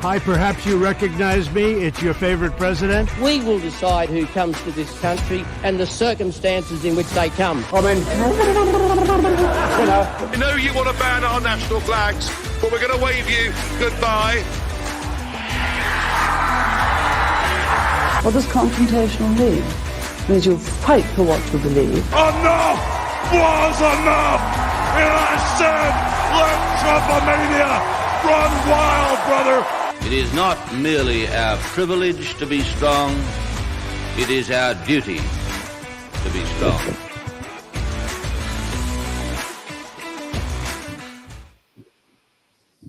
Hi, perhaps you recognize me. It's your favorite president. We will decide who comes to this country and the circumstances in which they come. I mean, You know you want to ban our national flags, but we're going to wave you goodbye. What does confrontational mean? It means you'll fight for what you believe. Enough was enough! And I said, let Trumpomania run wild, brother! It is not merely our privilege to be strong, it is our duty to be strong.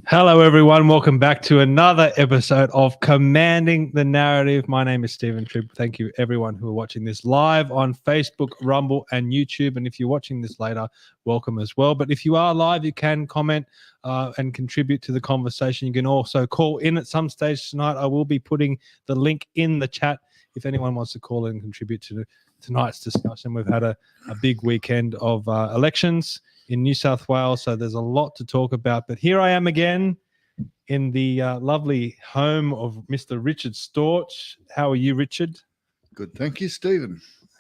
Hello, everyone. Welcome back to another episode of Commanding the Narrative. My name is Stephen Tripp. Thank you, everyone who are watching this live on Facebook, Rumble, and YouTube. And if you're watching this later, welcome as well. But if you are live, you can comment and contribute to the conversation. You can also call in at some stage tonight. I will be putting the link in the chat if anyone wants to call in and contribute to tonight's discussion. We've had a big weekend of elections in New South Wales, so there's a lot to talk about. But here I am again in the lovely home of Mr. Richard Storch. How are you, Richard? Good, thank you, Stephen.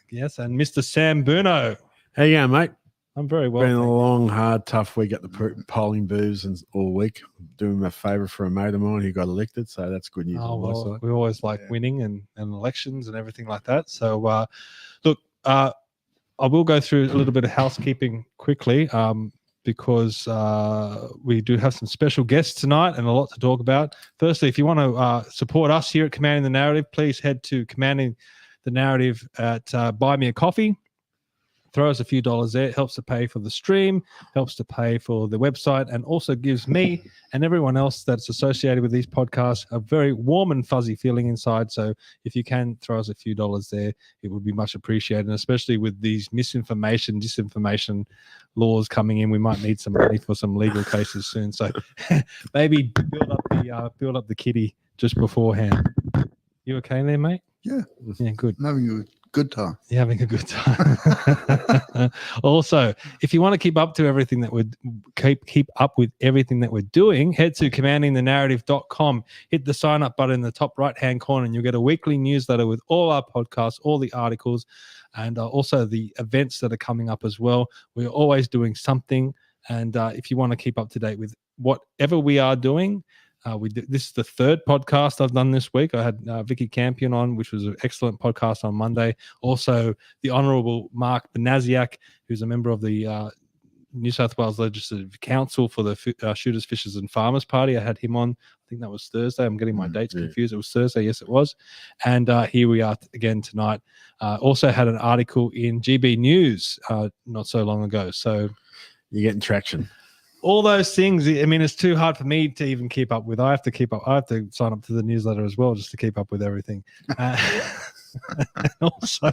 Yes, and Mr. Sam Buono. How you going, mate? I'm very well. Been a long, hard, tough week at the polling booths and all week. Doing me a favour for a mate of mine who got elected, so that's good news. Oh, well, we always like winning and elections and everything like that. So, look, I will go through a little bit of housekeeping quickly because we do have some special guests tonight and a lot to talk about. Firstly, if you want to support us here at Commanding the Narrative, please head to Commanding the Narrative at Buy Me a Coffee. Throw us a few dollars there. It helps to pay for the stream, helps to pay for the website, and also gives me and everyone else that's associated with these podcasts a very warm and fuzzy feeling inside. So if you can throw us a few dollars there, it would be much appreciated. And especially with these disinformation laws coming in, we might need some money for some legal cases soon. So maybe build up the kitty just beforehand. You okay there, mate? Yeah. Yeah, good. I'm having a good time. You're having a good time. Also, if you want to keep up to everything that we're keep up with everything that we're doing, head to commandingthenarrative.com. Hit the sign up button in the top right hand corner, and you'll get a weekly newsletter with all our podcasts, all the articles, and also the events that are coming up as well. We're always doing something, and if you want to keep up to date with whatever we are doing. This is the third podcast I've done this week. I had Vicky Campion on, which was an excellent podcast on Monday. Also, the Honourable Mark Benaziak, who's a member of the New South Wales Legislative Council for the Shooters, Fishers and Farmers Party. I had him on. I think that was Thursday. I'm getting my dates confused. It was Thursday. Yes, it was. And here we are again tonight. Also had an article in GB News not so long ago. So You're getting traction. All those things, I mean, it's too hard for me to even keep up with. I have to sign up to the newsletter as well just to keep up with everything. Also,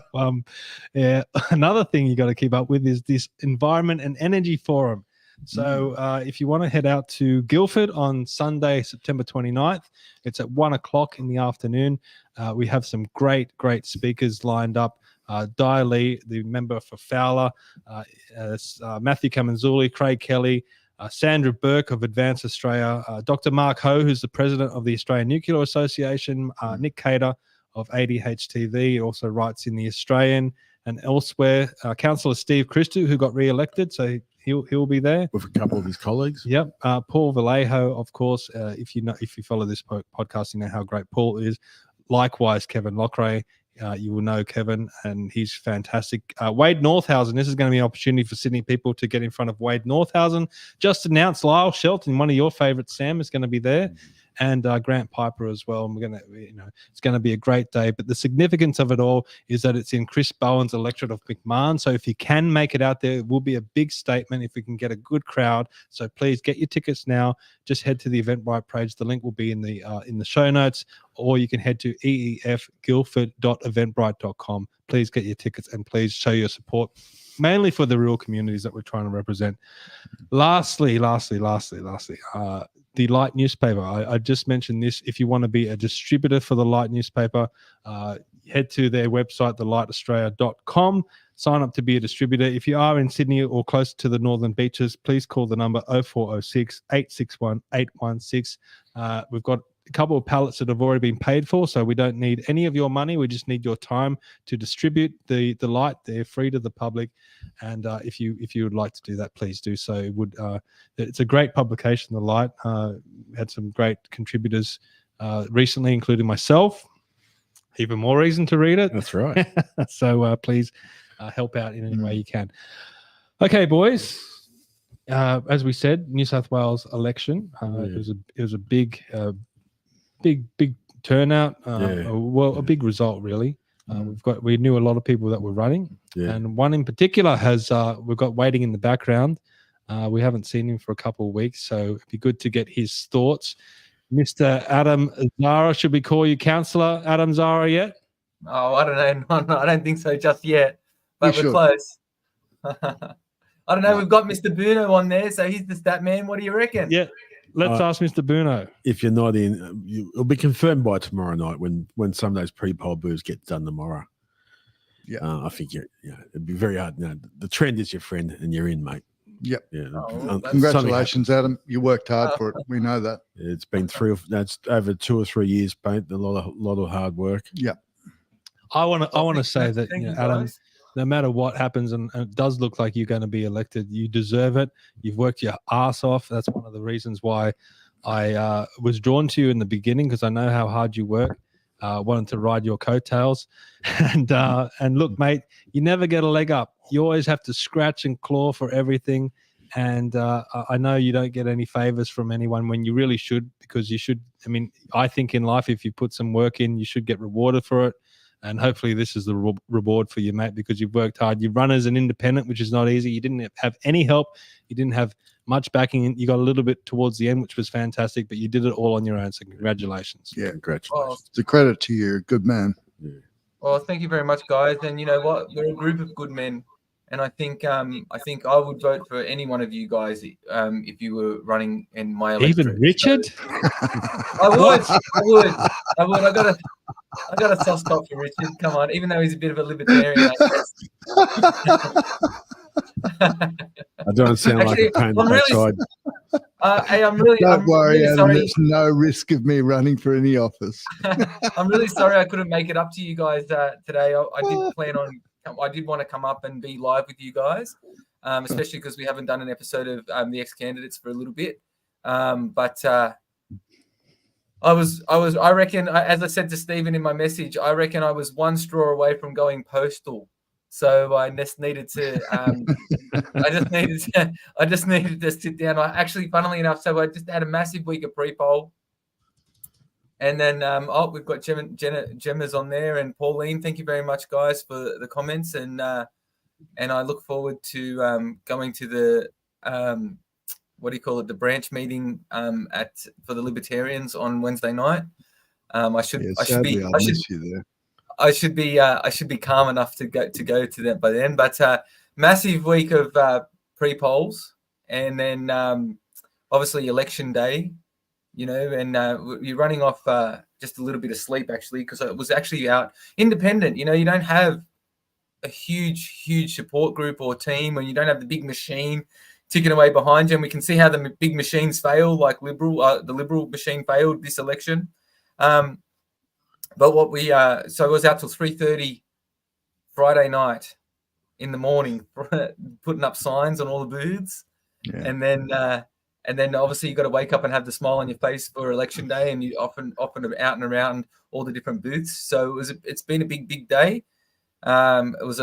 another thing you got to keep up with is this Environment and Energy Forum. So if you want to head out to Guildford on Sunday, September 29th, it's at 1 o'clock in the afternoon. We have some great speakers lined up. Di Lee, the member for Fowler, Matthew Kamanzuli, Craig Kelly, Sandra Burke of Advance Australia, Dr. Mark Ho, who's the president of the Australian Nuclear Association, Nick Cater of ADHTV, also writes in The Australian and elsewhere, Councillor Steve Christou, who got re-elected, so he'll be there. With a couple of his colleagues. Yep. Paul Vallejo, of course, if you follow this podcast, you know how great Paul is. Likewise, Kevin Lockray. You will know Kevin, and he's fantastic. Wade Northhausen, this is going to be an opportunity for Sydney people to get in front of Wade Northhausen. Just announced Lyle Shelton, one of your favourites, Sam, is going to be there, and Grant Piper as well. And we're going to, it's going to be a great day. But the significance of it all is that it's in Chris Bowen's electorate of McMahon. So if you can make it out there, it will be a big statement if we can get a good crowd. So please get your tickets now. Just head to the Eventbrite page. The link will be in the show notes, or you can head to eefguildford.eventbrite.com. Please get your tickets and please show your support, mainly for the rural communities that we're trying to represent. Lastly, the Light newspaper. I just mentioned this. If you want to be a distributor for the Light newspaper, head to their website, thelighaustralia.com. Sign up to be a distributor. If you are in Sydney or close to the Northern Beaches, please call the number 0406 861 816. We've got a couple of pallets that have already been paid for, so we don't need any of your money. We just need your time to distribute the light. They're free to the public, and if you would like to do that, please do so. It's a great publication, The Light. Had some great contributors recently, including myself. Even more reason to read it. That's right. So please help out in any way you can. Okay, boys. As we said, New South Wales election. It was a big turnout. A big result, really. We knew a lot of people that were running, and one in particular has we've got waiting in the background. We haven't seen him for a couple of weeks, so it'd be good to get his thoughts. Mr. Adam Zahra, should we call you Councillor Adam Zahra yet? Oh, I don't know. No, I don't think so just yet, but we're close. I don't know. We've got Mr. Buono on there, so he's the stat man. What do you reckon? Yeah, let's ask Mr. Buono. If you're not in, it'll be confirmed by tomorrow night when some of those pre-poll boos get done tomorrow. Yeah, I think it'd be very hard. The trend is your friend, and you're in, mate. Yep. Yeah. Congratulations, Adam. You worked hard for it. We know that. It's been that's over 2 or 3 years, mate. A lot of hard work. Yeah. I want to say that, Adam, no matter what happens, and it does look like you're going to be elected, you deserve it. You've worked your ass off. That's one of the reasons why I was drawn to you in the beginning, because I know how hard you work. Wanted to ride your coattails, and look, mate, you never get a leg up. You always have to scratch and claw for everything, and I know you don't get any favors from anyone when you really should, because you should. I mean, I think in life, if you put some work in, you should get rewarded for it, and hopefully this is the reward for you, mate, because you've worked hard. You've run as an independent, which is not easy. You didn't have any help. You didn't have much backing. You got a little bit towards the end, which was fantastic, but you did it all on your own. So congratulations. Yeah, congratulations. It's a credit to you. Good man. Yeah. Well, thank you very much, guys. And you know what? We're a group of good men, and I think I would vote for any one of you guys if you were running in my electorate. Even Richard? So, I would. I got a soft spot for Richard. Come on, even though he's a bit of a libertarian. I don't sound like a pain in the backside. Hey, I'm really Adam. sorry. There's no risk of me running for any office. I'm really sorry I couldn't make it up to you guys today. I did want to come up and be live with you guys, especially because we haven't done an episode of the ex-candidates for a little bit. But I reckon, as I said to Stephen in my message, I reckon I was one straw away from going postal. So I just needed to, I just needed to sit down. Funnily enough, so I just had a massive week of pre-poll. And then, we've got Gemma's on there, and Pauline. Thank you very much, guys, for the comments. And I look forward to going to the, the branch meeting for the Libertarians on Wednesday night. I should be calm enough to go to that by then. But massive week of pre-polls, and then obviously election day, and you're running off just a little bit of sleep, actually, because it was actually out independent. You don't have a huge support group or team, and you don't have the big machine ticking away behind you. And we can see how the big machines fail, like the Liberal machine failed this election. But what so it was out till 3:30 Friday night in the morning, putting up signs on all the booths, and then obviously you got to wake up and have the smile on your face for election day, and you often out and around all the different booths. So it's been a big day. It was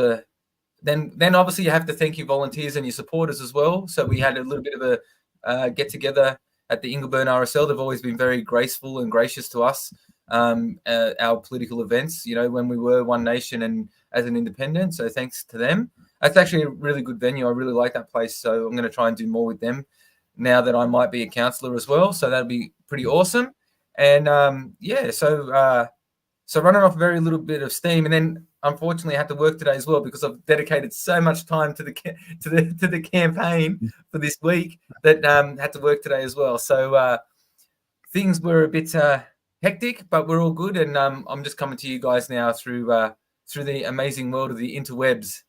then obviously you have to thank your volunteers and your supporters as well. So we had a little bit of a get together at the Ingleburn RSL. They've always been very graceful and gracious to us. Our political events, when we were One Nation and as an independent. So thanks to them. That's actually a really good venue. I really like that place. So I'm going to try and do more with them now that I might be a councillor as well. So that'll be pretty awesome. And so running off a very little bit of steam, and then unfortunately I had to work today as well because I've dedicated so much time to the campaign for this week that had to work today as well. So things were a bit hectic, but we're all good, and I'm just coming to you guys now through the amazing world of the interwebs.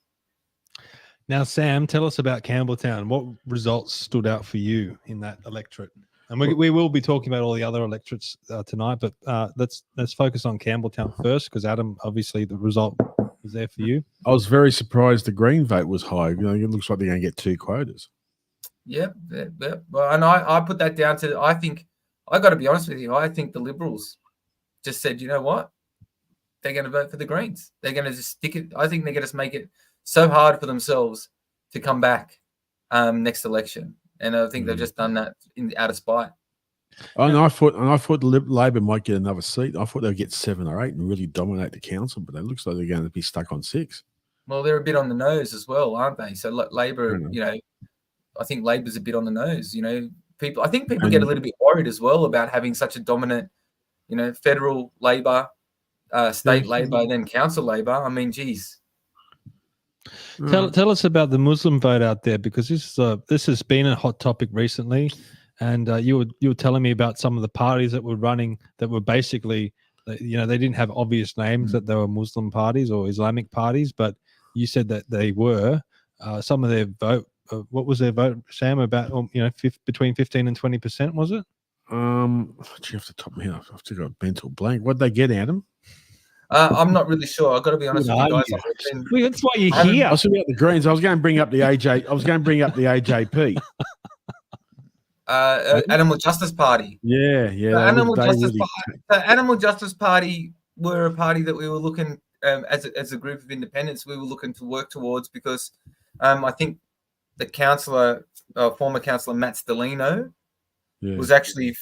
Now, Sam, tell us about Campbelltown. What results stood out for you in that electorate? And we will be talking about all the other electorates tonight, but let's focus on Campbelltown first, because Adam, obviously the result was there for you. I was very surprised the Green vote was high. You know, it looks like they're going to get 2 quotas. Yep. Well, and I put that down to, I think, I got to be honest with you, I think the Liberals just said, you know what? They're going to vote for the Greens. They're going to just stick it. I think they're going to make it so hard for themselves to come back next election. And I think they've just done that out of spite. And I thought Labor might get another seat. I thought they'd get 7 or 8 and really dominate the council, but it looks like they're going to be stuck on 6. Well, they're a bit on the nose as well, aren't they? So Labor, you know, I think Labor's a bit on the nose. You know, I think people get a little bit worried as well about having such a dominant, you know, federal Labor, state Labor, then council Labor. I mean, geez. Tell us about the Muslim vote out there, because this has been a hot topic recently, and you were telling me about some of the parties that were running that were basically, you know, they didn't have obvious names that they were Muslim parties or Islamic parties, but you said that they were. Some of their vote, what was their vote, Sam? About between 15 and 20%, was it? Gee, off the top of my head, I've still got a mental blank. What did they get, Adam? I'm not really sure. I've got to be honest with you guys. That's why you're here. I was talking about the Greens. I was going to bring up the AJ. I was going to bring up the AJP. Animal Justice Party. Yeah. The Animal Justice Party were a party that we were looking, as a group of independents, we were looking to work towards, because I think the former councillor Matt Stellino was actually,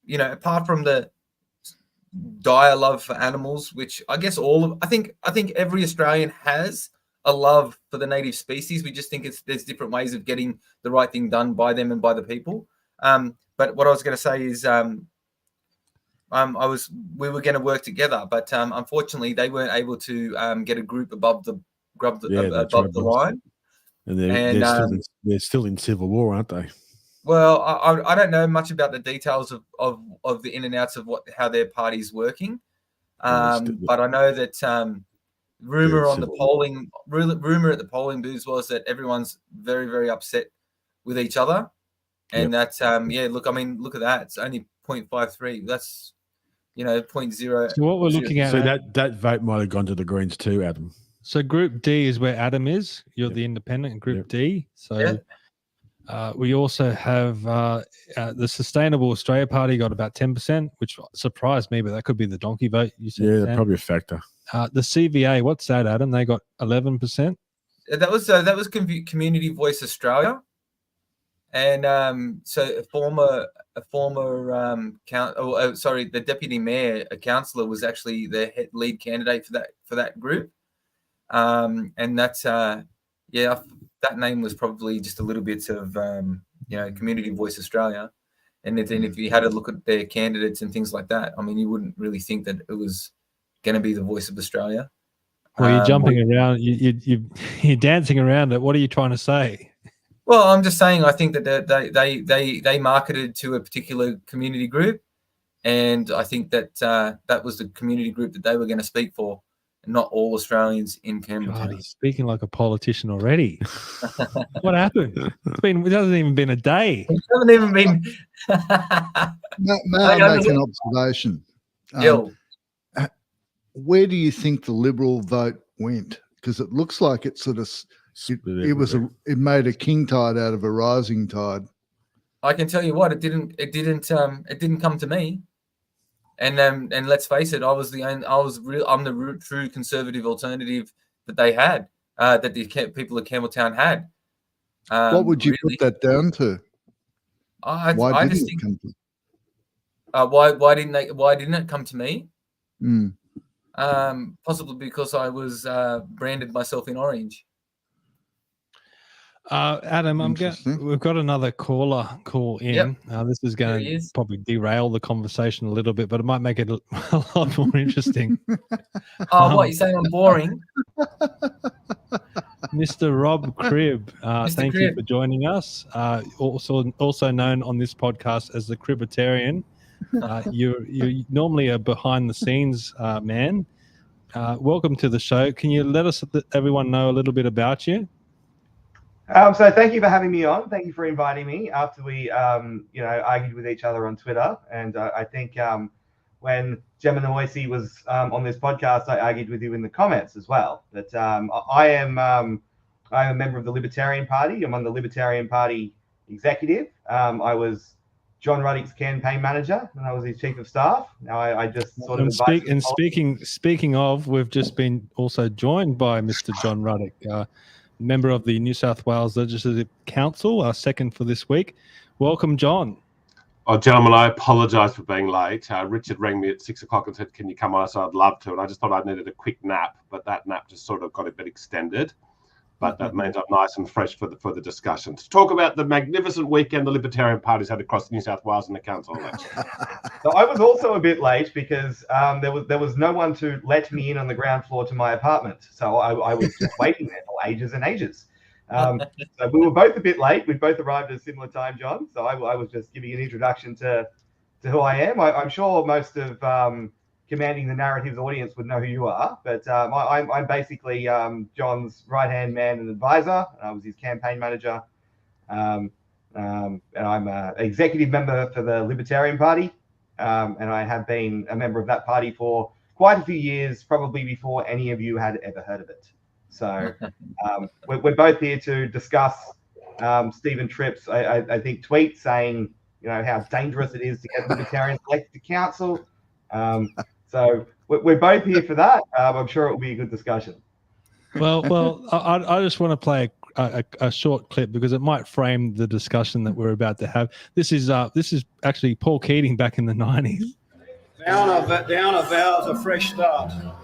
you know, apart from the dire love for animals, which I guess I think every Australian has a love for the native species. We just think there's different ways of getting the right thing done by them and by the people. But what I was going to say is, we were going to work together, but unfortunately they weren't able to get a group above the line. And they're still in civil war, aren't they? Well, I don't know much about the details of the in and outs of how their party's working, but I know that rumor at the polling booths was that everyone's very, very upset with each other, and that look, I mean, look at that, it's only 0.53. That's 0.0. So what we're looking at, so that vote might have gone to the Greens too, Adam. So Group D is where Adam is. You're the independent in Group D. So. We also have the Sustainable Australia Party got about 10%, which surprised me, but that could be the donkey vote. You said, Sam. Probably a factor. The CVA, what's that, Adam? They got 11%. That was Community Voice Australia, and so the deputy mayor, a councillor, was actually the lead candidate for that group, and that's that name was probably just a little bit of, Community Voice Australia. And then if you had a look at their candidates and things like that, I mean, you wouldn't really think that it was going to be the voice of Australia. Well, you're jumping around. You're dancing around it. What are you trying to say? Well, I'm just saying, I think that they marketed to a particular community group. And I think that that was the community group that they were going to speak for. Not all Australians in Campbelltown. He's speaking like a politician already. What happened? It hasn't even been a day. It hasn't even been. May I make an observation? Where do you think the Liberal vote went? Because it looks like it sort of it made a king tide out of a rising tide. I can tell you what, it didn't come to me. And let's face it, I'm the true conservative alternative that they had, that the people of Campbelltown had. What would you put that down to? Why didn't it come to me? Possibly because I was branded myself in orange. Adam, we've got another call in. This is going to probably derail the conversation a little bit, but it might make it a lot more interesting. What, you saying I'm boring? Mr. Rob Cribb, thank you for joining us. Also known on this podcast as the Cribbitarian. You're normally a behind the scenes man. Welcome to the show. Can you let everyone know a little bit about you? So thank you for having me on. Thank you for inviting me after we, argued with each other on Twitter. And I think when Gemma Noisy was on this podcast, I argued with you in the comments as well. But I am a member of the Libertarian Party. I'm on the Libertarian Party executive. I was John Ruddick's campaign manager, and I was his chief of staff. Now I just sort of speaking of, we've just been also joined by Mr. John Ruddick, member of the New South Wales Legislative Council, our second for this week. Welcome, John. Oh, gentlemen, I apologise for being late. Richard rang me at 6 o'clock and said, "Can you come on?" So I'd love to, and I just thought I needed a quick nap, but that nap just sort of got a bit extended. But that means I'm nice and fresh for the discussion. To talk about the magnificent weekend the Libertarian Party's had across New South Wales and the council election. So I was also a bit late because there was no one to let me in on the ground floor to my apartment. So I was just waiting there for ages and ages. So we were both a bit late. We both arrived at a similar time, John. So I was just giving an introduction to who I am. I'm sure most of Commanding the Narratives audience would know who you are, but I'm basically John's right-hand man and advisor. I was his campaign manager, and I'm an executive member for the Libertarian Party, and I have been a member of that party for quite a few years, probably before any of you had ever heard of it. So we're both here to discuss Stephen Tripp's, I think, tweet saying, how dangerous it is to get Libertarians elected to council. So we're both here for that. I'm sure it will be a good discussion. Well, I just want to play a short clip because it might frame the discussion that we're about to have. This is actually Paul Keating back in the 90s. Down a vow's a fresh start. How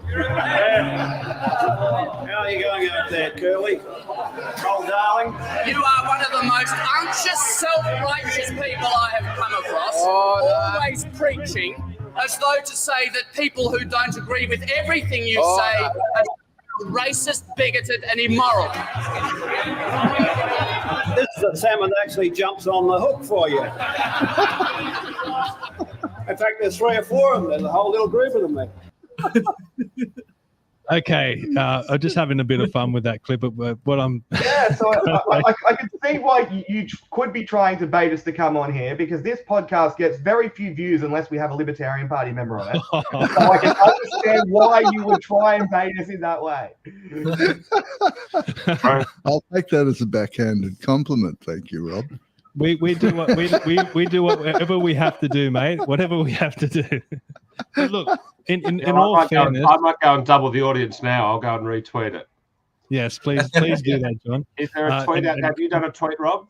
are you going out there, Curly? Oh, darling. You are one of the most unctuous, self-righteous people I have come across. Always preaching as though to say that people who don't agree with everything you say are racist, bigoted, and immoral. This is a salmon that actually jumps on the hook for you. In fact, there's 3 or 4 of them. There's a whole little group of them there. Okay, I'm just having a bit of fun with that clip. But what I'm so I can see why you could be trying to bait us to come on here, because this podcast gets very few views unless we have a Libertarian Party member on it. So I can understand why you would try and bait us in that way. I'll take that as a backhanded compliment. Thank you, Rob. We do what we do whatever we have to do, mate. Whatever we have to do. But look, in all fairness, I might go and double the audience now. I'll go and retweet it. Yes, please do that, John. Is there a tweet out? Have you done a tweet, Rob?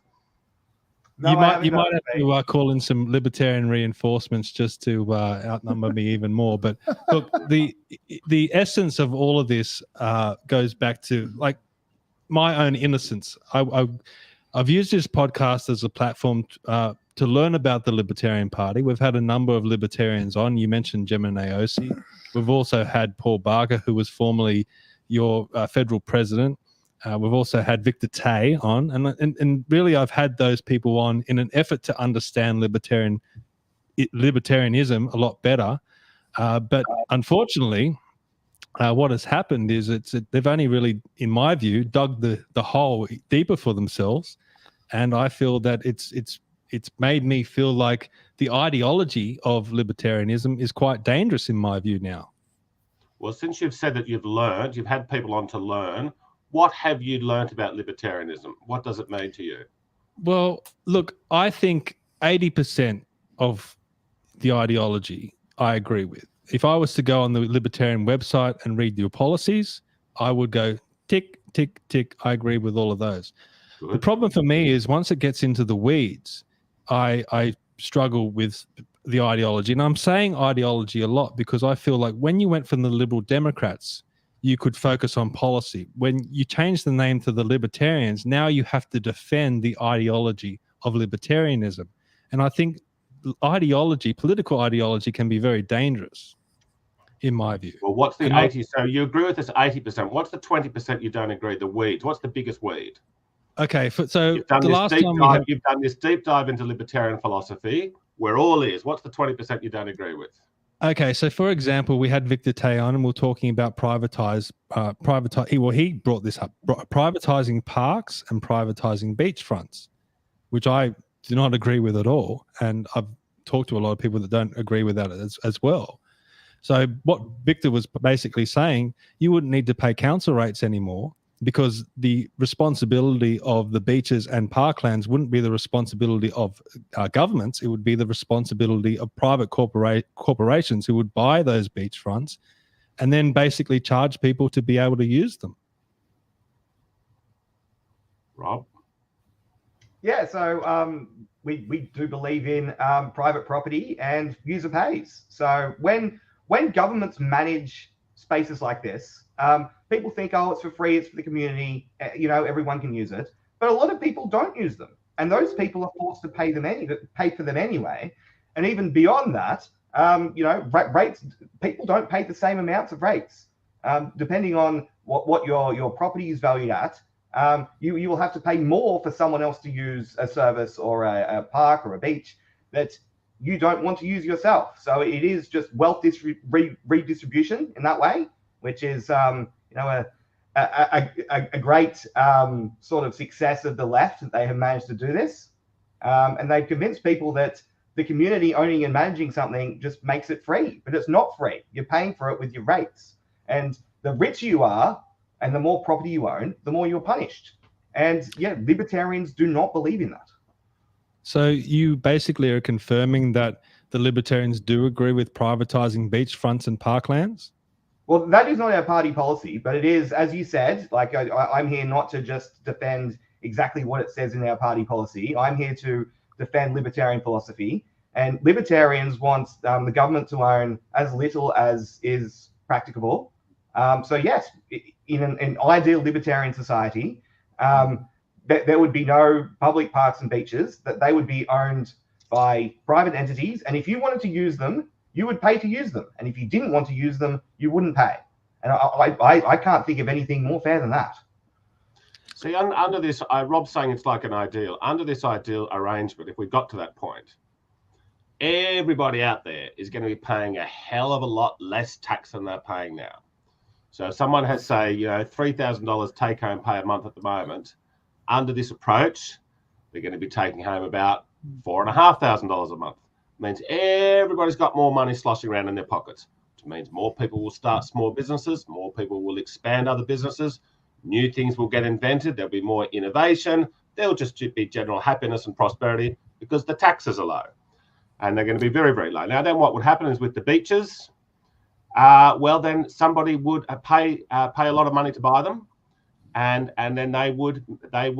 No, you might have to call in some libertarian reinforcements just to outnumber me even more. But look, the essence of all of this goes back to like my own innocence. I've used this podcast as a platform to learn about the Libertarian Party. We've had a number of libertarians on. You mentioned Gemma Noisy. We've also had Paul Barker, who was formerly your federal president. We've also had Victor Tay on. And really, I've had those people on in an effort to understand libertarianism a lot better. But unfortunately, what has happened is they've only really, in my view, dug the hole deeper for themselves, and I feel that it's made me feel like the ideology of libertarianism is quite dangerous in my view now. Well, since you've said that you've had people on to learn, what have you learned about libertarianism? What does it mean to you? Well, look, I think 80% of the ideology I agree with. If I was to go on the Libertarian website and read your policies, I would go tick, tick, tick. I agree with all of those. Good. The problem for me is once it gets into the weeds, I struggle with the ideology. And I'm saying ideology a lot because I feel like when you went from the Liberal Democrats, you could focus on policy. When you change the name to the Libertarians, now you have to defend the ideology of libertarianism. And I think political ideology can be very dangerous. In my view. Well, what's the 80? So you agree with this 80%. What's the 20% you don't agree? The weeds. What's the biggest weed? Okay, so you've done this deep dive into libertarian philosophy. We're all ears. What's the 20% you don't agree with? Okay, so for example, we had Victor Tay on, and we're talking about he brought this up, privatising parks and privatising beachfronts, which I do not agree with at all. And I've talked to a lot of people that don't agree with that as well. So what Victor was basically saying, you wouldn't need to pay council rates anymore, because the responsibility of the beaches and parklands wouldn't be the responsibility of governments. It would be the responsibility of private corporations who would buy those beachfronts and then basically charge people to be able to use them. Rob? Yeah, so we do believe in private property and user pays. So when governments manage spaces like this, people think, oh, it's for free, it's for the community, everyone can use it. But a lot of people don't use them. And those people are forced to pay for them anyway. And even beyond that, rates, people don't pay the same amounts of rates. Depending on what your property is valued at, you will have to pay more for someone else to use a service or a park or a beach that you don't want to use yourself. So it is just wealth redistribution in that way, which is a great sort of success of the left that they have managed to do this. And they've convinced people that the community owning and managing something just makes it free, but it's not free. You're paying for it with your rates. And the richer you are and the more property you own, the more you're punished. And yeah, libertarians do not believe in that. So you basically are confirming that the libertarians do agree with privatising beachfronts and parklands? Well, that is not our party policy, but it is, as you said, like I'm here not to just defend exactly what it says in our party policy. I'm here to defend libertarian philosophy. And libertarians want the government to own as little as is practicable. So yes, in an ideal libertarian society, there would be no public parks and beaches, that they would be owned by private entities. And if you wanted to use them, you would pay to use them. And if you didn't want to use them, you wouldn't pay. And I can't think of anything more fair than that. See, under this, Rob's saying it's like an ideal. Under this ideal arrangement, if we got to that point, everybody out there is going to be paying a hell of a lot less tax than they're paying now. So if someone has, say, $3,000 take-home pay a month at the moment, under this approach, they're going to be taking home about $4,500 a month. It means everybody's got more money sloshing around in their pockets. Which means more people will start small businesses, more people will expand other businesses, new things will get invented, there'll be more innovation, there'll just be general happiness and prosperity because the taxes are low. And they're going to be very, very low. Now, then what would happen is with the beaches, well, then somebody would pay a lot of money to buy them. And then they would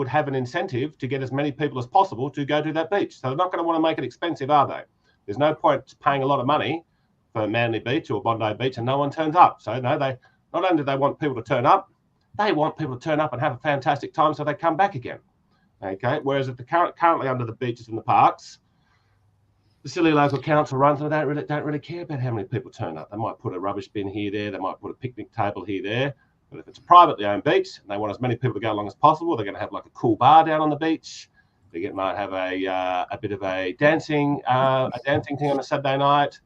have an incentive to get as many people as possible to go to that beach. So they're not going to want to make it expensive, are they? There's no point paying a lot of money for Manly Beach or Bondi Beach and no one turns up. So no, they not only do they want people to turn up, they want people to turn up and have a fantastic time so they come back again. Okay. Whereas currently under the beaches and the parks, the silly local council runs and they don't really care about how many people turn up. They might put a rubbish bin here, there. They might put a picnic table here, there. But if it's a privately owned beach and they want as many people to go along as possible, they're going to have like a cool bar down on the beach. They might have a bit of a dancing thing on a Saturday night.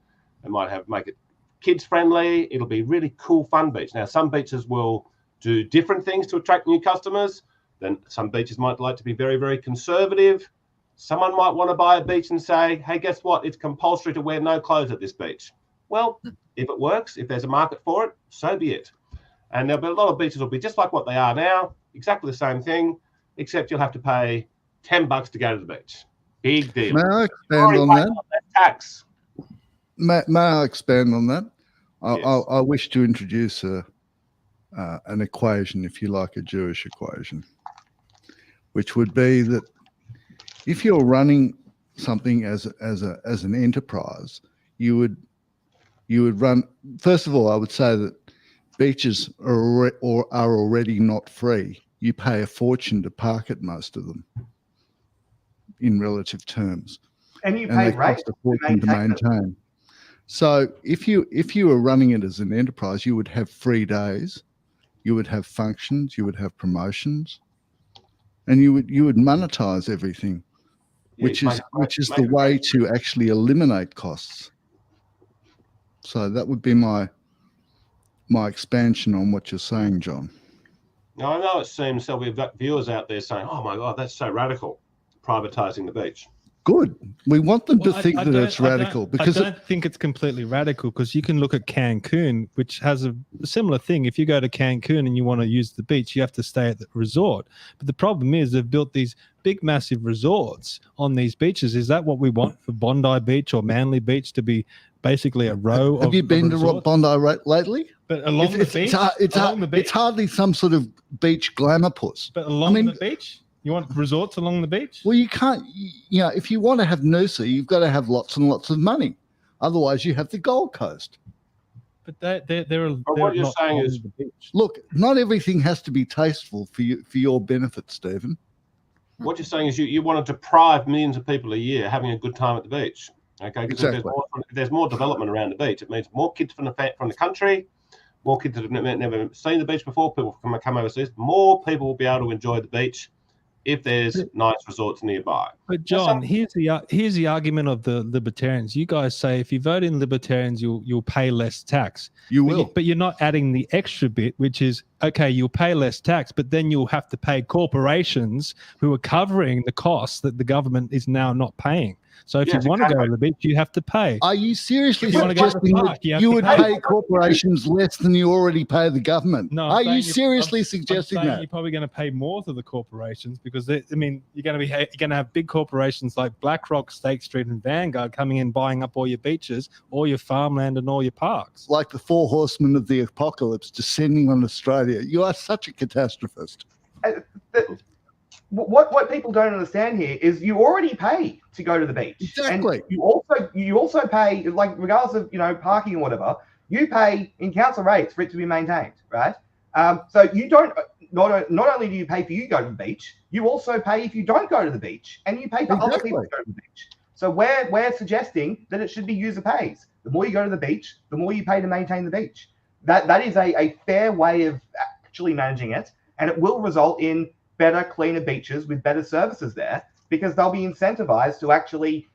They might make it kids friendly. It'll be really cool, fun beach. Now, some beaches will do different things to attract new customers. Then some beaches might like to be very, very conservative. Someone might want to buy a beach and say, hey, guess what? It's compulsory to wear no clothes at this beach. Well, if it works, if there's a market for it, so be it. And there'll be a lot of beaches will be just like what they are now, exactly the same thing, except you'll have to pay $10 to go to the beach. Big deal. May I expand on that? Tax. May I expand on that? Yes. I wish to introduce an equation, if you like, a Jewish equation, which would be that if you're running something as an enterprise, you would run. First of all, I would say that beaches are already not free. You pay a fortune to park at most of them, in relative terms, and you pay rates a fortune to maintain. So if you were running it as an enterprise, you would have free days, you would have functions, you would have promotions, and you would monetize everything, which is the way to actually eliminate costs. So that would be my expansion on what you're saying, John. Now, I know it seems there'll be viewers out there saying, "Oh my God, that's so radical, privatising the beach." Good. We want them to think that it's radical because I don't think it's completely radical, because you can look at Cancun, which has a similar thing. If you go to Cancun and you want to use the beach, you have to stay at the resort. But the problem is they've built these big, massive resorts on these beaches. Is that what we want for Bondi Beach or Manly Beach to be basically a row? Have you been to Bondi lately? But along the beach, it's hardly some sort of beach glamour puss. But along the beach. You want resorts along the beach? Well, you can't, if you want to have Noosa, you've got to have lots and lots of money. Otherwise, you have the Gold Coast. But they're what you're saying is, look, not everything has to be tasteful for your benefit, Stephen. What you're saying is you want to deprive millions of people a year having a good time at the beach. Okay, because exactly. if there's more development around the beach, it means more kids from the country, more kids that have never seen the beach before, people can come overseas, more people will be able to enjoy the beach if there's nice resorts nearby. But John, here's the argument of the Libertarians. You guys say if you vote in Libertarians, you'll pay less tax. You will. But you're not adding the extra bit, which is, okay, you'll pay less tax, but then you'll have to pay corporations who are covering the costs that the government is now not paying. So if you want to go to the beach, you have to pay. Are you seriously If you wanna go to the suggesting park, that you you have would to pay corporations less than you already pay the government? No, Are you seriously suggesting I'm saying that? you're probably going to pay more to the corporations because you're going to have big corporations like BlackRock, State Street, and Vanguard coming in buying up all your beaches, all your farmland, and all your parks. Like the 4 horsemen of the apocalypse descending on Australia. You are such a catastrophist. What people don't understand here is you already pay to go to the beach. Exactly. And you also pay, like, regardless of parking or whatever, you pay in council rates for it to be maintained, right? So you don't not only do you pay for you to go to the beach, you also pay if you don't go to the beach, and you pay for other people to go to the beach. So we're suggesting that it should be user pays. The more you go to the beach, the more you pay to maintain the beach. That is a fair way of actually managing it, and it will result in better, cleaner beaches with better services there, because they'll be incentivized to actually,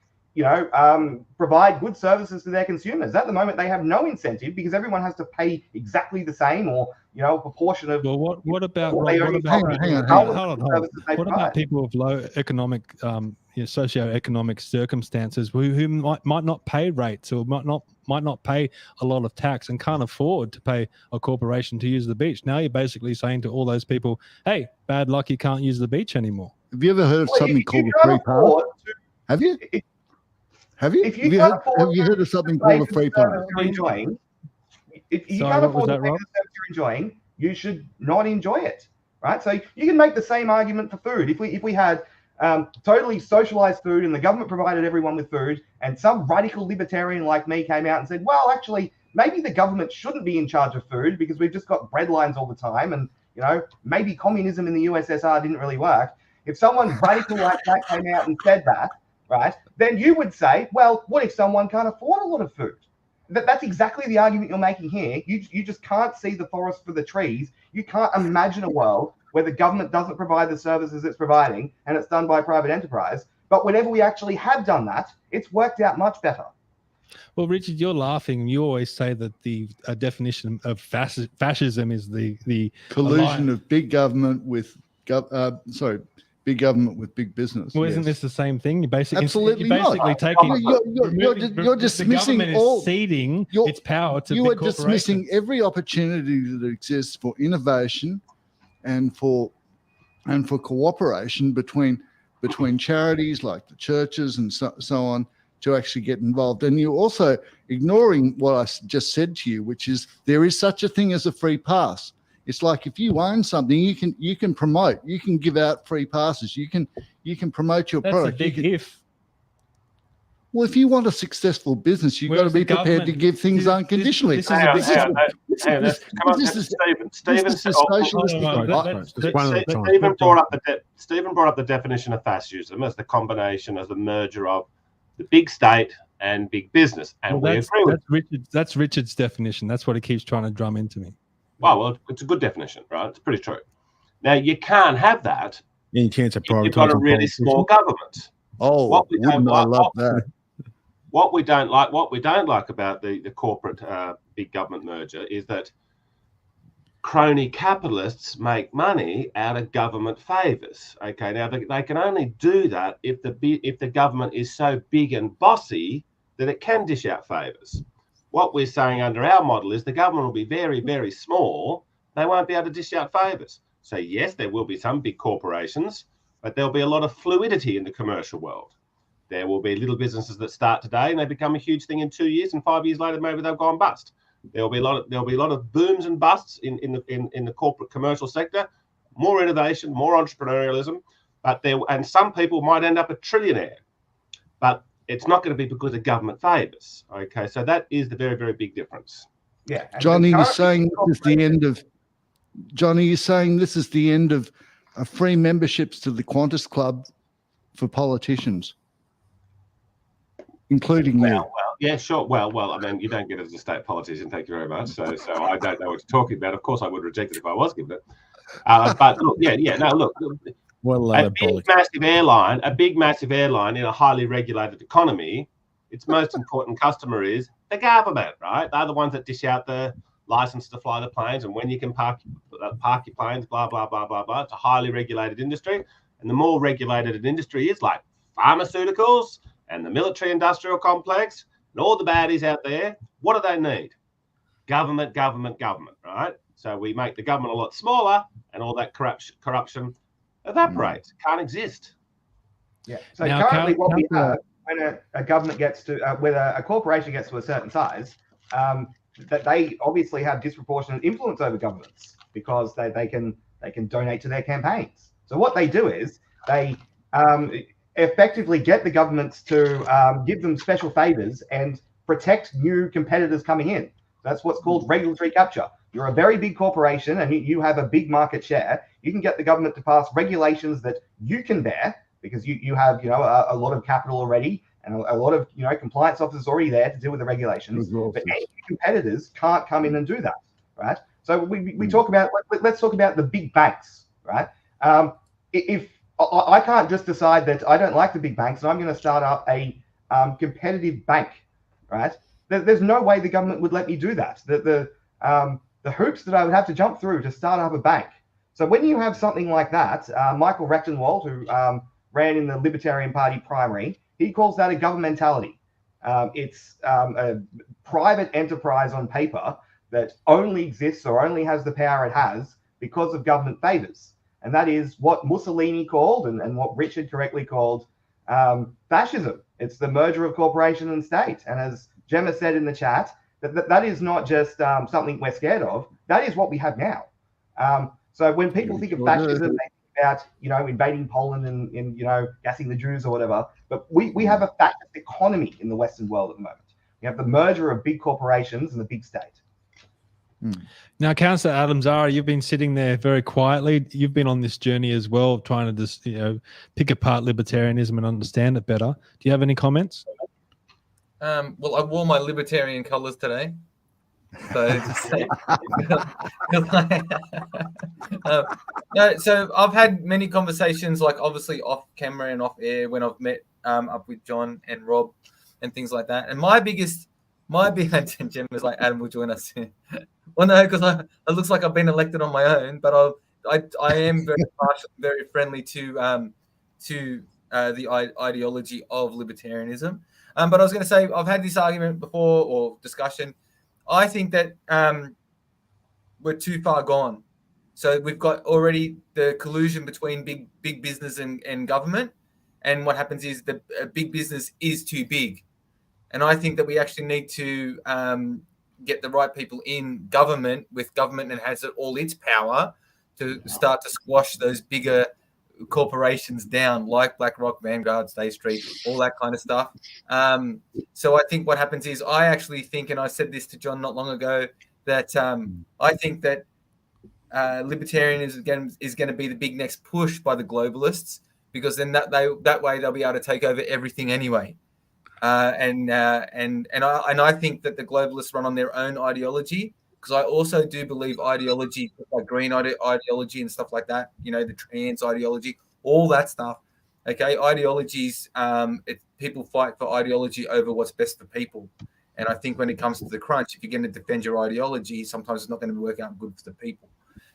provide good services to their consumers. At the moment, they have no incentive because everyone has to pay exactly the same, or a proportion of. Well, what about people with low economic, socioeconomic circumstances who might not pay rates or might not pay a lot of tax and can't afford to pay a corporation to use the beach? Now you're basically saying to all those people, hey, bad luck, you can't use the beach anymore. Have you ever heard of something called a free pass? Have you? Have you? Have you heard of something called a free pass? If you can't afford to pay the service you're enjoying, you should not enjoy it, right? So you can make the same argument for food. If we had totally socialized food and the government provided everyone with food, and some radical libertarian like me came out and said, well, actually, maybe the government shouldn't be in charge of food because we've just got bread lines all the time, and maybe communism in the USSR didn't really work. If someone radical like that came out and said that, right, then you would say, well, what if someone can't afford a lot of food? That's exactly the argument you're making here. You just can't see the forest for the trees. You can't imagine a world where the government doesn't provide the services it's providing and it's done by private enterprise. But whenever we actually have done that, it's worked out much better. Well, Richard, you're laughing. You always say that the definition of fascism is the collusion of big government with big government with big business. Well, isn't this the same thing? You're basically taking. You're dismissing all ceding its power to big corporations. You are dismissing every opportunity that exists for innovation and for cooperation between charities like the churches and so on to actually get involved. And you're also ignoring what I just said to you, which is there is such a thing as a free pass. It's like if you own something, you can promote, you can give out free passes, you can promote your product. That's a big if. Well, if you want a successful business, you've got to be prepared to give things unconditionally. Stephen brought up the definition of fascism as the combination, as the merger of the big state and big business, and we agree with that's Richard's definition. That's what he keeps trying to drum into me. Well, it's a good definition, right? It's pretty true. Now, you can't have that any chance of privatising. You've got a really small government. Oh, wouldn't I love that? What we don't like about the corporate big government merger is that crony capitalists make money out of government favours. Okay, now they can only do that if the government is so big and bossy that it can dish out favours. What we're saying under our model is the government will be very, very small. They won't be able to dish out favours. So yes, there will be some big corporations, but there'll be a lot of fluidity in the commercial world. There will be little businesses that start today and they become a huge thing in 2 years, and 5 years later maybe they've gone bust. There'll be a lot of booms and busts in the corporate commercial sector. More innovation, more entrepreneurialism, and some people might end up a trillionaire, but it's not going to be because of government favours. Okay, so that is the very, very big difference. Yeah, Johnny, you're saying this is the end of. Johnny, you're saying this is the end of free memberships to the Qantas Club for politicians, including you. Well, yeah, sure. Well, I mean, you don't get it as a state politician. Thank you very much. So I don't know what you're talking about. Of course, I would reject it if I was given it. But look, look. A big massive airline in a highly regulated economy, its most important customer is the government, right? They're the ones that dish out the license to fly the planes and when you can park your planes, blah, blah, blah, blah, blah. It's a highly regulated industry. And the more regulated an industry is, like pharmaceuticals and the military industrial complex and all the baddies out there, what do they need? Government, right? So we make the government a lot smaller and all that corruption evaporates, can't exist. Yeah. So now, currently what we have, when a government gets to, when a corporation gets to a certain size, that they obviously have disproportionate influence over governments because they can donate to their campaigns. So what they do is they effectively get the governments to give them special favors and protect new competitors coming in. That's what's called regulatory capture. You're a very big corporation and you have a big market share. You can get the government to pass regulations that you can bear because you have a lot of capital already and a lot of compliance officers already there to deal with the regulations. But any competitors can't come in and do that, right? So we talk about, let's talk about the big banks, right? If I can't just decide that I don't like the big banks and I'm going to start up a competitive bank, right? There's no way the government would let me do that. The hoops that I would have to jump through to start up a bank. So when you have something like that, Michael Rechtenwald, who ran in the Libertarian Party primary, he calls that a governmentality. It's a private enterprise on paper that only exists or only has the power it has because of government favors. And that is what Mussolini called and what Richard correctly called fascism. It's the merger of corporation and state. And as Gemma said in the chat, that is not just something we're scared of. That is what we have now. So when people think of fascism, they think about invading Poland and gassing the Jews or whatever. But we have a fascist economy in the Western world at the moment. We have the merger of big corporations and the big state. Now, Councillor Adam Zahra, you've been sitting there very quietly. You've been on this journey as well, trying to just pick apart libertarianism and understand it better. Do you have any comments? Well, I wore my libertarian colours today. So, so I've had many conversations, like obviously off camera and off air, when I've met up with John and Rob and things like that. And my biggest Jim is like, Adam will join us. Well, no, because it looks like I've been elected on my own, but I am very partial, very friendly to the ideology of libertarianism. But I was going to say, I've had this argument before or discussion. I think that we're too far gone. So we've got already the collusion between big business and government. And what happens is the big business is too big. And I think that we actually need to get the right people in government, with government and has all its power to start to squash those bigger corporations down, like BlackRock, Vanguard, State Street, all that kind of stuff. So I think what happens is, I actually think, and I said this to John not long ago, that I think that libertarianism is going to be the big next push by the globalists, because then that way they'll be able to take over everything anyway. And I think that the globalists run on their own ideology, because I also do believe ideology, like green ideology and stuff like that, the trans ideology, all that stuff, Okay, ideologies. People fight for ideology over what's best for people, and I think when it comes to the crunch, if you're going to defend your ideology, sometimes it's not going to work out good for the people.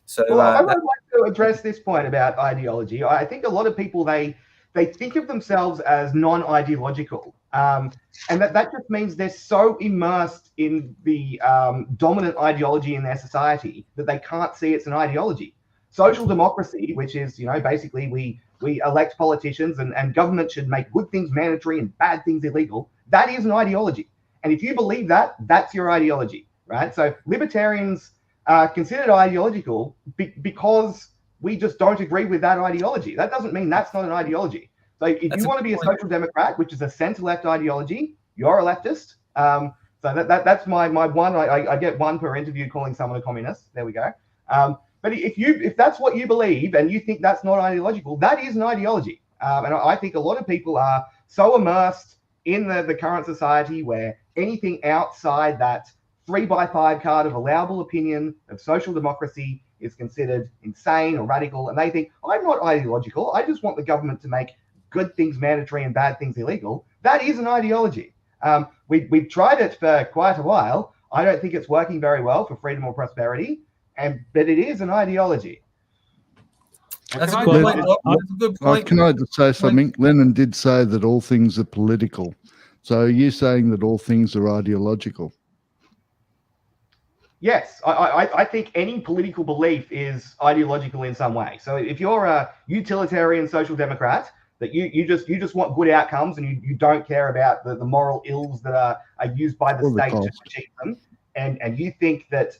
So, well, I would like to address this point about ideology. I think a lot of people they think of themselves as non-ideological, and that just means they're so immersed in the dominant ideology in their society that they can't see it's an ideology. Social democracy, which is, basically we elect politicians and government should make good things mandatory and bad things illegal. That is an ideology. And if you believe that, that's your ideology, right? So libertarians are considered ideological because we just don't agree with that ideology. That doesn't mean that's not an ideology. So if you want to be a social democrat, which is a centre-left ideology, you're a leftist. So that's my one. I get one per interview calling someone a communist. There we go. But if that's what you believe and you think that's not ideological, that is an ideology. And I think a lot of people are so immersed in the current society where anything outside that 3x5 card of allowable opinion of social democracy is considered insane or radical. And they think, I'm not ideological. I just want the government to make good things mandatory and bad things illegal. That is an ideology. We've tried it for quite a while. I don't think it's working very well for freedom or prosperity. But it is an ideology. That's a good point. That's a good point. Can I just say something? Lenin did say that all things are political. So are you saying that all things are ideological? Yes, I think any political belief is ideological in some way. So if you're a utilitarian social democrat, that you just want good outcomes and you don't care about the moral ills that are used by the state to achieve them, and you think that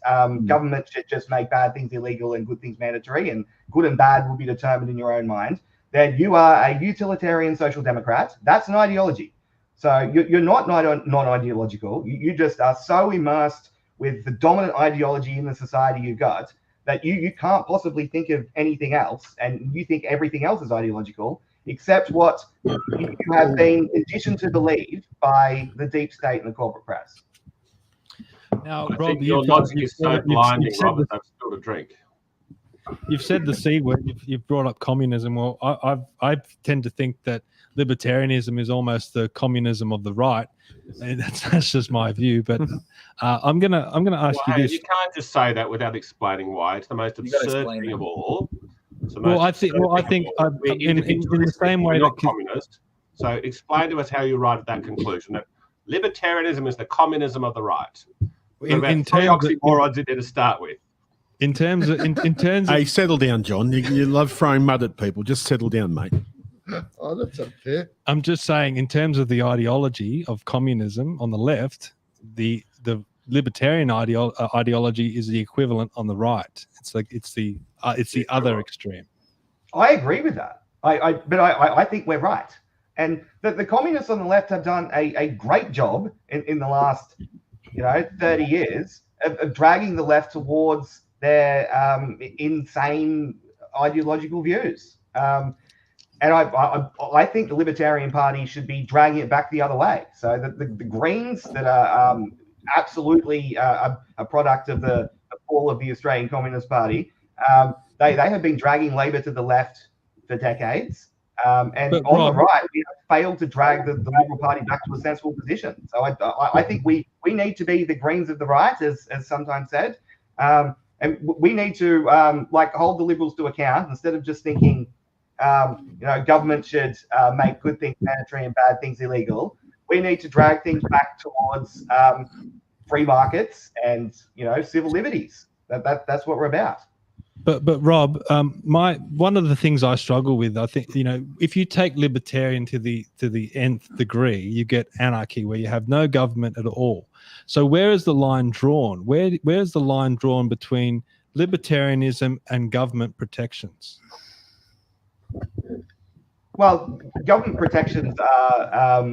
government should just make bad things illegal and good things mandatory, and good and bad will be determined in your own mind, then you are a utilitarian social democrat. That's an ideology. So you're not non-ideological. You just are so immersed with the dominant ideology in the society you've got that you can't possibly think of anything else, and you think everything else is ideological, except what you have been conditioned to believe by the deep state and the corporate press. Now, I Rob, think your logic is so blinding, Robert, I've spilled a drink. You've said the C word. You've brought up communism. Well, I tend to think that libertarianism is almost the communism of the right. And that's just my view. But I'm gonna ask you this. You can't just say that without explaining why. It's the most absurd thing of all. I think in the same way that communist. So explain to us how you arrived at that conclusion. That libertarianism is the communism of the right. In terms of oxymorons it did to start with. In terms of hey, settle down, John. You love throwing mud at people. Just settle down, mate. Oh, that's unfair. I'm just saying, in terms of the ideology of communism on the left, the libertarian ideology is the equivalent on the right. It's like it's the other extreme. I agree with that. But I think we're right. And the communists on the left have done a great job in the last 30 years of dragging the left towards their insane ideological views. And I think the Libertarian Party should be dragging it back the other way. So the Greens that are absolutely a product of the fall of the Australian Communist Party, they have been dragging Labor to the left for decades. And on the right, we have failed to drag the Liberal Party back to a sensible position. So I think we need to be the Greens of the right, as sometimes said. And we need to hold the Liberals to account instead of just thinking, government should make good things mandatory and bad things illegal. We need to drag things back towards free markets and civil liberties. That's what we're about. But Rob, one of the things I struggle with, I think, if you take libertarian to the nth degree, you get anarchy where you have no government at all. So where is the line drawn? Where's the line drawn between libertarianism and government protections? Well, government protections are,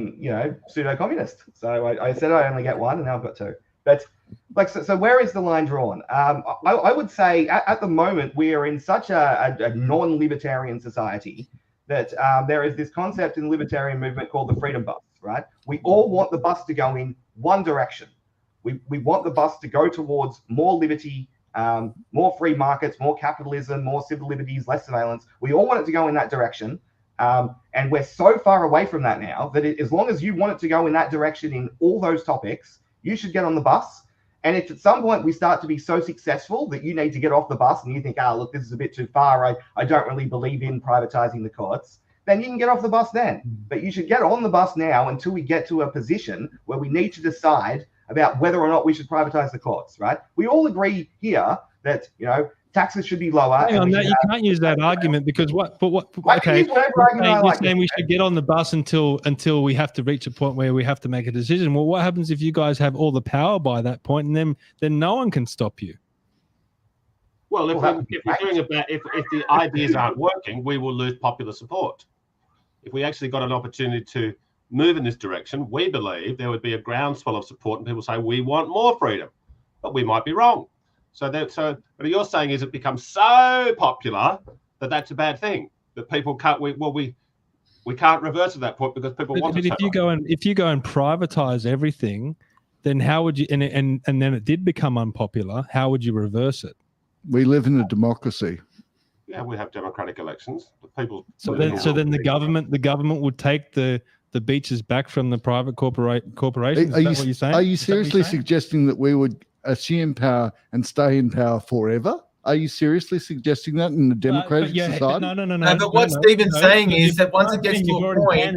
pseudo-communist. So I said I only get one, and now I've got two. But so where is the line drawn? I would say at the moment we are in such a non-libertarian society that there is this concept in the libertarian movement called the freedom bus, right? We all want the bus to go in one direction. We want the bus to go towards more liberty, more free markets, more capitalism, more civil liberties, less surveillance. We all want it to go in that direction. And we're so far away from that now that as long as you want it to go in that direction in all those topics, you should get on the bus. And if at some point we start to be so successful that you need to get off the bus and you think, oh, look, this is a bit too far, I don't really believe in privatizing the courts, then you can get off the bus then. But you should get on the bus now until we get to a position where we need to decide about whether or not we should privatize the courts, right? We all agree here that, taxes should be lower. Hang on, you can't use that argument because okay, you're saying we should get on the bus until we have to reach a point where we have to make a decision. Well, what happens if you guys have all the power by that point, and then no one can stop you? Well, if the ideas aren't working, we will lose popular support. If we actually got an opportunity to move in this direction, we believe there would be a groundswell of support, and people say we want more freedom, but we might be wrong. So what you're saying is it becomes so popular that that's a bad thing. That people can't. We can't reverse at that point because people want it. But if you go and privatize everything, then how would you? And then it did become unpopular. How would you reverse it? We live in a democracy. Yeah, we have democratic elections. People. So then the government would take the beaches back from the private corporations. Is that what you're saying? Are you seriously suggesting that we would assume power and stay in power forever? Are you seriously suggesting that in a democratic society? No. But what Stephen's saying is that once it gets to a point,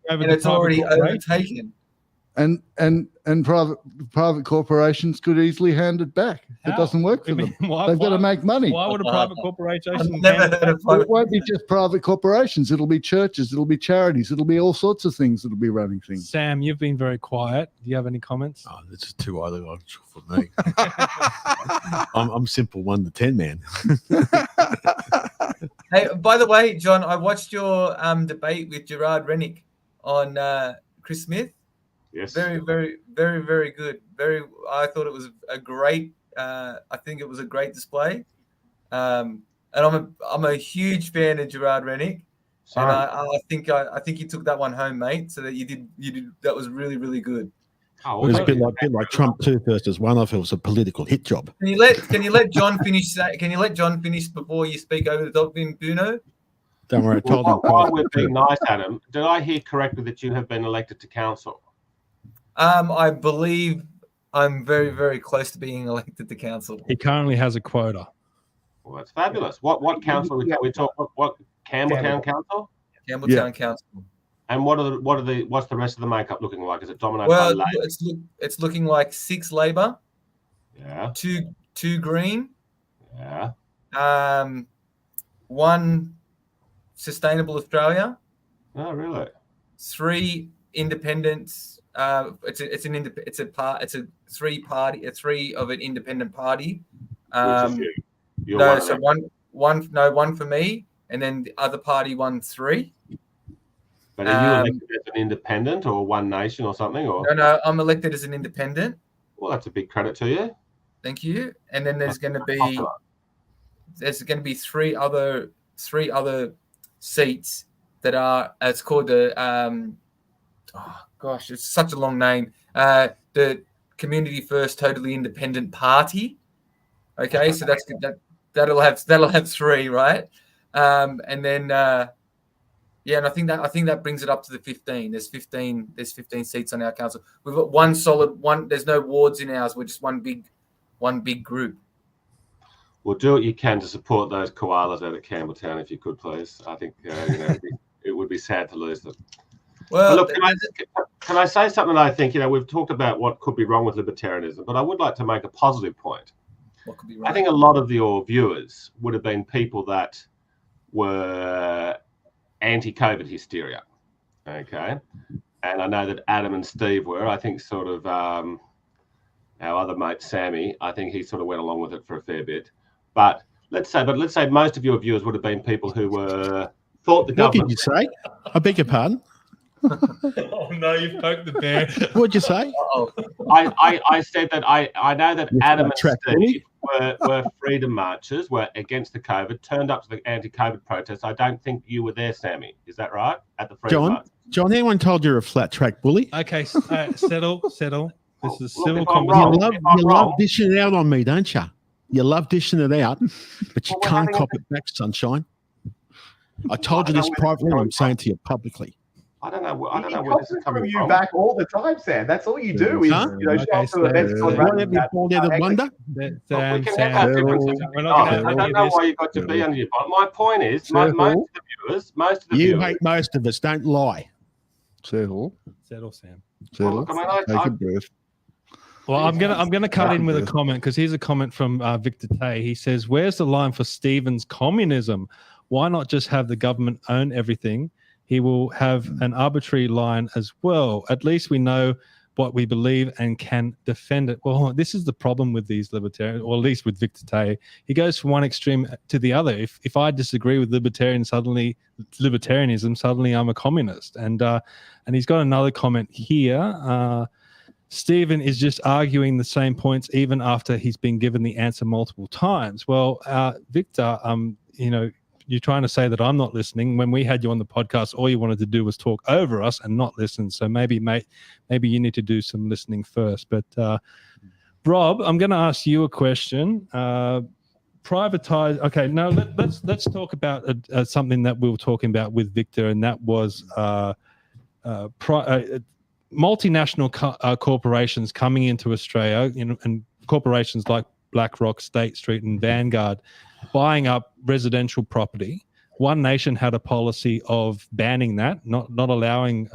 and it's already overtaken. And private corporations could easily hand it back. It doesn't work for them. They've got to make money. Why would a private corporation? It won't be just private corporations. It'll be churches. It'll be charities. It'll be all sorts of things that'll be running things. Sam, you've been very quiet. Do you have any comments? Oh, this is too ideological for me. I'm simple 1 to 10, man. Hey, by the way, John, I watched your debate with Gerard Rennick on Chris Smith. Yes. Very, very, very, very good. I thought it was a great. I think it was a great display. And I'm a huge fan of Gerard Rennick. And I think you took that one home, mate. So that you did. That was really, really good. Oh, it was a bit like Trump 2 versus 1. I feel it was a political hit job. Can you let John finish that? Can you let John finish before you speak over the top of Buono? Don't worry, I told him. While we're being nice, Adam, did I hear correctly that you have been elected to council? I believe I'm very, very close to being elected to council. He currently has a quota. Well, that's fabulous. What council are we talking? What Campbelltown Council? Campbelltown Council. And what's the rest of the makeup looking like? Is it dominated by Well, Labor? it's looking like 6 Labor. Yeah. 2 Green. Yeah. 1 Sustainable Australia. Oh, really? 3 Independents. It's 3 of an independent party. Which is you. You're no, one of so them. one for me, and then the other party won 3. But are you elected as an independent or One Nation or something? Or No, I'm elected as an independent. Well, that's a big credit to you. Thank you. And then there's going to be 3 other seats that are. It's called the it's such a long name. The Community First Totally Independent Party. Okay, so that'll have 3, right? And then and I think that brings it up to the 15. There's 15 seats on our council. We've got one solid one. There's no wards in ours. We're just one big group. Well, do what you can to support those koalas out at Campbelltown, if you could, please. I think it would be sad to lose them. Well, look, can I say something? I think we've talked about what could be wrong with libertarianism, but I would like to make a positive point. What could be wrong? I think a lot of your viewers would have been people that were anti-COVID hysteria. Okay, and I know that Adam and Steve were. I think sort of our other mate Sammy. I think he sort of went along with it for a fair bit. But let's say most of your viewers would have been people who thought the government. What did you say? I beg your pardon. Oh no, you've poked the bear. What'd you say? I said that I know that Adam and Steve were freedom marchers, were against the COVID, turned up to the anti-COVID protests. I don't think you were there, Sammy. Is that right? At the freedom march? John, anyone told you're a flat track bully? Okay, settle. This is Look, civil conversation. You love dishing it out on me, don't you? You love dishing it out, but you can't cop it back, sunshine. I told you this privately, and I'm saying to you publicly. I don't know where this is coming you from. back all the time, Sam. That's all you do is Huh? show up to events called Whatever you call it, a wonder. We can have our differences. I don't know why you got to be under your bonnet. My point is, most of the viewers, You hate most of us. Don't lie. Settle, Sam. settle. Take a breath. Well, I'm gonna cut in with a comment, because here's a comment from Victor Tay. He says, "Where's the line for Stephen's communism? Why not just have the government own everything? He will have an arbitrary line as well. At least we know what we believe and can defend it." Well, this is the problem with these libertarians, or at least with Victor Tay. He goes from one extreme to the other. If I disagree with libertarianism, suddenly I'm a communist. And he's got another comment here. Stephen is just arguing the same points even after he's been given the answer multiple times. Well, Victor, you're trying to say that I'm not listening. When we had you on the podcast, all you wanted to do was talk over us and not listen. So maybe you need to do some listening first. But Rob, I'm going to ask you a question. Privatize. Okay, now let's talk about something that we were talking about with Victor, and that was multinational corporations coming into Australia, and corporations like BlackRock, State Street, and Vanguard buying up residential property. One Nation had a policy of banning that, not allowing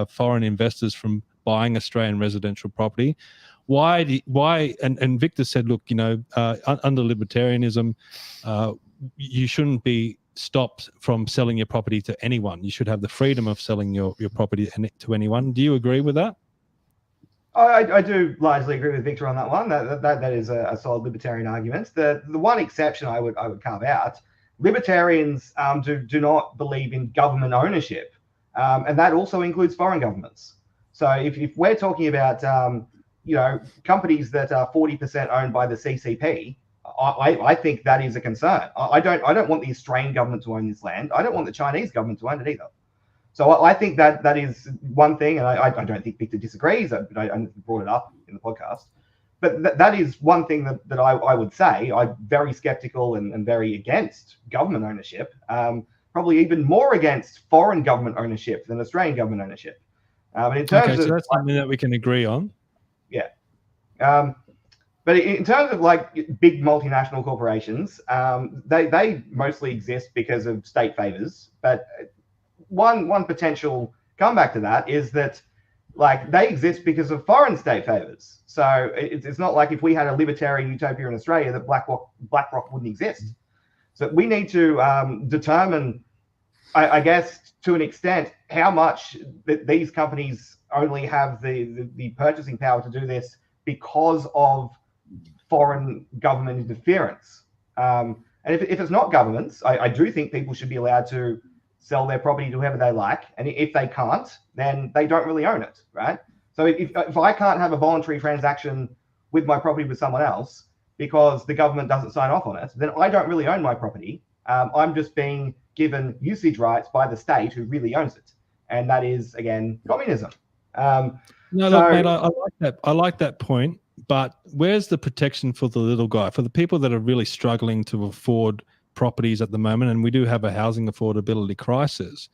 foreign investors from buying Australian residential property. Why? And Victor said, look, under libertarianism, you shouldn't be stopped from selling your property to anyone. You should have the freedom of selling your property to anyone. Do you agree with that? I do largely agree with Victor on that one. That is a solid libertarian argument. The one exception I would carve out: libertarians do not believe in government ownership, and that also includes foreign governments. So if we're talking about companies that are 40% owned by the CCP, I think that is a concern. I don't want the Australian government to own this land. I don't want the Chinese government to own it either. So I think that is one thing, and I don't think Victor disagrees, but I brought it up in the podcast. But that is one thing that I would say. I'm very skeptical and very against government ownership, probably even more against foreign government ownership than Australian government ownership. But in terms so that's something that we can agree on. Yeah. But in terms of like big multinational corporations, they mostly exist because of state favors. But one potential comeback to that is that like they exist because of foreign state favors. So it's not like if we had a libertarian utopia in Australia that BlackRock wouldn't exist. So we need to determine, I guess, to an extent, how much these companies only have the purchasing power to do this because of foreign government interference. And if it's not governments, I do think people should be allowed to sell their property to whoever they like. And if they can't, then they don't really own it, right? So if I can't have a voluntary transaction with my property with someone else because the government doesn't sign off on it, then I don't really own my property. I'm just being given usage rights by the state who really owns it. And that is, again, communism. Look, mate, I like that. I like that point. But where's the protection for the little guy, for the people that are really struggling to afford properties at the moment? And we do have a housing affordability crisis.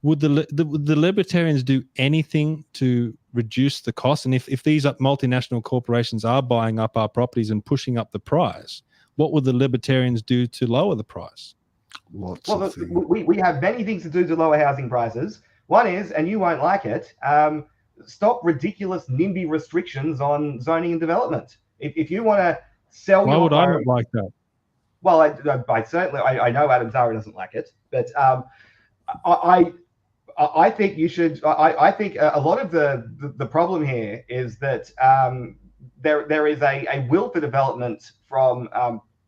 Would the libertarians do anything to reduce the cost? And if these multinational corporations are buying up our properties and pushing up the price, what would the libertarians do to lower the price? We have many things to do to lower housing prices. One is, and you won't like it, stop ridiculous NIMBY restrictions on zoning and development. If you want to sell, why would I not like that? Well, I certainly know Adam Zahra doesn't like it, but I think you should. I think a lot of the problem here is that there is a will for development from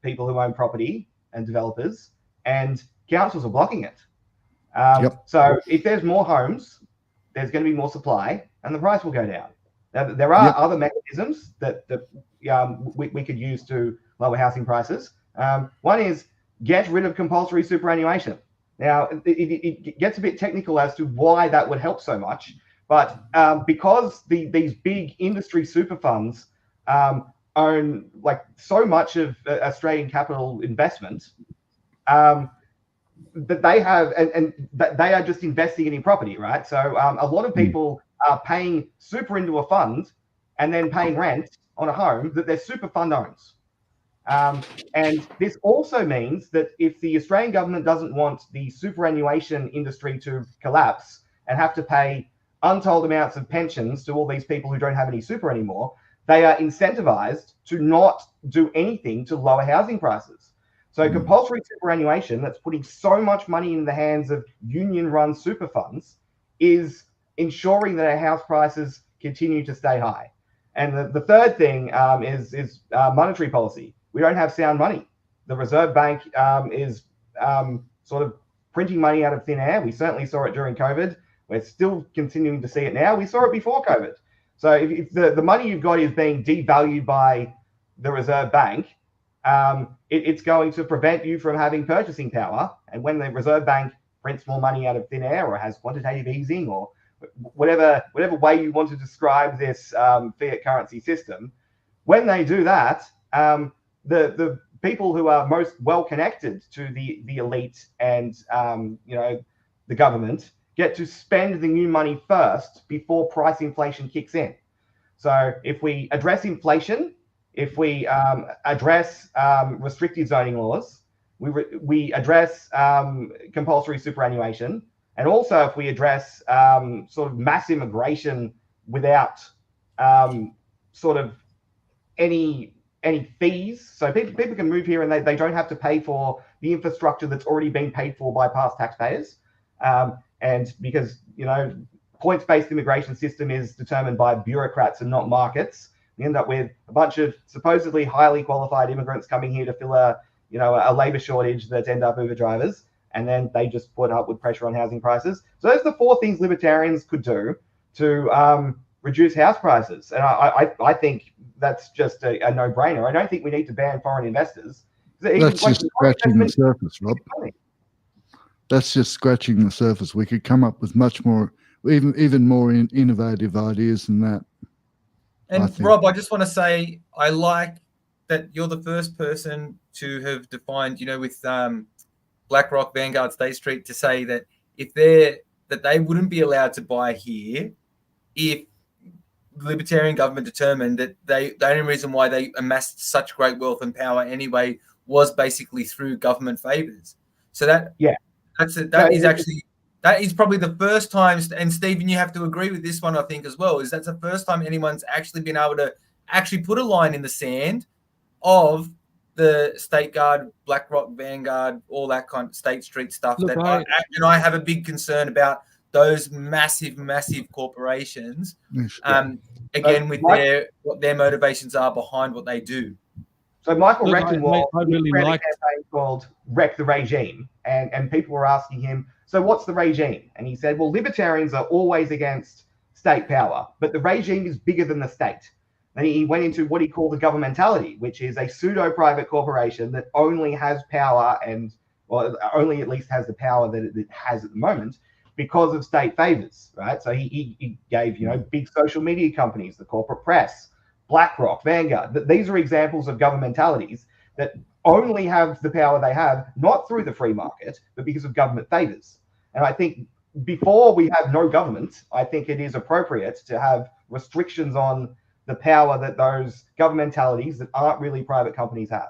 people who own property and developers, and councils are blocking it. So if there's more homes, there's going to be more supply, and the price will go down. Now, there are other mechanisms that we could use to lower housing prices. One is get rid of compulsory superannuation. Now, it gets a bit technical as to why that would help so much, but because these big industry super funds own like so much of Australian capital investment, that they have, and that they are just investing it in property, right? So a lot of people are paying super into a fund and then paying rent on a home that their super fund owns. And this also means that if the Australian government doesn't want the superannuation industry to collapse and have to pay untold amounts of pensions to all these people who don't have any super anymore, they are incentivized to not do anything to lower housing prices. So compulsory superannuation that's putting so much money in the hands of union-run super funds is ensuring that our house prices continue to stay high. And the third thing is monetary policy. We don't have sound money. The Reserve Bank is sort of printing money out of thin air. We certainly saw it during COVID. We're still continuing to see it now. We saw it before COVID. So if the money you've got is being devalued by the Reserve Bank, it's going to prevent you from having purchasing power. And when the Reserve Bank prints more money out of thin air or has quantitative easing or whatever way you want to describe this fiat currency system, when they do that, the people who are most well connected to the elite and the government get to spend the new money first before price inflation kicks in. So if we address inflation, if we address restrictive zoning laws, we address compulsory superannuation, and also if we address sort of mass immigration without sort of any fees, so people can move here and they don't have to pay for the infrastructure that's already been paid for by past taxpayers. And because, points-based immigration system is determined by bureaucrats and not markets, we end up with a bunch of supposedly highly qualified immigrants coming here to fill a labor shortage that end up Uber drivers, and then they just put upward pressure on housing prices. So those are the four things libertarians could do to reduce house prices. And I think that's just a no-brainer. I don't think we need to ban foreign investors. That's just scratching the surface, Rob. That's just scratching the surface. We could come up with much more, even more innovative ideas than that. And Rob, I just want to say, I like that you're the first person to have defined, with BlackRock, Vanguard, State Street, to say that that they wouldn't be allowed to buy here if the Libertarian government determined that the only reason why they amassed such great wealth and power anyway was basically through government favors. So that is probably the first time, and Stephen, you have to agree with this one, I think, as well, is that's the first time anyone's actually been able to actually put a line in the sand of the State Guard, BlackRock, Vanguard, all that kind of State Street stuff. Look, I have a big concern about those massive corporations. Again, with what their motivations are behind what they do. So Michael Rectenwald really ran a campaign called Wreck the Regime, and people were asking him, so what's the regime? And he said, well, libertarians are always against state power, but the regime is bigger than the state. And he went into what he called the governmentality, which is a pseudo-private corporation that only has power only at least has the power that it has at the moment because of state favors, right? So he gave, big social media companies, the corporate press, BlackRock, Vanguard. These are examples of governmentalities that only have the power they have, not through the free market, but because of government favors. And I think before we have no government, I think it is appropriate to have restrictions on the power that those governmentalities that aren't really private companies have.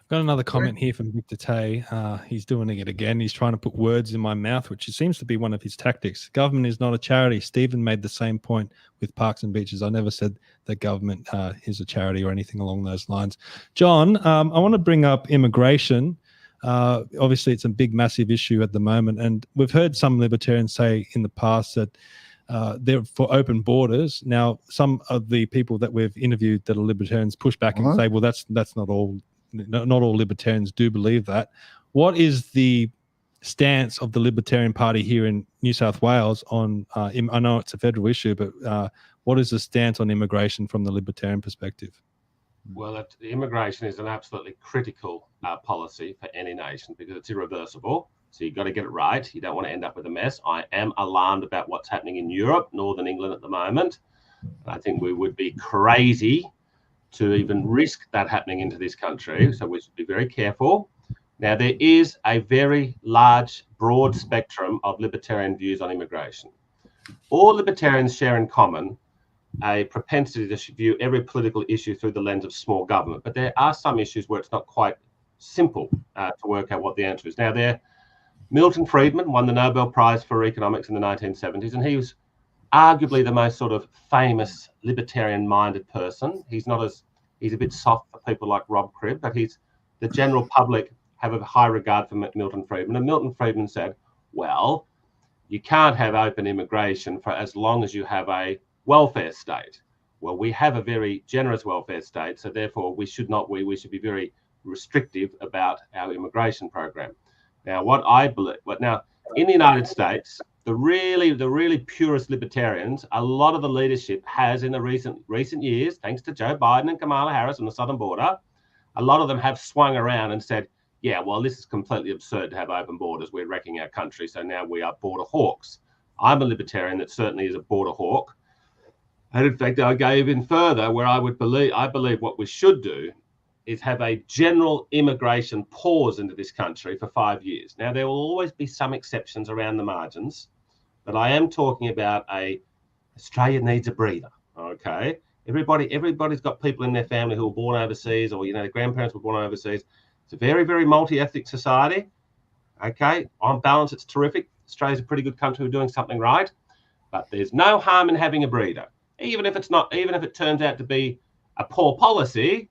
Got another comment here from Victor Tay. He's doing it again. He's trying to put words in my mouth, which seems to be one of his tactics. Government is not a charity. Stephen made the same point with Parks and Beaches. I never said that government is a charity or anything along those lines. John, I want to bring up immigration. Obviously, it's a big, massive issue at the moment. And we've heard some libertarians say in the past that they're for open borders. Now, some of the people that we've interviewed that are libertarians push back and say, well, that's not all. Not all libertarians do believe that. What is the stance of the Libertarian Party here in New South Wales on, I know it's a federal issue, but what is the stance on immigration from the Libertarian perspective? Well, immigration is an absolutely critical policy for any nation because it's irreversible. So you've got to get it right. You don't want to end up with a mess. I am alarmed about what's happening in Europe, Northern England at the moment. I think we would be crazy to even risk that happening into this country. So we should be very careful. Now, there is a very large, broad spectrum of libertarian views on immigration. All libertarians share in common a propensity to view every political issue through the lens of small government, but there are some issues where it's not quite simple to work out what the answer is. Now, Milton Friedman won the Nobel Prize for Economics in the 1970s, and he was arguably the most sort of famous libertarian-minded person. He's a bit soft for people like Rob Cribb, but the general public have a high regard for Milton Friedman. And Milton Friedman said, well, you can't have open immigration for as long as you have a welfare state. Well, we have a very generous welfare state, so therefore we should be very restrictive about our immigration program. Now, what I believe, now in the United States, the really purest libertarians, a lot of the leadership has in the recent years, thanks to Joe Biden and Kamala Harris on the southern border, a lot of them have swung around and said, yeah, well, this is completely absurd to have open borders. We're wrecking our country, so now we are border hawks. I'm a libertarian that certainly is a border hawk. And in fact, I go even further where I believe what we should do is have a general immigration pause into this country for 5 years. Now, there will always be some exceptions around the margins, but I am talking about Australia needs a breather, okay? Everybody's got people in their family who were born overseas, or, their grandparents were born overseas. It's a very, very multi-ethnic society, okay? On balance, it's terrific. Australia's a pretty good country. We're doing something right, but there's no harm in having a breather. Even if it turns out to be a poor policy,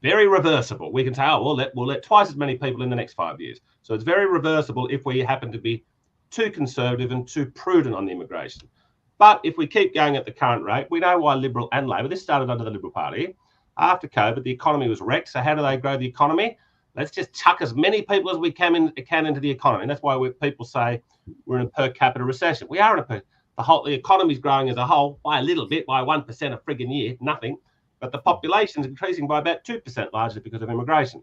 very reversible. We can say, oh, we'll let twice as many people in the next 5 years. So it's very reversible if we happen to be too conservative and too prudent on the immigration. But if we keep going at the current rate, we know why Liberal and Labor, this started under the Liberal Party. After COVID, the economy was wrecked. So how do they grow the economy? Let's just chuck as many people as we can into the economy. And that's why people say we're in a per capita recession. We are in the economy is growing as a whole by a little bit, by 1% a friggin' year, nothing. But the population is increasing by about 2%, largely because of immigration.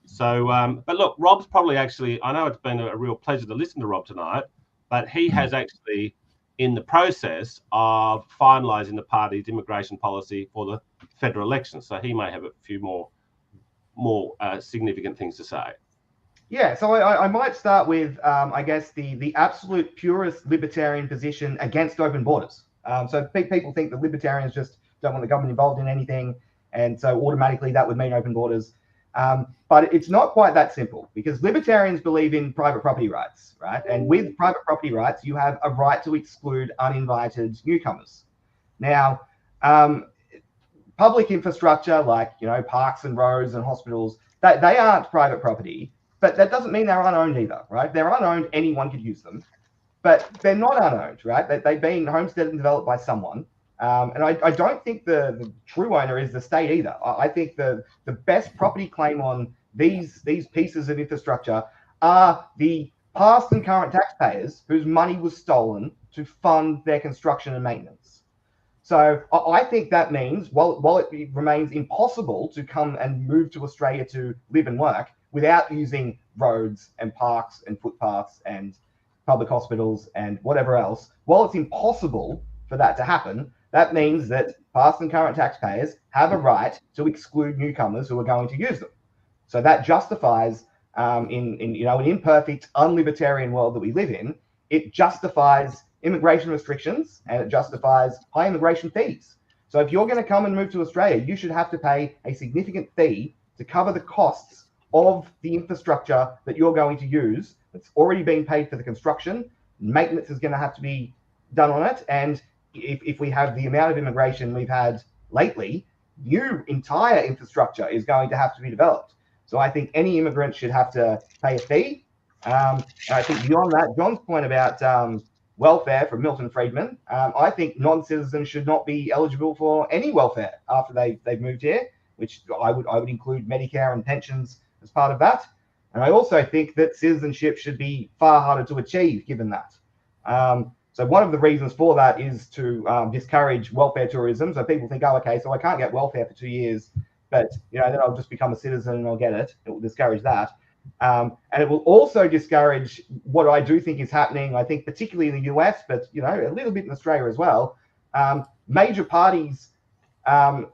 So, but look, Rob's probably I know it's been a real pleasure to listen to Rob tonight, but he has actually in the process of finalising the party's immigration policy for the federal elections. So he may have a few more significant things to say. Yeah, so I might start with, I guess, the absolute purest libertarian position against open borders. So people think that libertarians just don't want the government involved in anything, and so automatically that would mean open borders. But it's not quite that simple, because libertarians believe in private property rights, right? And with private property rights, you have a right to exclude uninvited newcomers. Now, public infrastructure like, parks and roads and hospitals, they aren't private property, but that doesn't mean they're unowned either, right? They're unowned, anyone could use them, but they're not unowned, right? They've been homesteaded and developed by someone. And I don't think the true owner is the state either. I think the best property claim on these pieces of infrastructure are the past and current taxpayers whose money was stolen to fund their construction and maintenance. So I think that means while it remains impossible to come and move to Australia to live and work without using roads and parks and footpaths and public hospitals and whatever else, while it's impossible for that to happen, that means that past and current taxpayers have a right to exclude newcomers who are going to use them. So that justifies, in an imperfect, unlibertarian world that we live in, it justifies immigration restrictions and it justifies high immigration fees. So if you're going to come and move to Australia, you should have to pay a significant fee to cover the costs of the infrastructure that you're going to use. It's already been paid for the construction. Maintenance is going to have to be done on it. And if we have the amount of immigration we've had lately, new entire infrastructure is going to have to be developed. So I think any immigrant should have to pay a fee. And I think beyond that, John's point about welfare from Milton Friedman, I think non-citizens should not be eligible for any welfare after they've moved here, which I would include Medicare and pensions as part of that. And I also think that citizenship should be far harder to achieve given that. So one of the reasons for that is to discourage welfare tourism. So people think, oh, okay, so I can't get welfare for 2 years, but then I'll just become a citizen and I'll get it. It will discourage that. And it will also discourage what I do think is happening, I think particularly in the US, but a little bit in Australia as well, major parties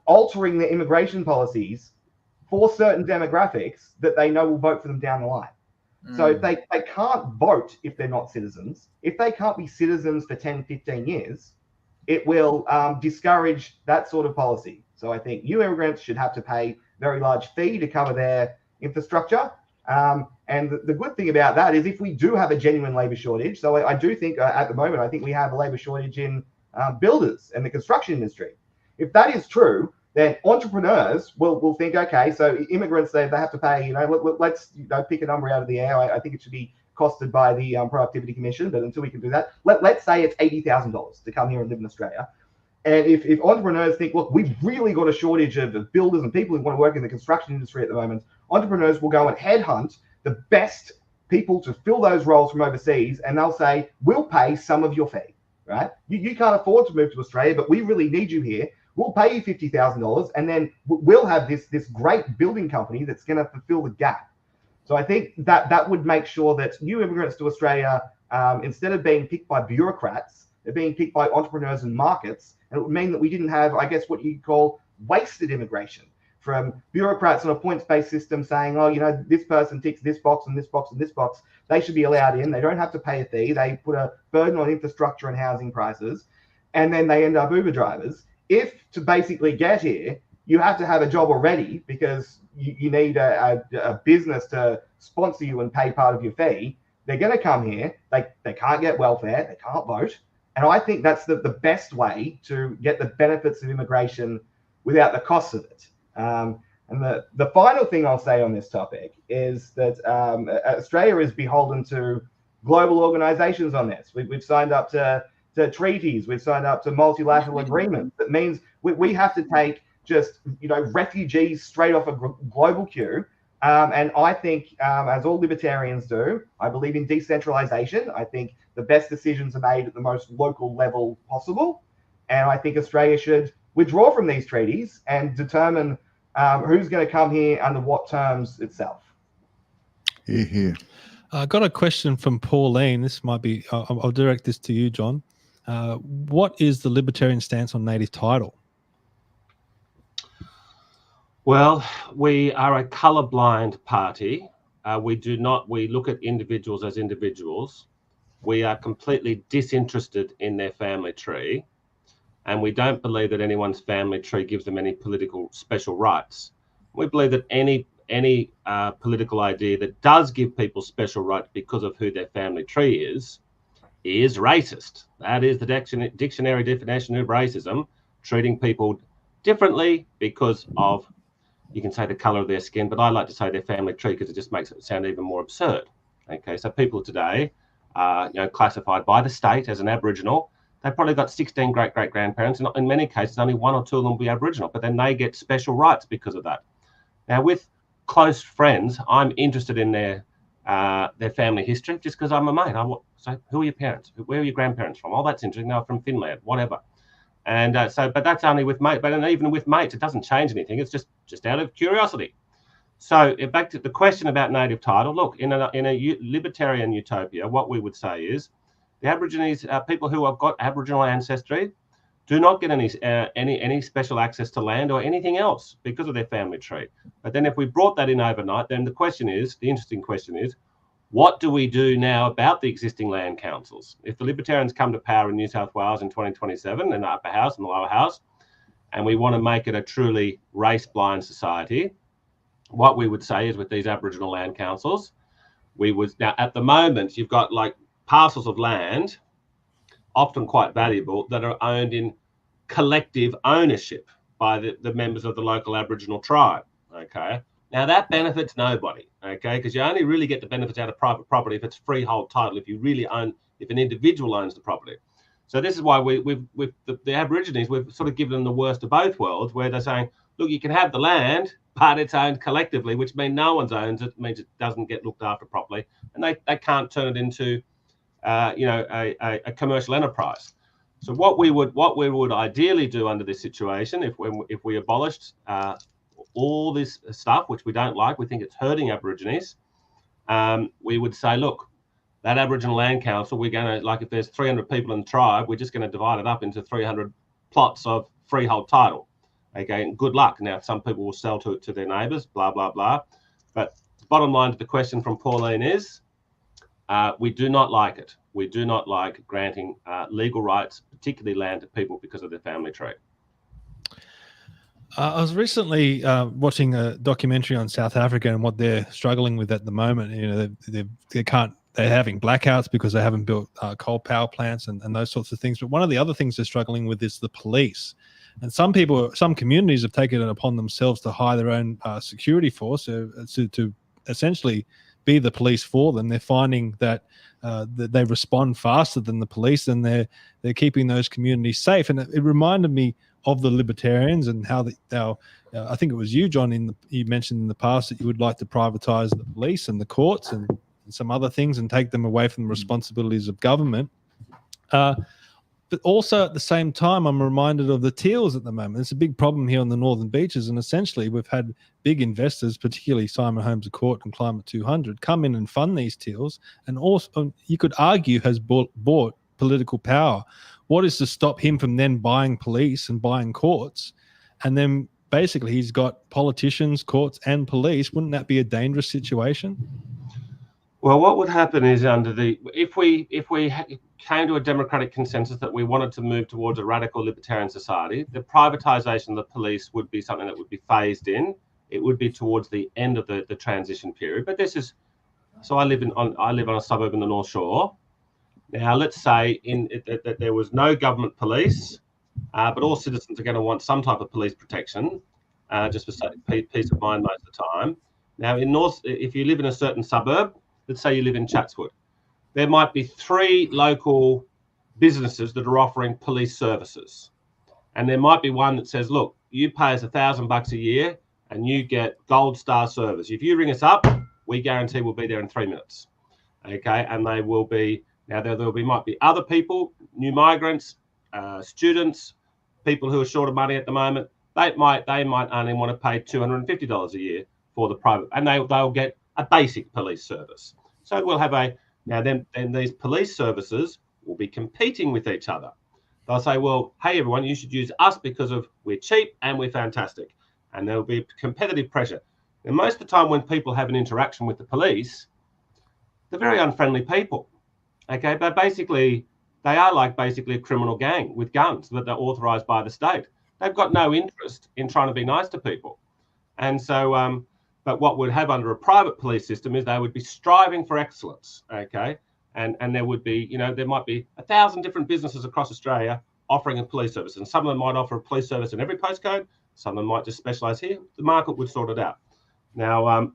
altering their immigration policies for certain demographics that they know will vote for them down the line. So they can't vote if they're not citizens. If they can't be citizens for 10, 15 years, it will discourage that sort of policy. So I think new immigrants should have to pay very large fee to cover their infrastructure. And the good thing about that is if we do have a genuine labour shortage, so I do think at the moment, I think we have a labour shortage in builders and the construction industry. If that is true, then entrepreneurs will think, okay, so immigrants, they have to pay, let's pick a number out of the air. I think it should be costed by the Productivity Commission, but until we can do that, let's say it's $80,000 to come here and live in Australia. And if entrepreneurs think, look, we've really got a shortage of builders and people who want to work in the construction industry at the moment, entrepreneurs will go and headhunt the best people to fill those roles from overseas, and they'll say, we'll pay some of your fee, right? You can't afford to move to Australia, but we really need you here. We'll pay you $50,000, and then we'll have this great building company that's going to fulfill the gap. So I think that would make sure that new immigrants to Australia, instead of being picked by bureaucrats, they're being picked by entrepreneurs and markets. And it would mean that we didn't have, I guess, what you call wasted immigration from bureaucrats on a points-based system saying, oh, this person ticks this box and this box and this box. They should be allowed in. They don't have to pay a fee. They put a burden on infrastructure and housing prices, and then they end up Uber drivers. If to basically get here, you have to have a job already because you need a business to sponsor you and pay part of your fee, they're going to come here. They can't get welfare. They can't vote. And I think that's the best way to get the benefits of immigration without the costs of it. And the final thing I'll say on this topic is that Australia is beholden to global organizations on this. We've signed up to treaties, we've signed up to multilateral agreements. That means we have to take just refugees straight off a global queue. And I think, as all libertarians do, I believe in decentralization. I think the best decisions are made at the most local level possible. And I think Australia should withdraw from these treaties and determine who's going to come here under what terms itself. Here. I got a question from Pauline. This might be, I'll direct this to you, John. What is the Libertarian stance on native title? Well, we are a colourblind party. We look at individuals as individuals. We are completely disinterested in their family tree, and we don't believe that anyone's family tree gives them any political special rights. We believe that any political idea that does give people special rights because of who their family tree is racist. That is the dictionary definition of racism, treating people differently because of, you can say, the colour of their skin, but I like to say their family tree because it just makes it sound even more absurd. Okay, so people today are classified by the state as an Aboriginal. They've probably got 16 great-great-grandparents, and in many cases only 1 or 2 of them will be Aboriginal, but then they get special rights because of that. Now, with close friends, I'm interested in their family history just because I'm a mate. So who are your parents? Where are your grandparents from? Oh, that's interesting. No, from Finland, whatever. And but that's only with mates. But even with mates, it doesn't change anything. It's just out of curiosity. So back to the question about native title. Look, in a libertarian utopia, what we would say is the Aborigines, people who have got Aboriginal ancestry, do not get any special access to land or anything else because of their family tree. But then if we brought that in overnight, then the interesting question is, what do we do now about the existing land councils? If the Libertarians come to power in New South Wales in 2027, in the upper house and the lower house, and we want to make it a truly race-blind society, what we would say is with these Aboriginal land councils, now at the moment, you've got like parcels of land, often quite valuable, that are owned in collective ownership by the members of the local Aboriginal tribe, okay? Now that benefits nobody, okay? Because you only really get the benefits out of private property if it's freehold title, if an individual owns the property. So this is why the Aborigines, we've sort of given them the worst of both worlds, where they're saying, look, you can have the land, but it's owned collectively, which means no one owns it, means it doesn't get looked after properly, and they can't turn it into a commercial enterprise. So what we would ideally do under this situation, if we abolished all this stuff, which we don't like, we think it's hurting Aborigines, we would say, look, that Aboriginal Land Council, we're going to, like, if there's 300 people in the tribe, we're just going to divide it up into 300 plots of freehold title. Okay, and good luck. Now, some people will sell to their neighbours, blah, blah, blah. But bottom line to the question from Pauline is, we do not like it. We do not like granting legal rights, particularly land, to people because of their family tree. I was recently watching a documentary on South Africa and what they're struggling with at the moment. You know, they're having blackouts because they haven't built coal power plants and those sorts of things. But one of the other things they're struggling with is the police. And some communities have taken it upon themselves to hire their own security force to essentially be the police for them. They're finding that they respond faster than the police, and they're keeping those communities safe. And it reminded me of the Libertarians and how I think it was you, John, you mentioned in the past that you would like to privatise the police and the courts and some other things and take them away from the responsibilities of government. But also at the same time, I'm reminded of the teals at the moment. It's a big problem here on the Northern Beaches, and essentially we've had big investors, particularly Simon Holmes à Court and Climate 200, come in and fund these teals, and also you could argue has bought political power. What is to stop him from then buying police and buying courts? And then basically he's got politicians, courts and police. Wouldn't that be a dangerous situation? Well, what would happen is if we came to a democratic consensus that we wanted to move towards a radical libertarian society, the privatisation of the police would be something that would be phased in. It would be towards the end of the transition period. But this is, so I live on a suburb in the North Shore. Now, let's say that there was no government police, but all citizens are going to want some type of police protection, just for peace of mind most of the time. Now, if you live in a certain suburb, let's say you live in Chatswood, there might be 3 local businesses that are offering police services. And there might be one that says, look, you pay us $1,000 a year and you get gold star service. If you ring us up, we guarantee we'll be there in 3 minutes. Okay, and they will be, now might be other people, new migrants, students, people who are short of money at the moment. They might only want to pay $250 a year for the private, and they'll get a basic police service. So we'll have then these police services will be competing with each other. They'll say, well, hey, everyone, you should use us because we're cheap and we're fantastic. And there'll be competitive pressure. And most of the time when people have an interaction with the police, they're very unfriendly people. Okay, but basically, they are basically a criminal gang with guns that they're authorised by the state. They've got no interest in trying to be nice to people. And so, but what we'd have under a private police system is they would be striving for excellence, okay? And there would be, there might be 1,000 different businesses across Australia offering a police service. And some of them might offer a police service in every postcode. Some of them might just specialise here. The market would sort it out. Now,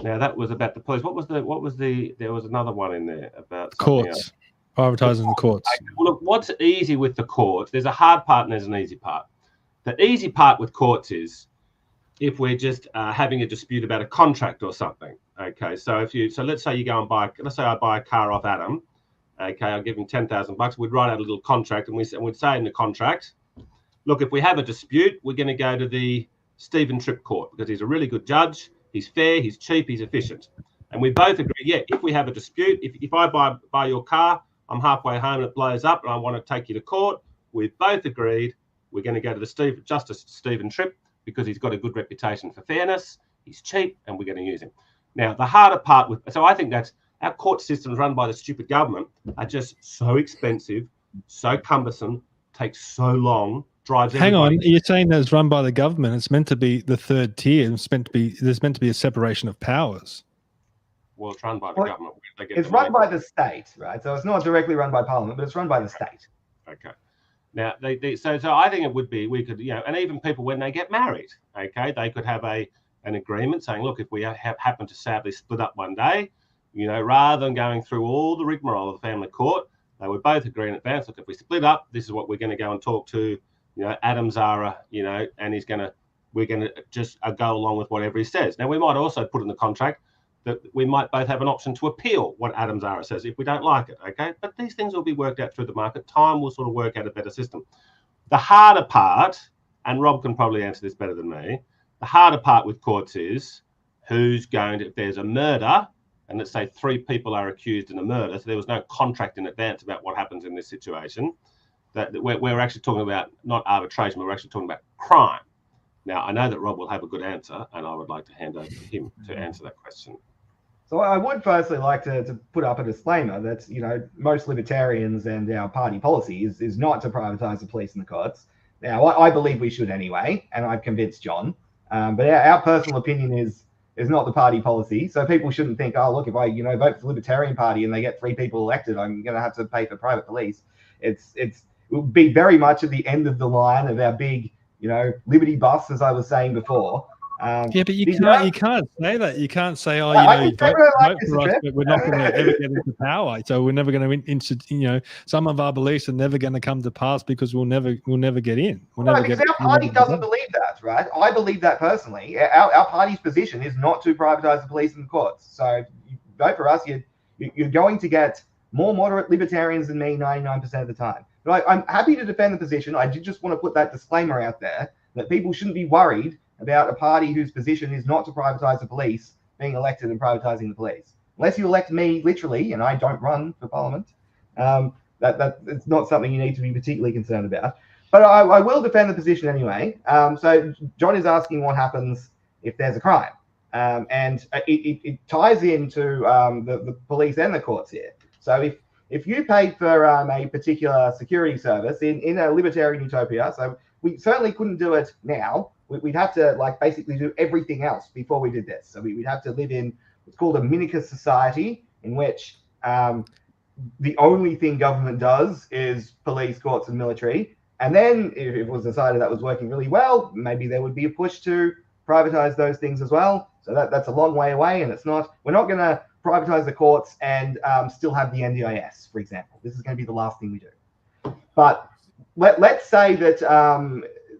now that was about the police. What was there was another one in there about courts, privatising the courts. Well, look, what's easy with the courts? There's a hard part and there's an easy part. The easy part with courts is if we're just having a dispute about a contract or something. Okay, so let's say you go and let's say I buy a car off Adam. Okay, I'll give him $10,000. We'd write out a little contract and we'd say in the contract, look, if we have a dispute, we're going to go to the Tripp court because he's a really good judge. He's fair, he's cheap, he's efficient. And we both agree, yeah, if we have a dispute, if I buy your car, I'm halfway home and it blows up and I want to take you to court, we've both agreed we're going to go to the Justice Tripp because he's got a good reputation for fairness, he's cheap, and we're going to use him. Now, the harder part so I think that's our court systems run by the stupid government are just so expensive, so cumbersome, takes so long, drives Hang on, you're saying that it's run by the government. It's meant to be the third tier. There's meant to be a separation of powers. Well, it's run by the government. It's run by the state, right? So it's not directly run by Parliament, but it's run by the state. Okay. Now, so I think it would be, we could, and even people when they get married, okay, they could have an agreement saying, look, if we happen to sadly split up one day, rather than going through all the rigmarole of the family court, they would both agree in advance, look, if we split up, this is what we're going to go and talk to, Adam Zahra, and we're going to just go along with whatever he says. Now, we might also put in the contract that we might both have an option to appeal what Adam Zahra says if we don't like it, okay? But these things will be worked out through the market. Time will sort of work out a better system. The harder part, and Rob can probably answer this better than me, the harder part with courts is who's going to, if there's a murder, and let's say 3 people are accused in a murder, so there was no contract in advance about what happens in this situation, that we're actually talking about not arbitration, but we're actually talking about crime. Now, I know that Rob will have a good answer, and I would like to hand over to him to answer that question. So I would firstly like to put up a disclaimer that, you know, most libertarians and our party policy is not to privatise the police and the courts. Now, I believe we should anyway, and I've convinced John. But our personal opinion is not the party policy. So people shouldn't think, oh, look, if I, you know, vote for the Libertarian Party and they get 3 people elected, I'm going to have to pay for private police. It would be very much at the end of the line of our big, you know, Liberty bus, as I was saying before. Yeah, but you can't say that. You can't say, oh, you know, vote for us, but we're not going to ever get into power. So we're never going to, you know, some of our beliefs are never going to come to pass because we'll never get in. Because our party doesn't believe that, right? I believe that personally. Our party's position is not to privatise the police and the courts. So you vote for us, you're going to get more moderate libertarians than me 99% of the time. But I'm happy to defend the position. I did just want to put that disclaimer out there that people shouldn't be worried about a party whose position is not to privatise the police being elected and privatising the police. Unless you elect me literally, and I don't run for parliament, it's not something you need to be particularly concerned about. But I will defend the position anyway. So John is asking what happens if there's a crime. And it ties into the police and the courts here. So if you paid for a particular security service in a libertarian utopia, so we certainly couldn't do it now. We'd have to basically do everything else before we did this. So we'd have to live in what's called a minicus society, in which the only thing government does is police, courts, and military. And then if it was decided that was working really well, maybe there would be a push to privatize those things as well. So that's a long way away, and we're not going to privatize the courts and still have the NDIS, for example. This is going to be the last thing we do. But let's say that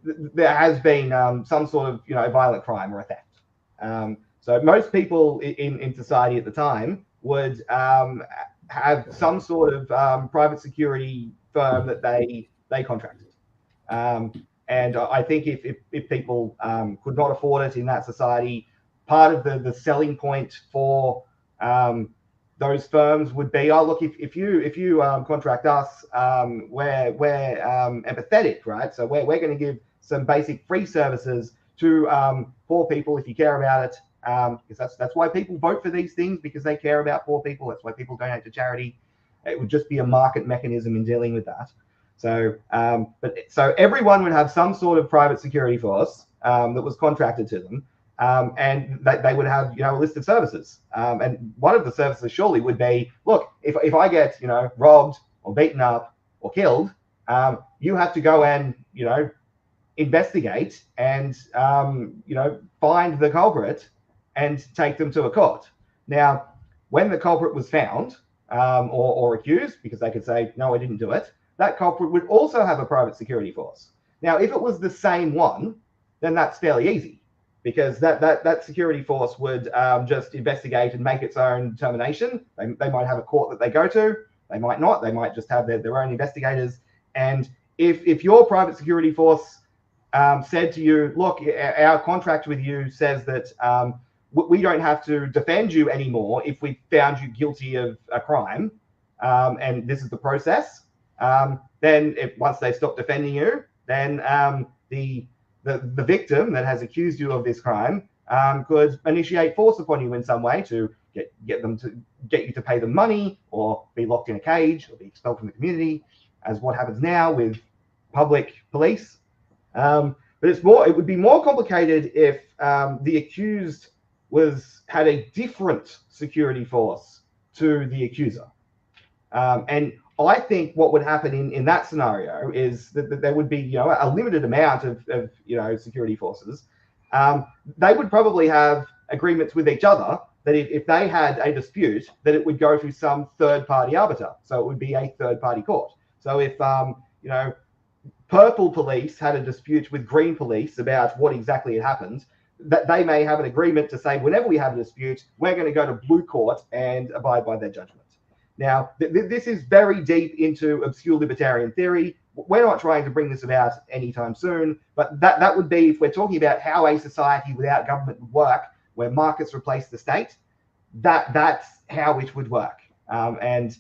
there has been some sort of, you know, violent crime or a theft. So most people in society at the time would have some sort of private security firm that they contracted. And I think if people could not afford it in that society, part of the selling point for those firms would be, oh, look, if you contract us, we're empathetic, right? So we're going to give some basic free services to poor people if you care about it, because that's why people vote for these things, because they care about poor people. That's why people donate to charity. It would just be a market mechanism in dealing with that. So, so everyone would have some sort of private security force that was contracted to them, and they would have, you know, a list of services. And one of the services surely would be, look, if I get, you know, robbed or beaten up or killed, you have to go and, you know, investigate and, you know, find the culprit and take them to a court. Now, when the culprit was found or accused, because they could say, no, I didn't do it, that culprit would also have a private security force. Now, if it was the same one, then that's fairly easy, because that security force would just investigate and make its own determination. They might have a court that they go to. They might not. They might just have their own investigators. And if your private security force said to you, look, our contract with you says that we don't have to defend you anymore if we found you guilty of a crime, and this is the process, then once they stop defending you, then the victim that has accused you of this crime could initiate force upon you in some way to get you to pay them money, or be locked in a cage, or be expelled from the community, as what happens now with public police. But it would be more complicated if the accused had a different security force to the accuser. And I think what would happen in that scenario is that there would be, you know, a limited amount of you know, security forces. They would probably have agreements with each other that if they had a dispute, that it would go to some third-party arbiter. So it would be a third-party court. So if you know, purple police had a dispute with green police about what exactly had happened, that they may have an agreement to say, whenever we have a dispute, we're going to go to blue court and abide by their judgment. Now, this is very deep into obscure libertarian theory. We're not trying to bring this about anytime soon, but that would be, if we're talking about how a society without government would work, where markets replace the state, that's how it would work. And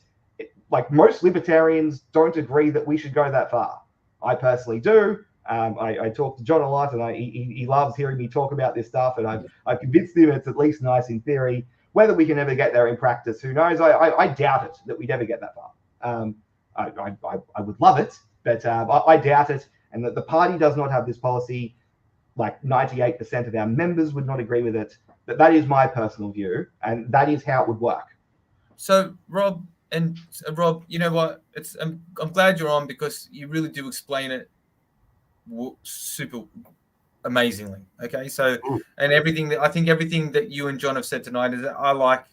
like, most libertarians don't agree that we should go that far. I personally do. I talked to John a lot, and he loves hearing me talk about this stuff, and I've convinced him it's at least nice in theory. Whether we can ever get there in practice, who knows? I doubt it, that we'd ever get that far. I would love it, but I doubt it, and that the party does not have this policy. Like 98% of our members would not agree with it, but that is my personal view, and that is how it would work. So, Rob, you know what? I'm glad you're on, because you really do explain it super amazingly. Okay, so and everything that you and John have said tonight is that I like.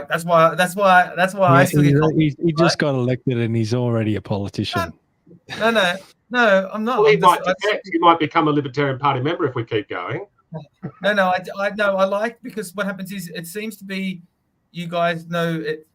That's why I still get. He just got elected and he's already a politician. No, I'm not. Well, he might become a Libertarian Party member if we keep going. No, I like, because what happens is it seems to be you guys know it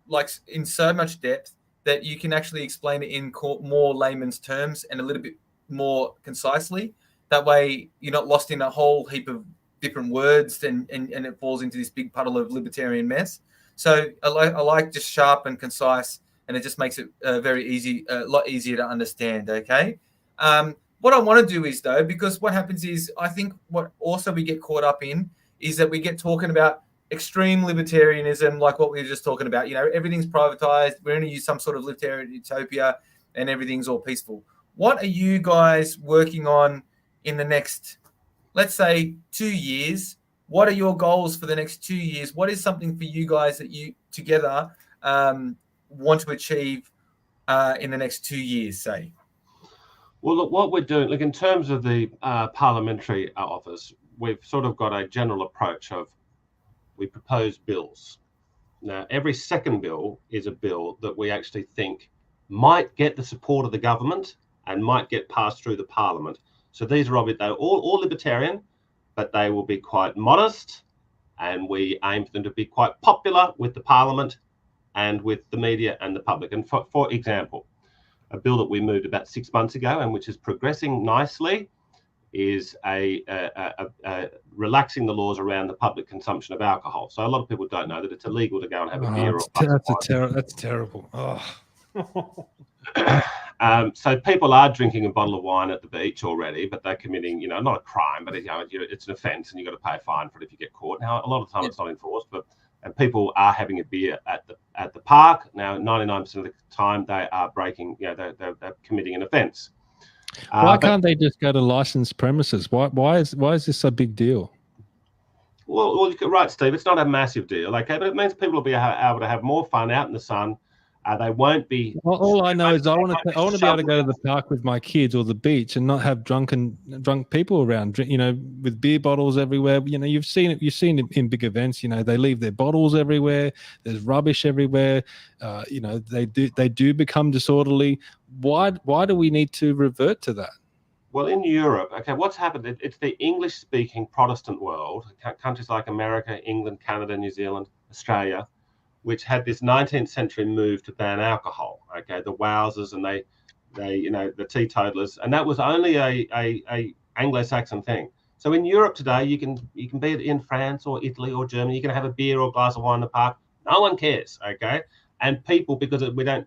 like in so much depth that you can actually explain it in more layman's terms and a little bit more concisely. That way you're not lost in a whole heap of different words and it falls into this big puddle of libertarian mess. So I like just sharp and concise, and it just makes it very easy, a lot easier to understand. Okay. What I want to do is, though, because what happens is, I think what also we get caught up in is that we get talking about extreme libertarianism, like what we were just talking about. You know, everything's privatized. We're going to use some sort of libertarian utopia, and everything's all peaceful. What are you guys working on in the next, let's say, 2 years? What are your goals for the next 2 years? What is something for you guys that you together want to achieve in the next 2 years, say? Well, look, what we're doing, like in terms of the parliamentary office, we've sort of got a general approach of we propose bills. Now, every second bill is a bill that we actually think might get the support of the government and might get passed through the parliament. So these are obviously all libertarian, but they will be quite modest, and we aim for them to be quite popular with the parliament and with the media and the public. And for example, a bill that we moved about 6 months ago and which is progressing nicely is relaxing the laws around the public consumption of alcohol. So a lot of people don't know that it's illegal to go and have a beer. That's terrible. Oh. So people are drinking a bottle of wine at the beach already, but they're committing, not a crime, but it's an offence, and you've got to pay a fine for it if you get caught. Now, a lot of the time it's not enforced, and people are having a beer at the park. Now, 99% of the time they are breaking, they're committing an offence. Why can't they just go to licensed premises? Why is this a big deal? Well, right, Steve. It's not a massive deal, okay, but it means people will be able to have more fun out in the sun. They won't be. All I know is I want to be able to go to the park with my kids or the beach and not have drunk people around. With beer bottles everywhere. You've seen it in big events. They leave their bottles everywhere. There's rubbish everywhere. They do become disorderly. Why do we need to revert to that? Well, in Europe, okay, what's happened? It's the English-speaking Protestant world, countries like America, England, Canada, New Zealand, Australia, which had this 19th century move to ban alcohol. Okay, the Wowsers and the teetotalers, and that was only a Anglo-Saxon thing. So in Europe today, you can be in France or Italy or Germany, you can have a beer or a glass of wine in the park. No one cares. Okay, and people, because the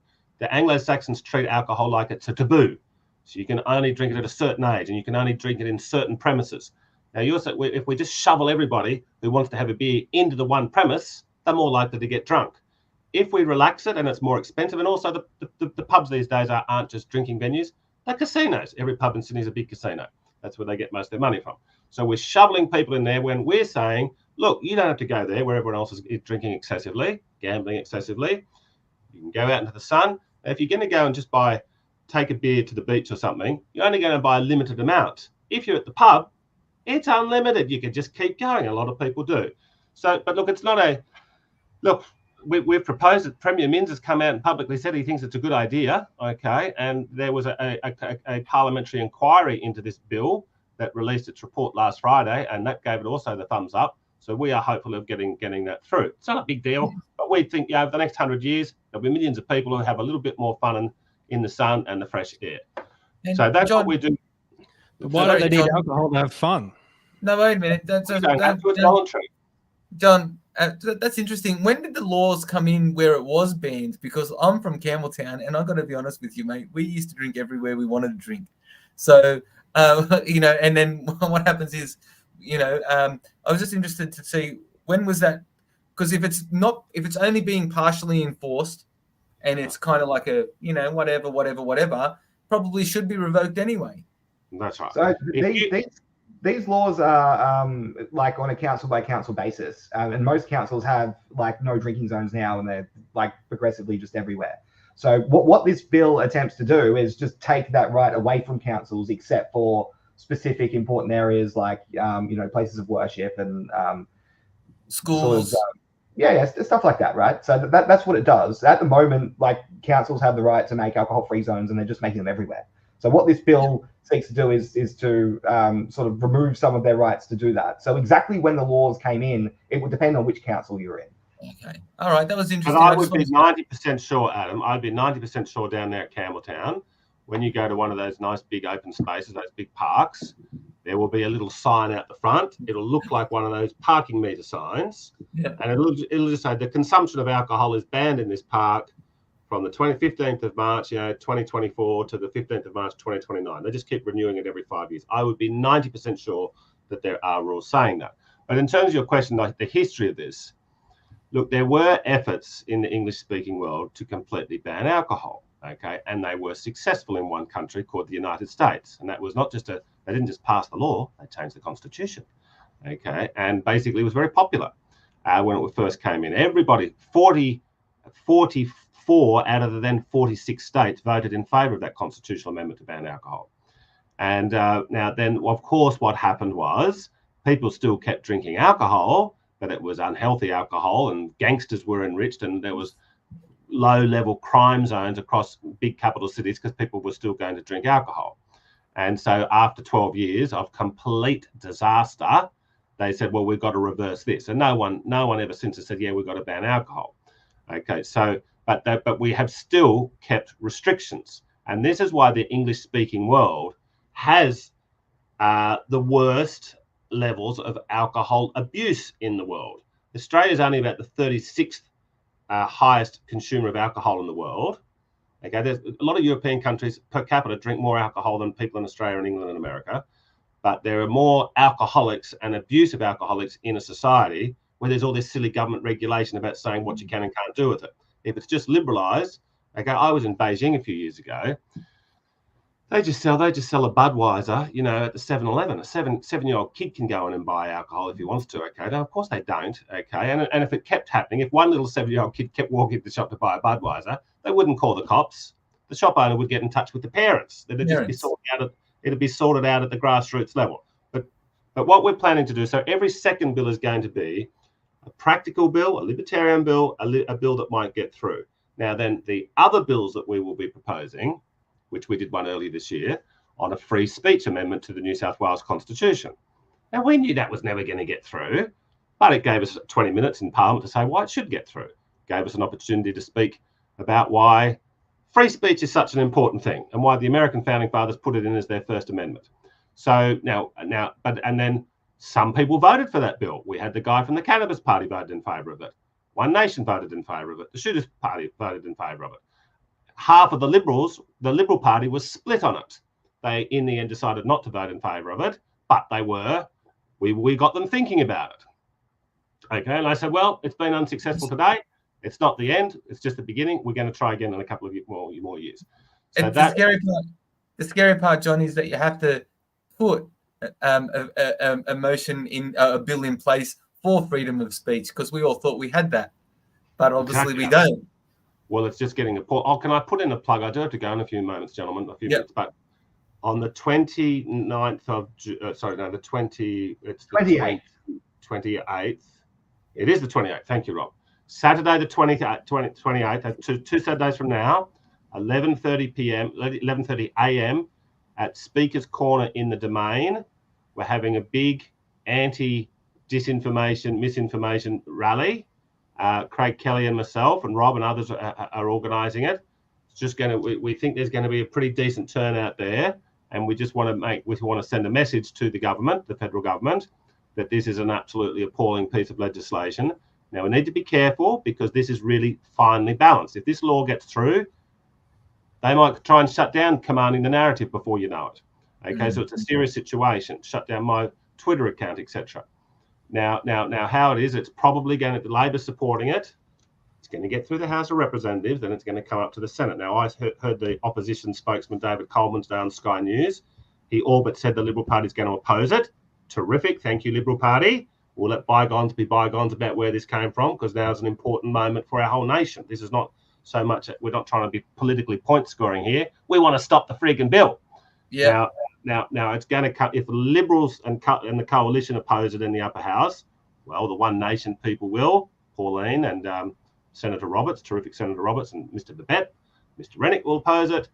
Anglo-Saxons treat alcohol like it's a taboo. So you can only drink it at a certain age, and you can only drink it in certain premises. Now, if we just shovel everybody who wants to have a beer into the one premise, they're more likely to get drunk. If we relax it, and it's more expensive, and also the pubs these days aren't just drinking venues, they're casinos. Every pub in Sydney is a big casino. That's where they get most of their money from. So we're shoveling people in there when we're saying, look, you don't have to go there where everyone else is drinking excessively, gambling excessively. You can go out into the sun. Now, if you're going to go and just take a beer to the beach or something, you're only going to buy a limited amount. If you're at the pub, it's unlimited. You can just keep going. A lot of people do. So, but look, it's not look, we've proposed it. Premier Minns has come out and publicly said he thinks it's a good idea. Okay. And there was a parliamentary inquiry into this bill that released its report last Friday, and that gave it also the thumbs up. So we are hopeful of getting that through. It's not a big deal, but we think over the next 100 years, there'll be millions of people who have a little bit more fun in the sun and the fresh air. And so that's what we do. But why don't they need alcohol to have fun? No, wait a minute. That's voluntary. John, That's interesting. When did the laws come in where it was banned? Because I'm from Campbelltown, and I've got to be honest with you, mate. We used to drink everywhere we wanted to drink. So, you know, and then what happens is, you know, I was just interested to see when was that? Because if it's only being partially enforced, and it's kind of like a, you know, whatever, probably should be revoked anyway. That's right. So these laws are like on a council by council basis, and most councils have like no drinking zones now, and they're like progressively just everywhere. So what this bill attempts to do is just take that right away from councils, except for specific important areas like you know, places of worship and schools. Sort of, stuff like that, right? So that's what it does. At the moment, like councils have the right to make alcohol-free zones, and they're just making them everywhere. So what this bill seeks to do is to sort of remove some of their rights to do that. So exactly when the laws came in, it would depend on which council you're in. Okay. All right. That was interesting. But I would be 90% sure, Adam. I'd be 90% sure down there at Campbelltown, when you go to one of those nice big open spaces, those big parks, there will be a little sign out the front. It'll look like one of those parking meter signs. Yeah. And it'll just say the consumption of alcohol is banned in this park from the 15th of March, 2024 to the 15th of March, 2029. They just keep renewing it every 5 years. I would be 90% sure that there are rules saying that. But in terms of your question, like the history of this, look, there were efforts in the English-speaking world to completely ban alcohol, okay? And they were successful in one country called the United States. And that was not just they didn't just pass the law, they changed the constitution, okay? And basically it was very popular when it first came in. Everybody, 44 out of the then 46 states voted in favour of that constitutional amendment to ban alcohol. And now then, of course, what happened was people still kept drinking alcohol, but it was unhealthy alcohol, and gangsters were enriched, and there was low-level crime zones across big capital cities because people were still going to drink alcohol. And so after 12 years of complete disaster, they said, well, we've got to reverse this. And no one ever since has said, yeah, we've got to ban alcohol. Okay, so but we have still kept restrictions, and this is why the English-speaking world has the worst levels of alcohol abuse in the world. Australia is only about the 36th highest consumer of alcohol in the world. Okay, there's a lot of European countries per capita drink more alcohol than people in Australia and England and America, but there are more alcoholics and abusive alcoholics in a society where there's all this silly government regulation about saying what you can and can't do with it. If it's just liberalised, okay, I was in Beijing a few years ago. They just sell a Budweiser, you know, at the 7-Eleven. A seven-year-old kid can go in and buy alcohol if he wants to, okay? Now, of course they don't, okay? And if it kept happening, if one little 7-year-old kid kept walking to the shop to buy a Budweiser, they wouldn't call the cops. The shop owner would get in touch with the parents. It'd just be sorted out at the grassroots level. But what we're planning to do, so every second bill is going to be a practical bill, a libertarian bill, a bill that might get through. Now, then the other bills that we will be proposing, which we did one earlier this year, on a free speech amendment to the New South Wales Constitution. Now, we knew that was never going to get through, but it gave us 20 minutes in Parliament to say why it should get through. It gave us an opportunity to speak about why free speech is such an important thing and why the American founding fathers put it in as their First Amendment. So and then some people voted for that bill. We had the guy from the Cannabis Party voted in favour of it. One Nation voted in favour of it. The Shooters Party voted in favour of it. Half of the Liberal Party was split on it. They, in the end, decided not to vote in favour of it, but we got them thinking about it. Okay, and I said, well, it's been unsuccessful today. It's not the end. It's just the beginning. We're going to try again in a couple of more years. So the scary part, John, is that you have to put a motion in a bill in place for freedom of speech, because we all thought we had that, but obviously we don't. Well, it's just getting a port. Oh, can I put in a plug? I do have to go in a few moments, gentlemen, minutes, but on the 29th of, it's the 28th. It is the 28th. Thank you, Rob. Saturday, the 28th, two Saturdays from now, 11:30 a.m. at Speaker's Corner in the Domain. We're having a big anti-disinformation, misinformation rally. Craig Kelly and myself and Rob and others are organising it. It's just we think there's going to be a pretty decent turnout there, and we just want to send a message to the government, the federal government, that this is an absolutely appalling piece of legislation. Now, we need to be careful because this is really finely balanced. If this law gets through, they might try and shut down commanding the narrative before you know it. Okay, so it's a serious situation. Shut down my Twitter account, etc. Now, how it is, it's probably going to be Labor supporting it. It's going to get through the House of Representatives, then it's going to come up to the Senate. Now, I heard the opposition spokesman, David Coleman, today on Sky News. He all but said the Liberal Party is going to oppose it. Terrific. Thank you, Liberal Party. We'll let bygones be bygones about where this came from, because now is an important moment for our whole nation. This is not so much, we're not trying to be politically point scoring here. We want to stop the frigging bill. Yeah. Now it's going to cut. If the Liberals and the coalition oppose it in the upper house, well, the One Nation people will. Pauline and Senator Roberts, terrific Senator Roberts, and Mr. Babette, Mr. Rennick will oppose it.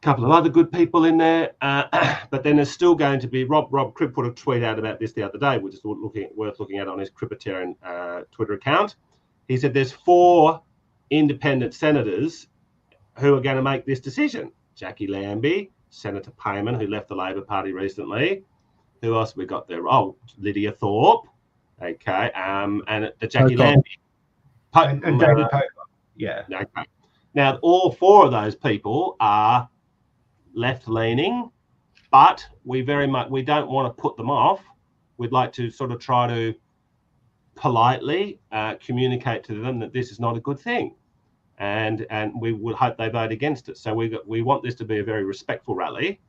A couple of other good people in there, but then there's still going to be Rob Cribb put a tweet out about this the other day, which is worth looking at on his Libertarian Twitter account. He said there's 4 independent senators who are going to make this decision: Jackie Lambie, Senator Payman, who left the Labor Party recently. Who else we got there? Oh, Lydia Thorpe. Okay, and the Jackie Lambie. And David Pocock. Yeah. Okay. Now, all 4 of those people are left-leaning, but we don't want to put them off. We'd like to sort of try to politely communicate to them that this is not a good thing, and we would hope they vote against it. So we want this to be a very respectful rally,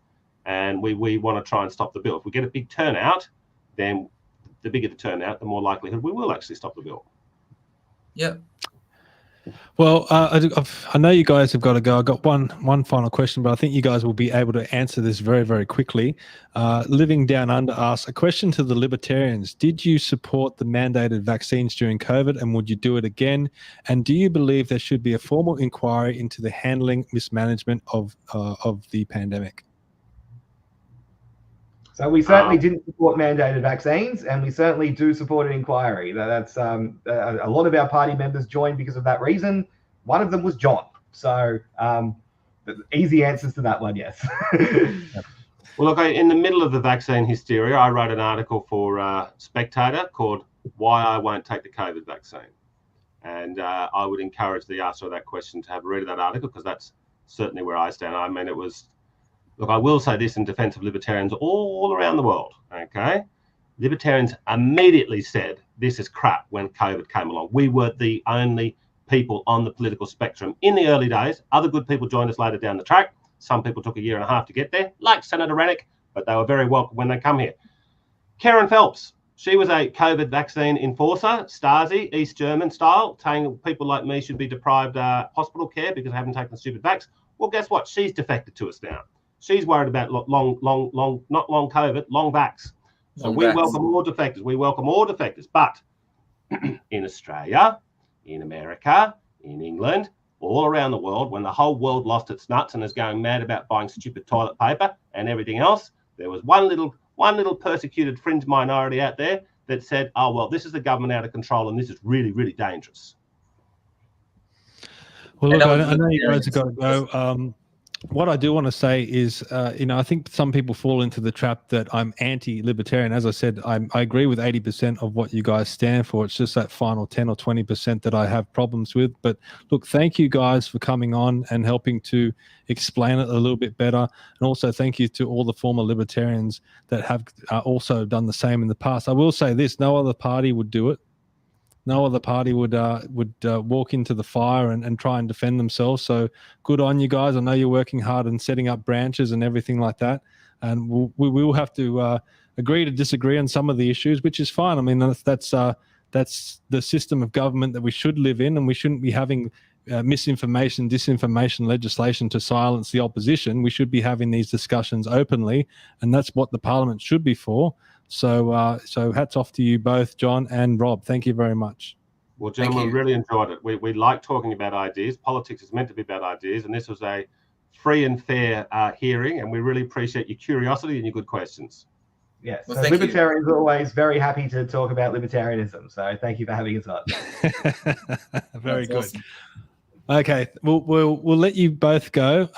and we want to try and stop the bill. If we get a big turnout, then the bigger the turnout, the more likelihood we will actually stop the bill. Yeah. Well, I know you guys have got to go. I've got one final question, but I think you guys will be able to answer this very, very quickly. Living Down Under asks a question to the Libertarians. Did you support the mandated vaccines during COVID, and would you do it again? And do you believe there should be a formal inquiry into the handling, mismanagement of the pandemic? So we certainly didn't support mandated vaccines, and we certainly do support an inquiry. That's a lot of our party members joined because of that reason. One of them was John. So easy answers to that one, yes. Well, look, in the middle of the vaccine hysteria, I wrote an article for Spectator called "Why I Won't Take the COVID Vaccine," and I would encourage the answer of that question to have a read of that article, because that's certainly where I stand. I mean, it was. Look, I will say this in defense of libertarians all around the world, okay? Libertarians immediately said this is crap when COVID came along. We were the only people on the political spectrum in the early days. Other good people joined us later down the track. Some people took a year and a half to get there, like Senator Rennick, but they were very welcome when they come here. Karen Phelps, she was a COVID vaccine enforcer, Stasi, East German style, saying people like me should be deprived hospital care because they haven't taken the stupid vax. Well, guess what? She's defected to us now. She's worried about not long COVID, long vax. So we welcome all defectors. We welcome all defectors. But in Australia, in America, in England, all around the world, when the whole world lost its nuts and is going mad about buying stupid toilet paper and everything else, there was one little persecuted fringe minority out there that said, oh, well, this is the government out of control and this is really, really dangerous. Well, look, I know you guys have got to go. What I do want to say is, I think some people fall into the trap that I'm anti-libertarian. As I said, I agree with 80% of what you guys stand for. It's just that final 10 or 20% that I have problems with. But look, thank you guys for coming on and helping to explain it a little bit better. And also thank you to all the former libertarians that have also done the same in the past. I will say this, no other party would do it. No other party would walk into the fire and try and defend themselves. So good on you guys. I know you're working hard and setting up branches and everything like that. And we will have to agree to disagree on some of the issues, which is fine. I mean, that's the system of government that we should live in, and we shouldn't be having misinformation, disinformation legislation to silence the opposition. We should be having these discussions openly, and that's what the parliament should be for. So hats off to you both, John and Rob. Thank you very much. Well, gentlemen, really enjoyed it. We like talking about ideas. Politics is meant to be about ideas, and this was a free and fair hearing, and we really appreciate your curiosity and your good questions. Yes, well, so libertarians are always very happy to talk about libertarianism. So thank you for having us on. Very good. Awesome. Okay, we'll let you both go.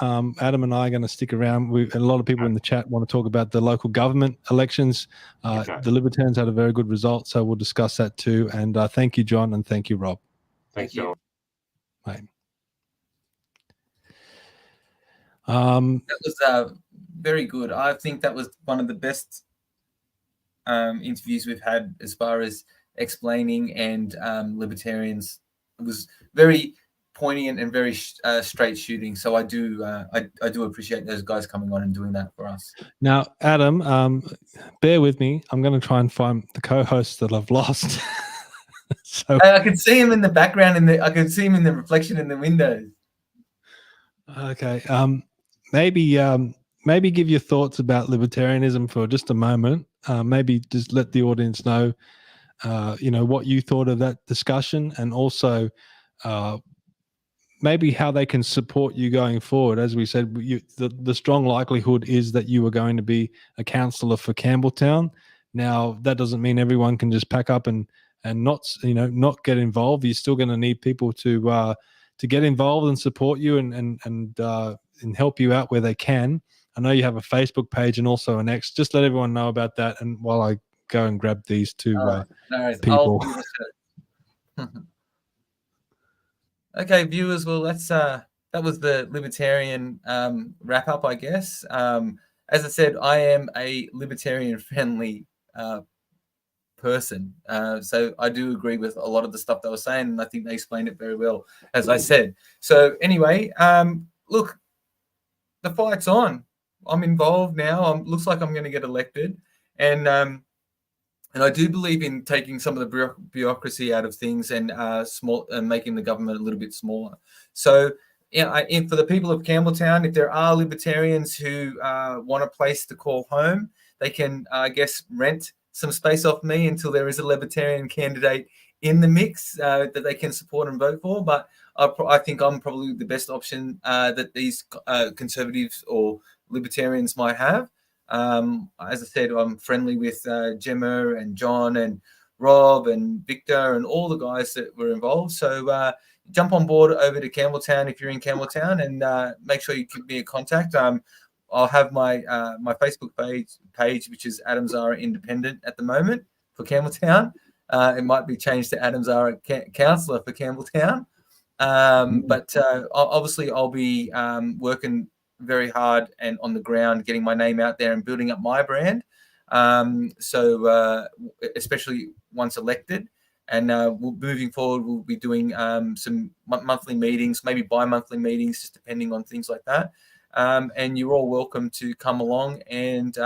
Adam and I are going to stick around. A lot of people in the chat want to talk about the local government elections. The Libertarians had a very good result, so we'll discuss that too. And thank you, John, and thank you, Rob. Thanks, John. Mate. That was very good. I think that was one of the best interviews we've had as far as explaining and Libertarians. It was very poignant and very straight shooting. So I do appreciate those guys coming on and doing that for us. Now, Adam, bear with me. I'm going to try and find the co-hosts that I've lost. So I could see him in the background, I could see him in the reflection in the windows. Okay. Maybe give your thoughts about libertarianism for just a moment. Maybe just let the audience know, what you thought of that discussion, and also maybe how they can support you going forward. As we said, the strong likelihood is that you are going to be a councillor for Campbelltown. Now, that doesn't mean everyone can just pack up and not get involved. You're still going to need people to get involved and support you and help you out where they can. I know you have a Facebook page and also an X. Just let everyone know about that. And while I go and grab these two people. Okay, viewers. Well, that was the Libertarian wrap up, I guess. As I said, I am a Libertarian friendly person. So I do agree with a lot of the stuff they were saying, and I think they explained it very well, as I said. So anyway, look, the fight's on. I'm involved now. Looks like I'm going to get elected, and I do believe in taking some of the bureaucracy out of things and making the government a little bit smaller. So, for the people of Campbelltown, if there are Libertarians who want a place to call home, they can, I guess, rent some space off me until there is a Libertarian candidate in the mix that they can support and vote for. But I think I'm probably the best option that these Conservatives or Libertarians might have. As I said, I'm friendly with Gemma and John and Rob and Victor and all the guys that were involved. So jump on board over to Campbelltown if you're in Campbelltown, and make sure you keep me in contact. I'll have my Facebook page, which is Adam Zahra Independent at the moment for Campbelltown. It might be changed to Adam Zahra Councillor for Campbelltown. But obviously I'll be working very hard and on the ground, getting my name out there and building up my brand. So especially once elected, and moving forward, we'll be doing some monthly meetings, maybe bi-monthly meetings, just depending on things like that. And you're all welcome to come along and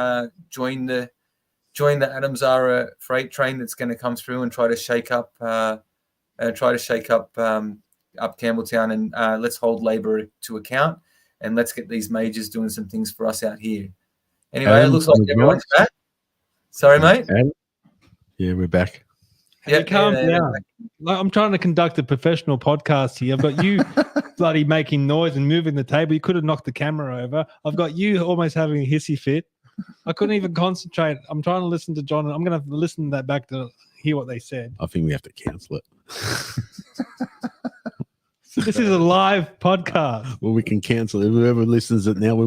join the Adam Zahra freight train that's going to come through and try to shake up Campbelltown, and let's hold Labor to account. And let's get these majors doing some things for us out here. Anyway, it looks like everyone's back. Sorry, mate. Yeah, we're back. Yeah, calm down. I'm trying to conduct a professional podcast here. I've got you bloody making noise and moving the table. You could have knocked the camera over. I've got you almost having a hissy fit. I couldn't even concentrate. I'm trying to listen to John, and I'm going to have to listen to that back to hear what they said. I think we have to cancel it. This is a live podcast. Well, we can cancel it. Whoever listens it now,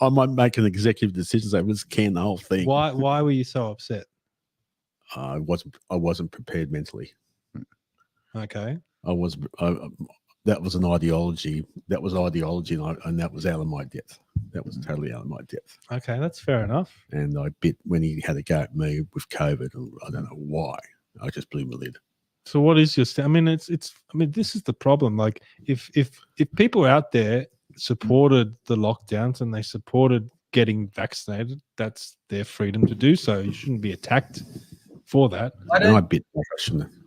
I might make an executive decision. So let's can the whole thing. Why were you so upset? I wasn't prepared mentally. Okay. That was an ideology. That was ideology, and that was out of my depth. That was totally out of my depth. Okay, that's fair enough. And I bit when he had a go at me with COVID. And I don't know why. I just blew my lid. So what is your I mean, this is the problem. Like if people out there supported the lockdowns and they supported getting vaccinated, that's their freedom to do so. You shouldn't be attacked for that. I bit back.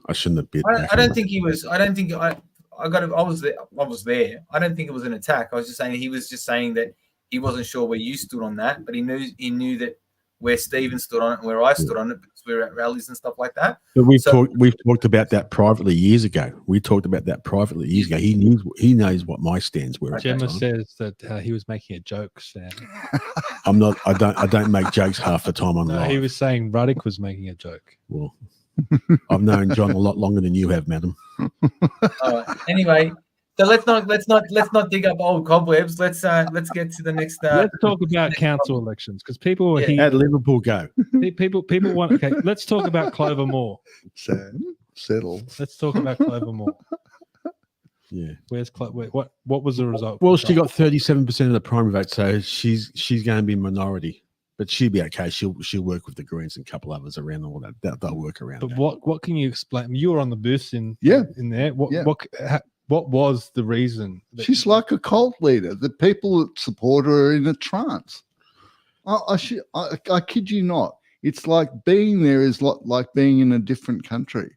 I shouldn't have bit back. I don't think he was. I don't think I was there. I was there. I don't think it was an attack. I was just saying he was just saying that he wasn't sure where you stood on that, but he knew that where Stephen stood on it and where I stood on it, because we were at rallies and stuff like that. But we've talked about that privately years ago. We talked about that privately years ago. He knows what my stands were. Gemma says that he was making a joke, Sam. I'm not. I don't make jokes half the time online. He was saying Ruddick was making a joke. Well, I've known John a lot longer than you have, madam. Anyway, So let's not dig up old cobwebs. Let's get to the next. Let's talk about council elections because people are here. At Liverpool, go. People want. Okay, let's talk about Clover Moore. Sam, settle. Let's talk about Clover Moore. Yeah. Where's what was the result? Well, she got 37% of the primary vote, so she's going to be minority, but she'll be okay. She'll work with the Greens and a couple others around all that. They'll work around. But that. what can you explain? You were on the booth in there. What was the reason? She's like a cult leader. The people that support her are in a trance. I kid you not. It's like being there is like being in a different country.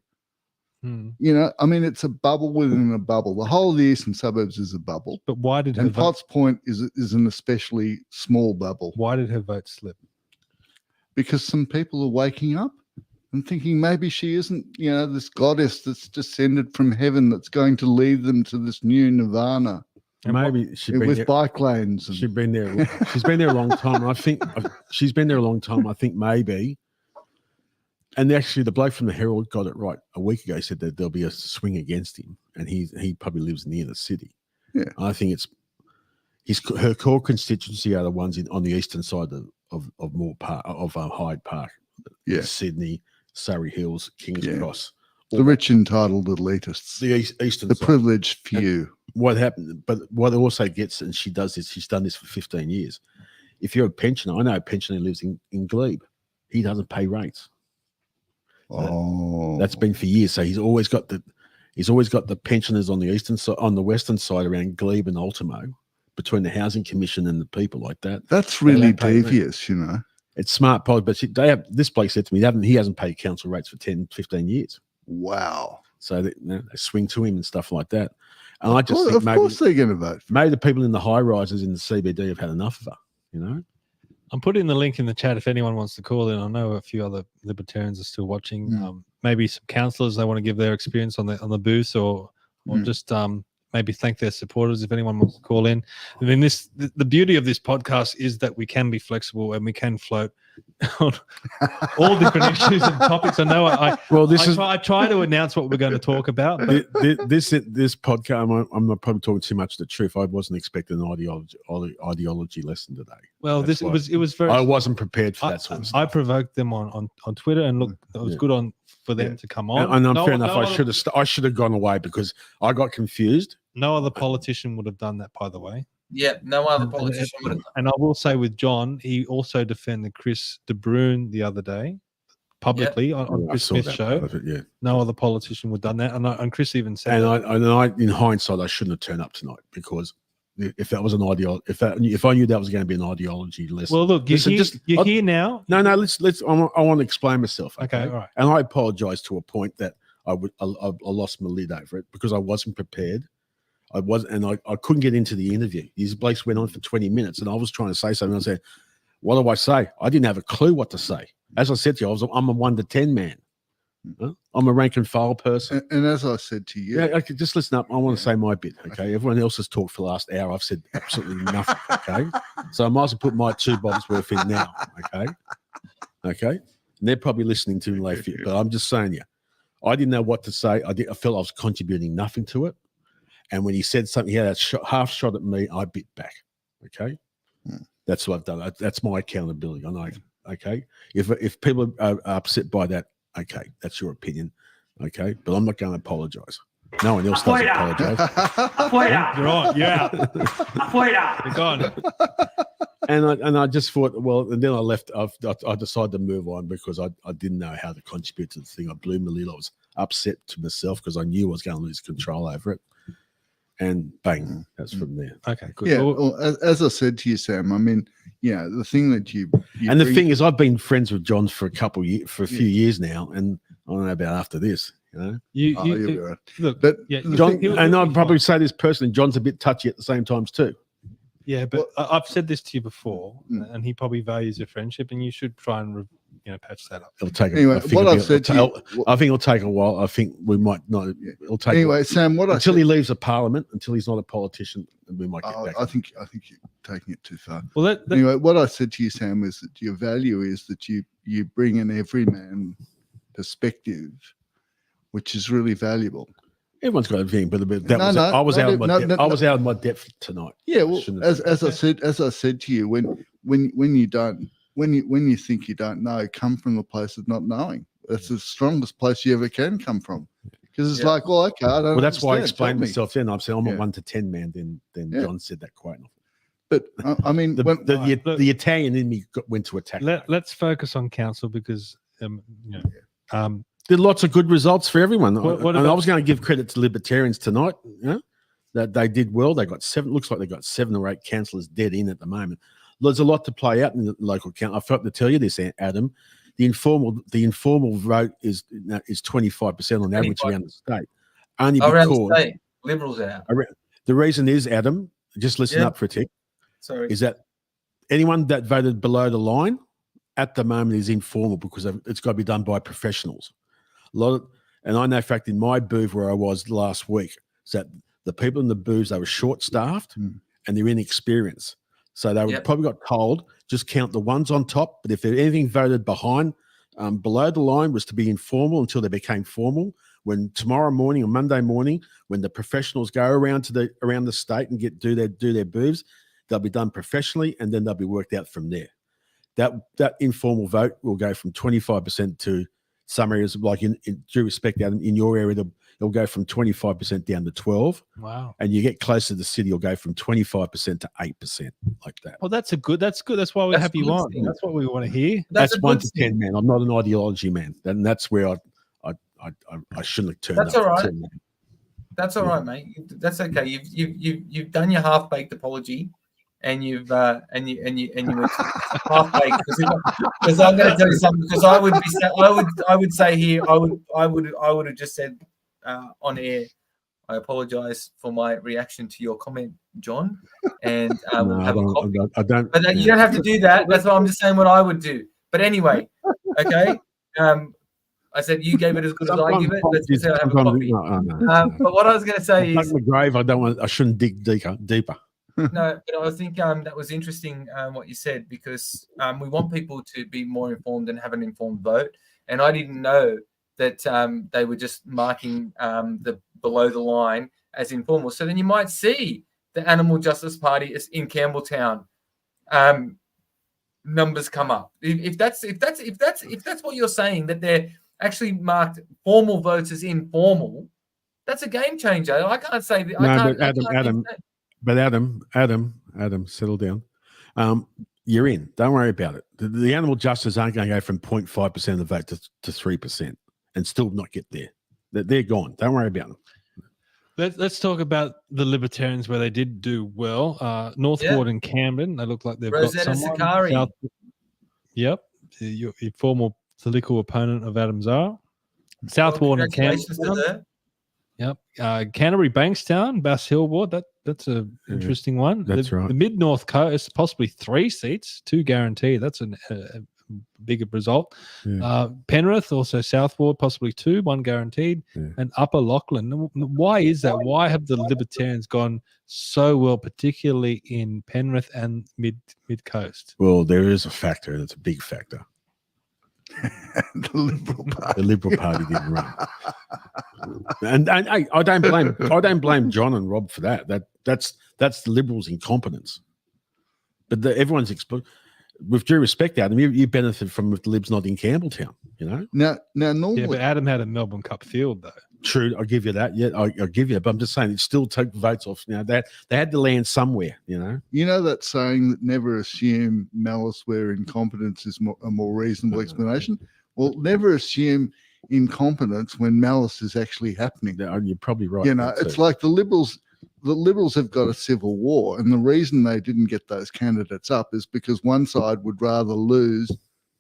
You know, I mean, it's a bubble within a bubble. The whole of the eastern suburbs is a bubble. But why did and Potts Point is an especially small bubble? Why did her vote slip? Because some people are waking up and thinking maybe she isn't, you know, this goddess that's descended from heaven that's going to lead them to this new nirvana. Maybe with bike lanes. She's been there. She's been there a long time. I think she's been there a long time. I think maybe. And actually, the bloke from the Herald got it right a week ago. He said that there'll be a swing against him, and he probably lives near the city. Yeah, I think her core constituency are the ones on the eastern side of Moore Park, of Hyde Park. Yeah, Sydney, Surrey Hills, Kings Cross. The rich entitled elitists. The eastern the side. Privileged few. And what happened? But what it also gets, and she does this. She's done this for 15 years. If you're a pensioner, I know a pensioner lives in Glebe. He doesn't pay rates. That's been for years. So he's always got the pensioners on the eastern side, on the western side around Glebe and Ultimo, between the Housing Commission and the people like that. That's really devious, you know. It's smart policy, but they have. This bloke said to me, he hasn't paid council rates for 10, 15 years. Wow. So they swing to him and stuff like that. And I just think of course they're going to vote. Maybe the people in the high rises in the CBD have had enough of her. You know. I'm putting the link in the chat if anyone wants to call in. I know a few other libertarians are still watching. Maybe some councillors, they want to give their experience on the booth, or just maybe thank their supporters if anyone wants to call in. I mean, the beauty of this podcast is that we can be flexible and we can float on all different issues and topics. I know I try to announce what we're going to talk about. But this podcast, I'm not probably talking too much the truth. I wasn't expecting an ideology lesson today. Well, it was very. I wasn't prepared for that sort of stuff. I provoked them on Twitter, and look, it was good for them to come on. And fair enough. I should have gone away because I got confused. No other politician would have done that, by the way. Yeah, no other politician would have done. And I will say with John, he also defended Chris De Bruyn the other day publicly on Chris Smith's show. No other politician would have done that. And Chris even said, I in hindsight, I shouldn't have turned up tonight because if that was an if I knew that was going to be an ideology lesson. Well, look, you're here now. No, let's. I want to explain myself. Okay, all right. And I apologize to a point that I lost my lid over it because I wasn't prepared. I couldn't get into the interview. These blokes went on for 20 minutes, and I was trying to say something. I said, "What do I say?" I didn't have a clue what to say. As I said to you, I'm a 1 to 10 man. I'm a rank and file person. And as I said to you, okay, just listen up. I want to say my bit. Okay, everyone else has talked for the last hour. I've said absolutely nothing. Okay, so I might as well put my 2 bobs worth in now. Okay. And they're probably listening to me later, but I'm just saying, I didn't know what to say. I felt I was contributing nothing to it. And when he said something, he had a half shot at me, I bit back. Okay. That's what I've done. That's my accountability. I know. Okay. If people are upset by that, okay, that's your opinion. Okay. But I'm not going to apologize. No one else does apologize. You're on. You're out. You're gone. And I just thought, well, and then I left. I decided to move on because I didn't know how to contribute to the thing. I blew my lid. I was upset to myself because I knew I was going to lose control over it. And bang, that's from there. Okay, good. Yeah, well, as I said to you, Sam, I mean, the thing that you and the thing is, I've been friends with John for a few years now, and I don't know about after this. Look, John, and I'd probably say this personally, John's a bit touchy at the same times too. Yeah, but I've said this to you before, and he probably values your friendship, and you should try and patch that up. It'll take anyway. What I've said to you, I think it'll take a while. I think we might not. It'll take anyway, Sam. Until he leaves the parliament, until he's not a politician, we might get back. I think you're taking it too far. Well, anyway, what I said to you, Sam, is that your value is that you bring an everyman perspective, which is really valuable. Everyone's got a thing, but that No, was, no, I was no, out of my no, depth. no, I was no. out of my depth tonight. Yeah, well, Shouldn't as have I said to you, when you think you don't know, come from the place of not knowing. That's the strongest place you ever can come from. Because it's like, well, okay, I don't. Well, that's why I understand. explained Tell me. myself then. I said I'm a Yeah. 1 to 10 man. Then Yeah. John said that quite often. But I mean, The Italian in me went to attack. Let's focus on council because there are lots of good results for everyone. What and I about- was going to give credit to Libertarians tonight. You know, that they did well. They got 7. Looks like they got 7 or 8 councillors dead in at the moment. There's a lot to play out in the local council. I forgot to tell you this, Adam. The informal vote is 25% on average 25%. around the state. Only Around because the state, Liberals out. the reason is, Adam, just listen Yeah. up for a tick. Sorry. Is that anyone that voted below the line at the moment is informal because it's got to be done by professionals. And I know, in fact, in my booth where I was last week, is that the people in the booths, they were short-staffed and they're inexperienced. So they were probably got told, just count the ones on top. But if there's anything voted behind, below the line was to be informal until they became formal. When tomorrow morning or Monday morning, when the professionals go around the state and do their booths, they'll be done professionally and then they'll be worked out from there. That informal vote will go from 25% to some areas, like in due respect, Adam, in your area, it'll go from 25% down to 12%. Wow. And you get closer to the city, you'll go from 25% to 8%, like that. Well, that's good. That's why we have you on. That's what we want to hear. That's 1 to 10, man. I'm not an ideology man, and that's where I shouldn't have turned. That's up all for right. 10, man. That's all right, mate. That's okay. You've done your half-baked apology, and you were half-baked because I'm going to tell you something. Because I would say here I would have just said on air, I apologise for my reaction to your comment, John, and we'll have a coffee. I don't. But you don't have to do that. That's what I'm just saying. What I would do. But anyway, okay. I said you gave it as good as I give it. Let's have a coffee. But what I was going to say is, the grave. I shouldn't dig deeper. no, but I think that was interesting what you said, because we want people to be more informed and have an informed vote. And I didn't know that they were just marking the below the line as informal. So then you might see the Animal Justice Party is in Campbelltown. Numbers come up. If that's what you're saying, that they're actually marked formal votes as informal, that's a game changer. I can't say that. Adam, settle down. You're in. Don't worry about it. The animal justice aren't going to go from 0.5% of the vote to 3% and still not get there. They're gone. Don't worry about them. Let's talk about the Libertarians where they did do well. North Ward and Camden, they look like they've Rosetta got someone. Sakari. Yep, your former political opponent of Adam Zahra. South Ward and Camden. Yep. Canterbury Bankstown, Bass Hill Ward. That's a interesting one. That's right. The Mid North Coast, possibly 3 seats, 2 guaranteed. That's a bigger result. Yeah. Penrith, also South Ward, possibly 2, 1 guaranteed. Yeah. And Upper Lachlan. Why is that? Why have the Libertarians gone so well, particularly in Penrith and Mid Coast? Well, there is a factor, and it's a big factor. The Liberal Party didn't run, and I don't blame John and Rob for that. That's the Liberals' incompetence. But everyone's with due respect, Adam, you benefit from the Libs not in Campbelltown. You know. Now normally, yeah, but Adam had a Melbourne Cup field though. True, I'll give you that. Yeah, I'll give you. But I'm just saying, it still took votes off. You know, that they had to land somewhere. You know that saying that never assume malice where incompetence is a more reasonable explanation. Well, never assume incompetence when malice is actually happening. You're probably right. You know, it's like the Liberals. The Liberals have got a civil war, and the reason they didn't get those candidates up is because one side would rather lose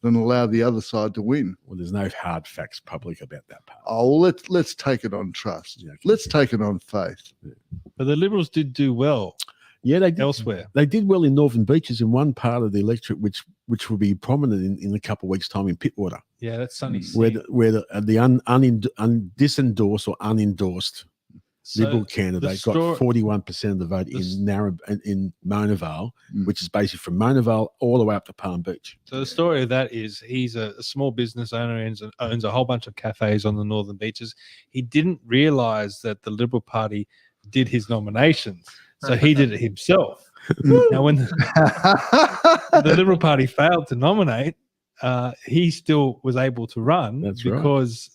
than allow the other side to win. Well, there's no hard facts public about that part. Oh, well, let's take it on trust. Yeah, let's take it on faith. Yeah. But the Liberals did do well. Yeah, they did. Elsewhere. They did well in Northern Beaches in one part of the electorate, which will be prominent in a couple of weeks' time in Pittwater. Yeah, that's sunny. Where the disendorsed or unendorsed Liberal candidate got 41% of the vote in Mona Vale, which is basically from Mona Vale all the way up to Palm Beach. So the story of that is he's a small business owner and owns a whole bunch of cafes on the northern beaches. He didn't realise that the Liberal Party did his nominations, so he did it himself. Now, when the Liberal Party failed to nominate, he still was able to run because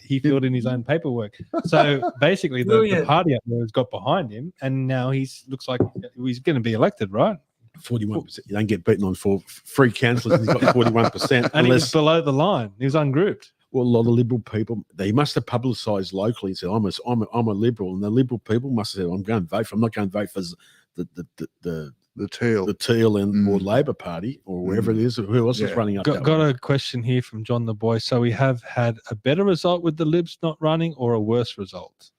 he filled in his own paperwork. So basically, the party up there has got behind him, and now looks like he's going to be elected, right? 41%. You don't get beaten on for free councillors. He's got 41%, and he was below the line. He was ungrouped. Well, a lot of Liberal people, they must have publicised locally and said, "I'm a Liberal," and the Liberal people must have said, "I'm going to vote for. I'm not going to vote for the teal and or Labor Party or wherever it is, who else is running up." Got a question here from John the Boy. So we have had a better result with the Libs not running, or a worse result?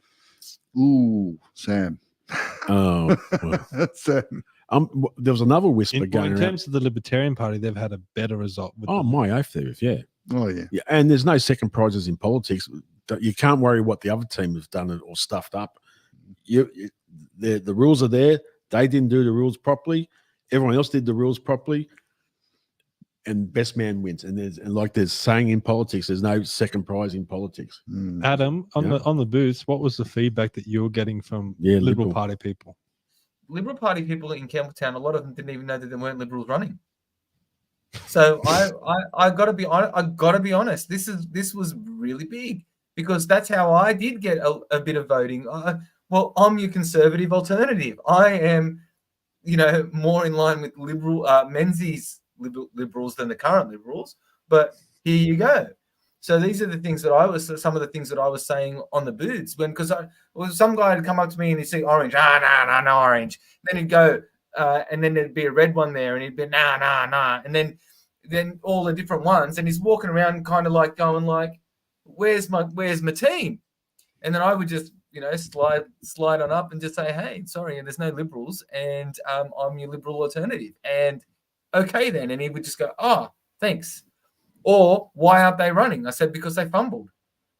Ooh, Sam. Oh, well. Sam. There was another whisper going in around. terms of the Libertarian Party, they've had a better result. With my oath there is, yeah. Oh, yeah. Yeah, and there's no second prizes in politics. You can't worry what the other team has done or stuffed up. The rules are there. They didn't do the rules properly. Everyone else did the rules properly, and best man wins. And there's saying in politics, there's no second prize in politics. Adam, on the booth, what was the feedback that you were getting from Liberal Party people? Liberal Party people in Campbelltown, a lot of them didn't even know that there weren't Liberals running. So I got to be honest. This was really big, because that's how I did get a bit of voting. Well, I'm your conservative alternative. I am, more in line with Menzies liberals than the current Liberals. But here you go. So these are the things that some of the things that I was saying on the booths because some guy would come up to me and he'd say orange, no orange. Then he'd go, and then there'd be a red one there, and he'd be nah, and then all the different ones, and he's walking around kind of like going like, where's my team? And then I would just slide on up and just say, hey, sorry, there's no Liberals, and I'm your Liberal alternative, and okay then, and he would just go, oh, thanks. Or why aren't they running? I said, because they fumbled.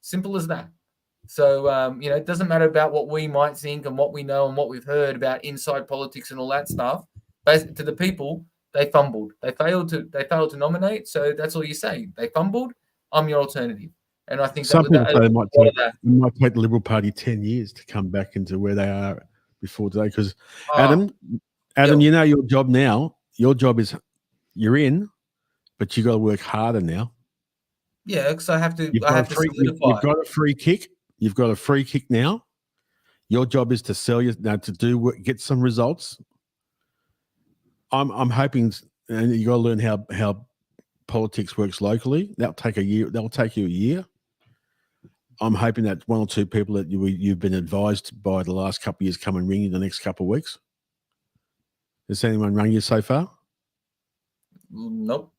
Simple as that. So, it doesn't matter about what we might think and what we know and what we've heard about inside politics and all that stuff. But to the people, they fumbled. They failed to nominate. So that's all you say. They fumbled. I'm your alternative. And I think it might take the Liberal Party 10 years to come back into where they are before today. Because Adam, your job now. Your job is you're in. But you got to work harder now. Yeah, because I have to. You've got a free kick. You've got a free kick now. Your job is to sell get some results. I'm hoping, and you got to learn how politics works locally. That'll take a year. That'll take you a year. I'm hoping that one or two people that you've been advised by the last couple of years come and ring you the next couple of weeks. Has anyone rung you so far? Nope.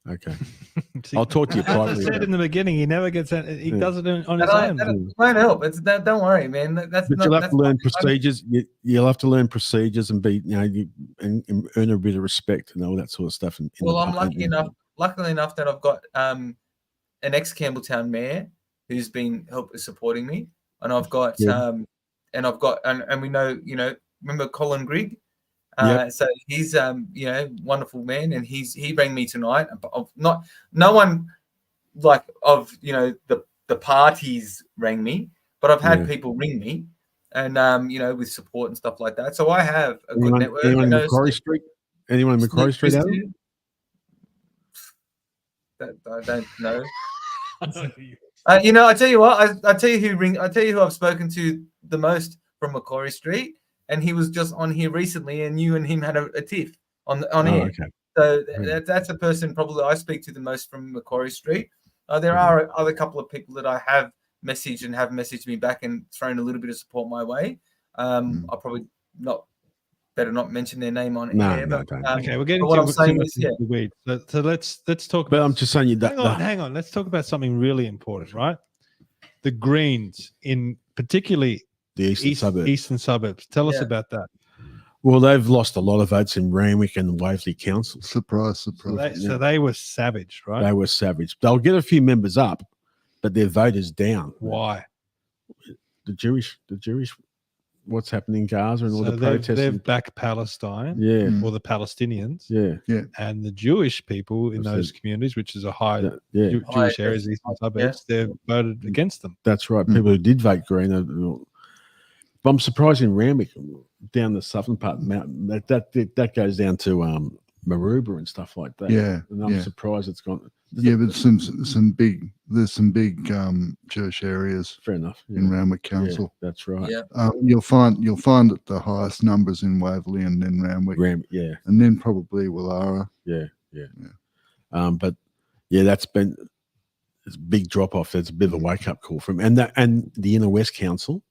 Okay. I'll talk to you privately. I said in the beginning, he never gets that. He does it on his own. That won't help. Don't worry, man. You'll have to learn procedures. You'll have to learn procedures and be, and earn a bit of respect and all that sort of stuff. I'm luckily enough that I've got an ex-Campbelltown mayor who's been supporting me, and I've got and we know, remember Colin Grigg? So he's wonderful man, and he rang me tonight. No one the parties rang me, but I've had people ring me, and with support and stuff like that. So I have a good network. Anyone in Macquarie Street? Anyone in Macquarie Street? That I don't know. I tell you what. I tell you who I've spoken to the most from Macquarie Street. And he was just on here recently, and you and him had a tiff on air. Okay. So that's a person probably I speak to the most from Macquarie Street. There are other couple of people that I have messaged and have messaged me back and thrown a little bit of support my way. I'll probably better not mention their name on air. But, okay, we're getting what I'm saying is the weed. So let's talk. But I'm just saying you that. Hang on. Let's talk about something really important, right? The Greens, in particularly. The eastern suburbs. Tell us about that. Well, they've lost a lot of votes in Randwick and Waverley Council. Surprise. So they were savage, right? They were savage. They'll get a few members up, but their vote is down. Why? The Jewish what's happening in Gaza and all the protests. They've backed Palestine, or the Palestinians, and the Jewish people in those communities, which is a high Jewish areas, eastern suburbs. They've voted against them. That's right. People who did vote green. But I'm surprised in Randwick, down the southern part of the mountain, that goes down to Maroubra and stuff like that. Yeah, and I'm surprised it's gone. Yeah, but there's some big Jewish areas. Fair enough. In Randwick Council. Yeah, that's right. Yeah. You'll find that the highest numbers in Waverley and then Randwick. And then probably Willara. But that's been it's a big drop off. That's a bit of a wake up call from and the Inner West Council.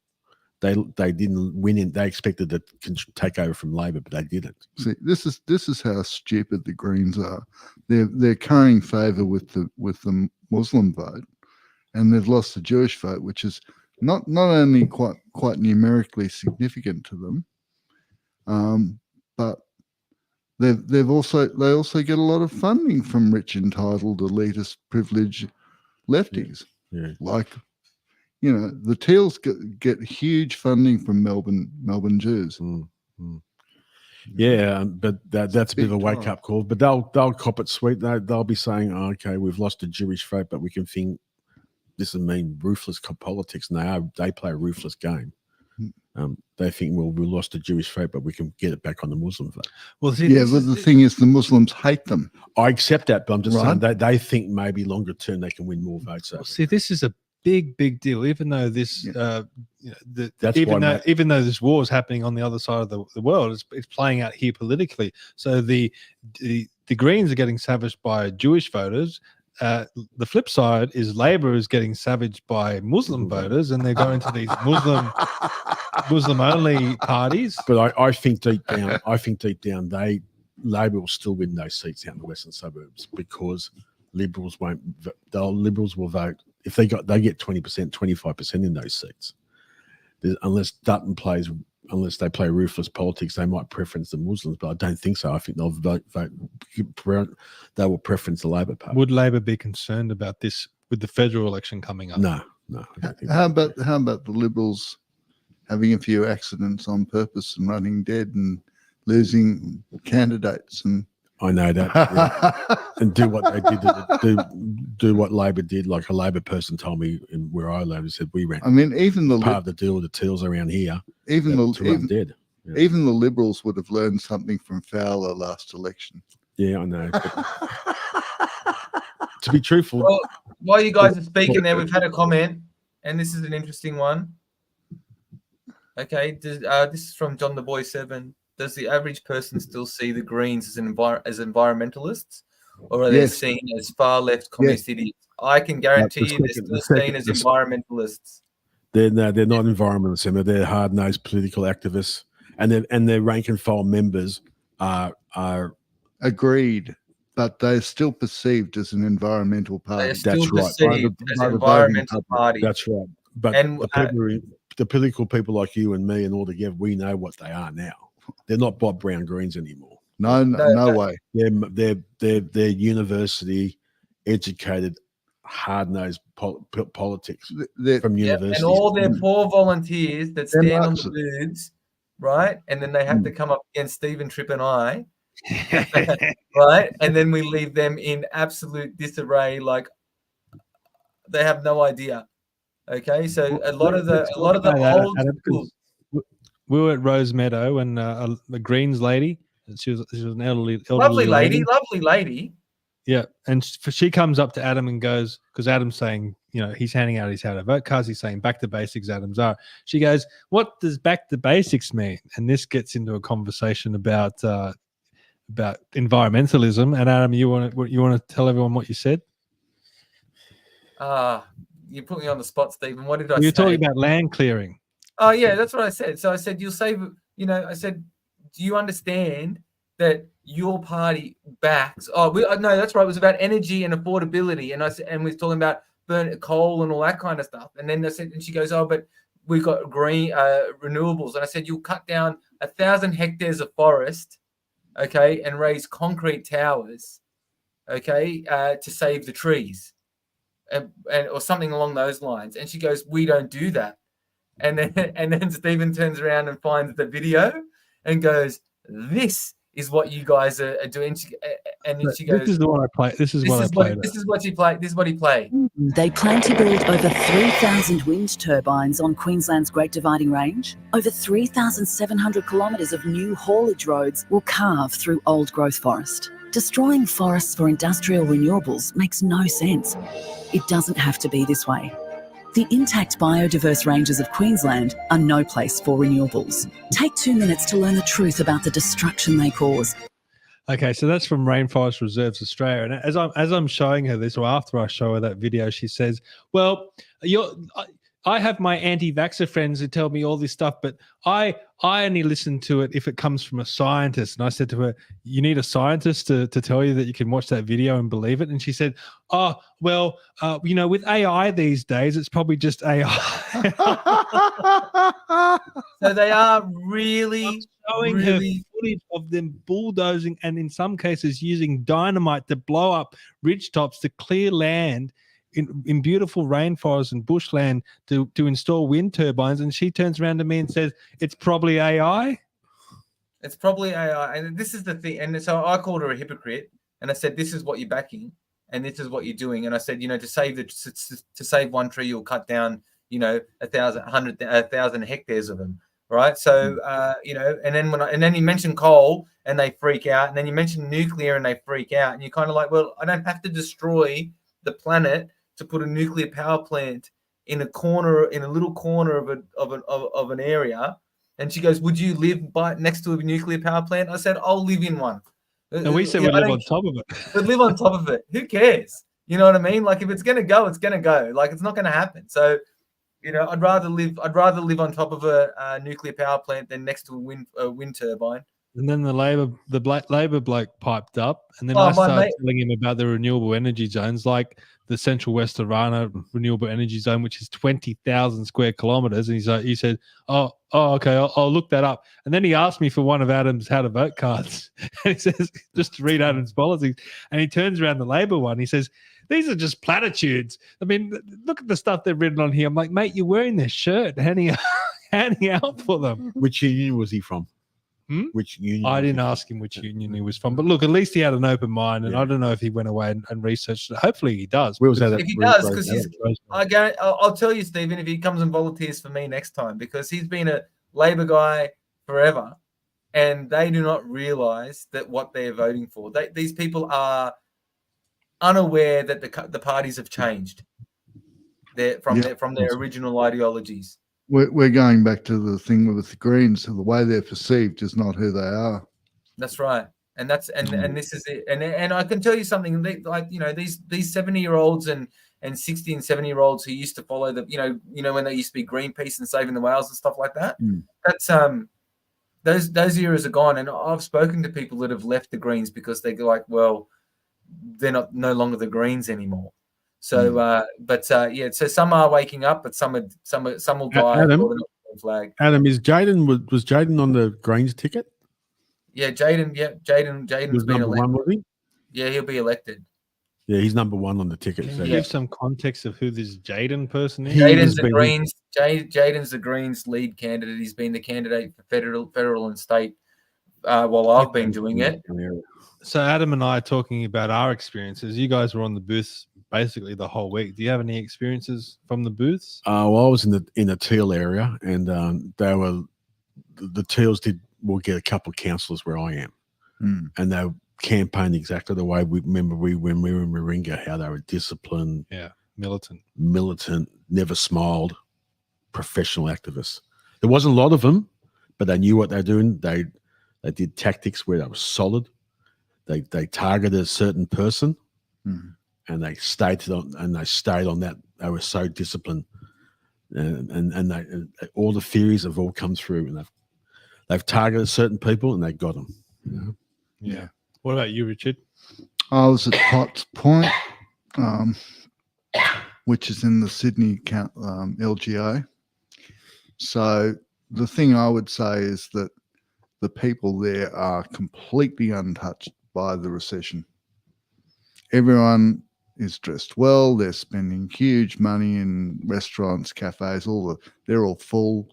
They didn't win in. They expected to take over from Labor, but they didn't. See, this is how stupid the Greens are. They're currying favour with the Muslim vote, and they've lost the Jewish vote, which is not only quite numerically significant to them, but they also get a lot of funding from rich, entitled, elitist, privileged lefties, like. The Teals get huge funding from Melbourne Jews. Yeah, but that's a bit of a wake up call. But they'll cop it sweet. They'll be saying, okay, we've lost a Jewish vote, but we can think this will mean ruthless politics. And they play a ruthless game. They think, well, we lost a Jewish vote, but we can get it back on the Muslim vote. Well, but the thing is, the Muslims hate them. I accept that, but I'm just saying they think maybe longer term they can win more votes. See, this is a big deal, even though this even though this war is happening on the other side of the world, it's playing out here politically. So the Greens are getting savaged by Jewish voters. The flip side is Labor is getting savaged by Muslim voters, and they're going to these Muslim only parties. But I think deep down, Labor will still win those seats out in the western suburbs because Liberals won't. Liberals will vote. If they get 20%, 25% in those seats, unless Dutton unless they play ruthless politics, they might preference the Muslims, but I don't think so. I think they'll vote. They will preference the Labor Party. Would Labor be concerned about this with the federal election coming up? No. I don't think how about the Liberals having a few accidents on purpose and running dead and losing candidates and. I know that, and do what they did. Do what Labor did. Like a Labor person told me where I live, he said we ran. I mean, even the part of the deal with the Teals around here. Even the Liberals would have learned something from Fowler last election. Yeah, I know. To be truthful, well, while you guys are speaking, there we've had a comment, and this is an interesting one. Okay, this is from John the Boy 7. Does the average person still see the Greens as environmentalists, or are they seen as far left communist idiots? I can guarantee you they're still seen as environmentalists. They're not environmentalists, Emma. They're hard-nosed political activists, and their rank and file members are agreed, but they're still perceived as an environmental party. They're still perceived as an environmental party. That's right. But the political people like you and me and all together, we know what they are now. They're not Bob Brown Greens anymore. No way. They're university educated, hard-nosed politics from university. And all their poor volunteers that stand on the booths, right? And then they have to come up against Stephen, Tripp and I, right? And then we leave them in absolute disarray, like they have no idea. Okay, so a lot of the old schools. We were at Rose Meadow and a Greens lady. She was an elderly lovely lady. Yeah, and she comes up to Adam and goes, because Adam's saying, he's handing out his how to vote cards. He's saying back to basics, Adam Zahra. She goes, "What does back to basics mean?" And this gets into a conversation about environmentalism. And Adam, you want to tell everyone what you said? You put me on the spot, Stephen. What did I say? You're talking about land clearing. Oh, yeah, that's what I said. So I said, you'll save, I said, do you understand that your party backs? No, that's right. It was about energy and affordability. And I said, and we were talking about burn coal and all that kind of stuff. And then I said, and she goes, oh, but we've got green renewables. And I said, you'll cut down 1,000 hectares of forest, okay, and raise concrete towers, okay, to save the trees, and or something along those lines. And she goes, we don't do that. And then Stephen turns around and finds the video and goes, "This is what you guys are doing." And then she goes, "This is the one I play. This is what I played. This is what he played. This is what he played." They plan to build over 3,000 wind turbines on Queensland's Great Dividing Range. Over 3,700 kilometres of new haulage roads will carve through old growth forest. Destroying forests for industrial renewables makes no sense. It doesn't have to be this way. The intact biodiverse ranges of Queensland are no place for renewables. Take 2 minutes to learn the truth about the destruction they cause. Okay, so that's from Rainforest Reserves Australia. And as I'm showing her this, or after I show her that video, she says, "Well, I have my anti-vaxxer friends who tell me all this stuff, but I only listen to it if it comes from a scientist." And I said to her, "You need a scientist to tell you that you can watch that video and believe it?" And she said, "Oh, well, with AI these days, it's probably just AI." So they are really showing her footage of them bulldozing and in some cases using dynamite to blow up ridge tops to clear land in beautiful rainforest and bushland to install wind turbines. And she turns around to me and says, "It's probably AI." It's probably AI. And this is the thing. And so I called her a hypocrite and I said, "This is what you're backing and this is what you're doing." And I said, to save one tree, you'll cut down, 1,000 hectares of them. Right. So, and then you mention coal and they freak out. And then you mention nuclear and they freak out. And you're kind of like, well, I don't have to destroy the planet to put a nuclear power plant in a little corner of an area. And she goes, "Would you live next to a nuclear power plant?" I said, "I'll live in one." And we said we live on top of it. We'd live on top of it. Who cares? You know what I mean? Like if it's gonna go, it's gonna go. Like it's not gonna happen. So, I'd rather live on top of a nuclear power plant than next to a wind turbine. And then the Labor bloke piped up, and then I started telling him about the renewable energy zones, like the Central West Arana renewable energy zone, which is 20,000 square kilometres. And he said, "Oh, okay, I'll look that up." And then he asked me for one of Adam's how to vote cards. And he says, just to read Adam's policies. And he turns around the Labor one. He says, "These are just platitudes. I mean, look at the stuff they've written on here." I'm like, "Mate, you're wearing this shirt, handing out for them." Which union was he from? Which union? I didn't ask him which union he was from, but look, at least he had an open mind, and I don't know if he went away and researched it. Hopefully, he does. If he does, because I'll tell you, Stephen, if he comes and volunteers for me next time, because he's been a Labor guy forever, and they do not realise that what they're voting for. These people are unaware that the parties have changed from their original ideologies. We're going back to the thing with the Greens. So the way they're perceived is not who they are. That's right, and this is it. And I can tell you something. These 70-year-olds and 60 and 70-year-olds who used to follow when they used to be Greenpeace and saving the whales and stuff like that. That's those eras are gone. And I've spoken to people that have left the Greens because they're like, well, they're no longer the Greens anymore. So, so some are waking up, but some will die. Adam, was Jaden on the Greens ticket? Yeah, Jaden's been elected. Was he? Yeah, he'll be elected. Yeah, he's number one on the ticket. Can you give some context of who this Jaden person is? Jaden's the Greens lead candidate. He's been the candidate for federal and state while I've been doing it. So Adam and I are talking about our experiences. You guys were on the booths basically the whole week. Do you have any experiences from the booths? Well, I was in the teal area, and the teals will get a couple of councillors where I am, and they campaigned exactly the way when we were in Warringah, how they were disciplined, militant, never smiled, professional activists. There wasn't a lot of them, but they knew what they were doing. They did tactics where they were solid. They targeted a certain person, and they stayed on that. They were so disciplined, and all the theories have all come through, and they've targeted certain people, and they got them. Yeah. What about you, Richard? I was at Potts Point, which is in the Sydney LGA. So the thing I would say is that the people there are completely untouched by the recession. Everyone is dressed well. They're spending huge money in restaurants, cafes. They're all full.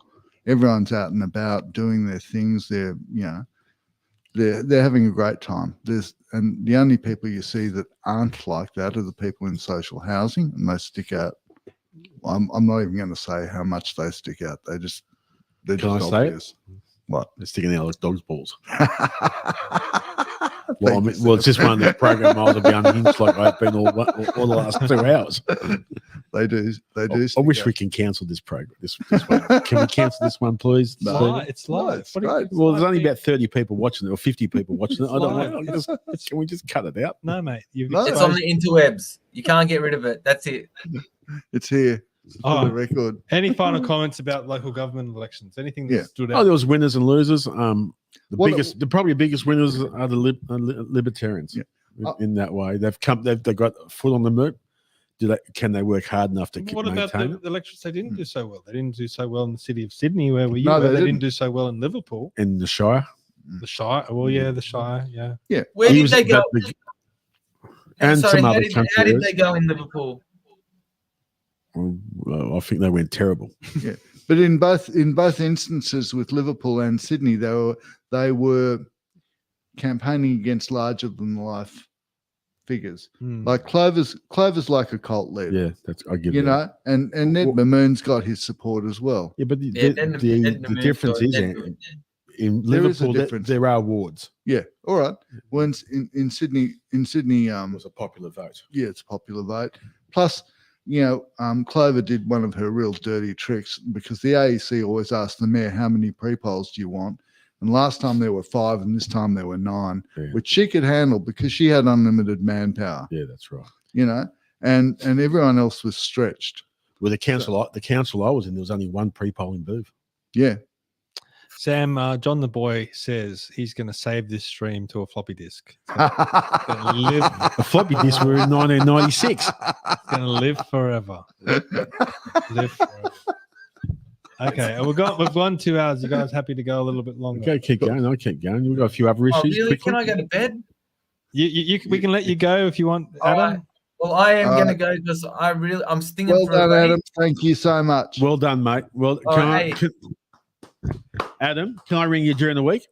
Everyone's out and about doing their things. They're having a great time. And the only people you see that aren't like that are the people in social housing, and they stick out. I'm not even going to say how mujust they stick out. They're just obvious. What? They're sticking out like dog's balls. Well, it's just one of the program I was behind the hinge like I've been all the last 2 hours. They do. I wish we can cancel this program. This one. Can we cancel this one, please? No. It's live. It's great. Well, there's only about 30 people watching it, or 50 people watching it. I don't know. Can we just cut it out? No, mate. It's on the interwebs. You can't get rid of it. That's it. It's here. For the record. Any final comments about local government elections? Anything that stood out? Oh, there was winners and losers. The probably biggest winners are the Libertarians. Yeah. In that way, they've got a foot on the move. Can they work hard enough to What about maintain the elections? They didn't do so well. They didn't do so well in the city of Sydney, where were you? No, they didn't do so well in Liverpool. in the Shire? The Shire. Well, yeah, the Shire. Yeah. Yeah. Where did they go? And Sorry, some how other did countries. they go in Liverpool? Well, I think they went terrible. Yeah, but in both instances with Liverpool and Sydney, they were campaigning against larger than life figures. Like Clover's like a cult leader. Yeah, I give you know, and Ned Mamoon's got his support as well. Yeah, but the difference is in Liverpool there are wards. Yeah, all right. When in Sydney, it was a popular vote. Yeah, it's a popular vote. Plus, Clover did one of her real dirty tricks, because the AEC always asked the mayor, how many pre-polls do you want? And last time there were 5 and this time there were 9, which she could handle because she had unlimited manpower. Yeah, that's right. And everyone else was stretched. Well, the council I was in, there was only one pre-polling booth. Yeah. Sam, John the Boy says he's going to save this stream to a floppy disk. A floppy disk were in 1996. It's going to live forever. Live forever. Okay, we've gone 2 hours. You guys happy to go a little bit longer? Okay, keep going. I'll keep going. We've got a few other issues. Really? Can I go to bed? We can let you go if you want, Adam. Right. Well, I am going to go because I'm stinging well for done, a Adam. Thank you so much. Well done, mate. Well, Adam, can I ring you during the week?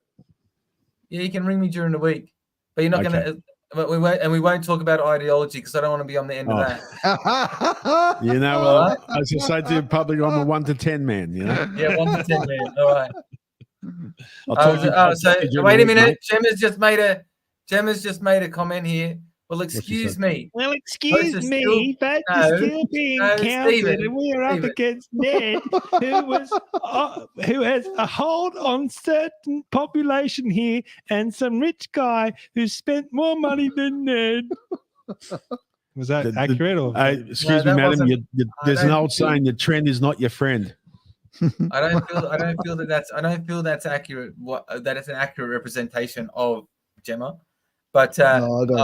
Yeah, you can ring me during the week, but you're not going to. But we won't talk about ideology because I don't want to be on the end of that. Well, as you say to the public, I'm a 1 to 10 man. Yeah, 1 to 10 man. All right. So wait a minute. Gemma's just made a comment here. Well, excuse me. Well, excuse me, but you're still being counted, and we are up against Ned, who has a hold on certain population here, and some rich guy who spent more money than Ned. Was that accurate? Or excuse me, madam. There's an old saying: "The trend is not your friend." I don't feel that's accurate. That is an accurate representation of Gemma. But people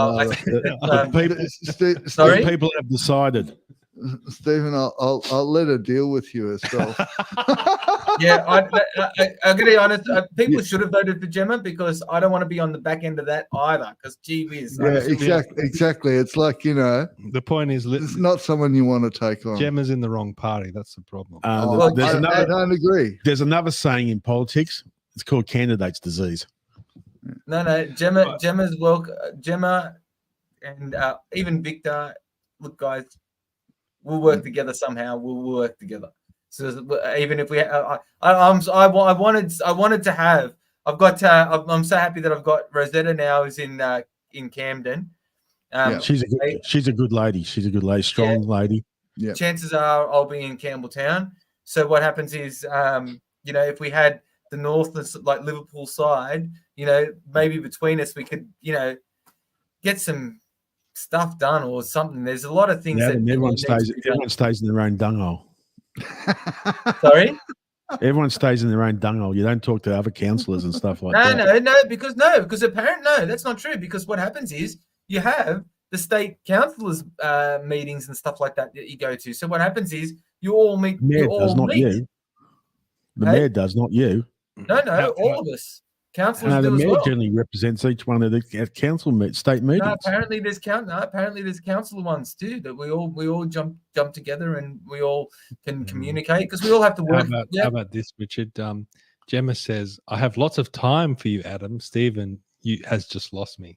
have decided. Stephen, I'll let her deal with you herself. Yeah, I'm gonna be honest. People should have voted for Gemma because I don't want to be on the back end of that either. Because gee whiz. Yeah, exactly. It's like the point is, it's not someone you want to take on. Gemma's in the wrong party. That's the problem. I don't agree. There's another saying in politics. It's called candidate's disease. No, Gemma's welcome. Gemma and even Victor. Look, guys, we'll work together somehow. We'll work together. So even if I wanted to have. I'm so happy that I've got Rosetta now is in Camden. She's a good lady. She's a good lady, strong lady. Yeah. Chances are I'll be in Campbelltown. So what happens is, if we had the north, like Liverpool side, maybe between us we could, get some stuff done or something. There's a lot of things that everyone stays in their own dunghole. Sorry? Everyone stays in their own dunghole. You don't talk to other councillors and stuff like that. No, because apparently that's not true. Because what happens is you have the state councillors meetings and stuff like that you go to. So what happens is you all meet. The mayor does, not you. The mayor does, not you. No, all of us. councillors No, the do as mayor well. generally represents each one of the council state meetings. No, apparently there's councillor ones too that we all jump together and we all can communicate because we all have to work. How about this, Richard? Gemma says, "I have lots of time for you, Adam. Stephen has just lost me."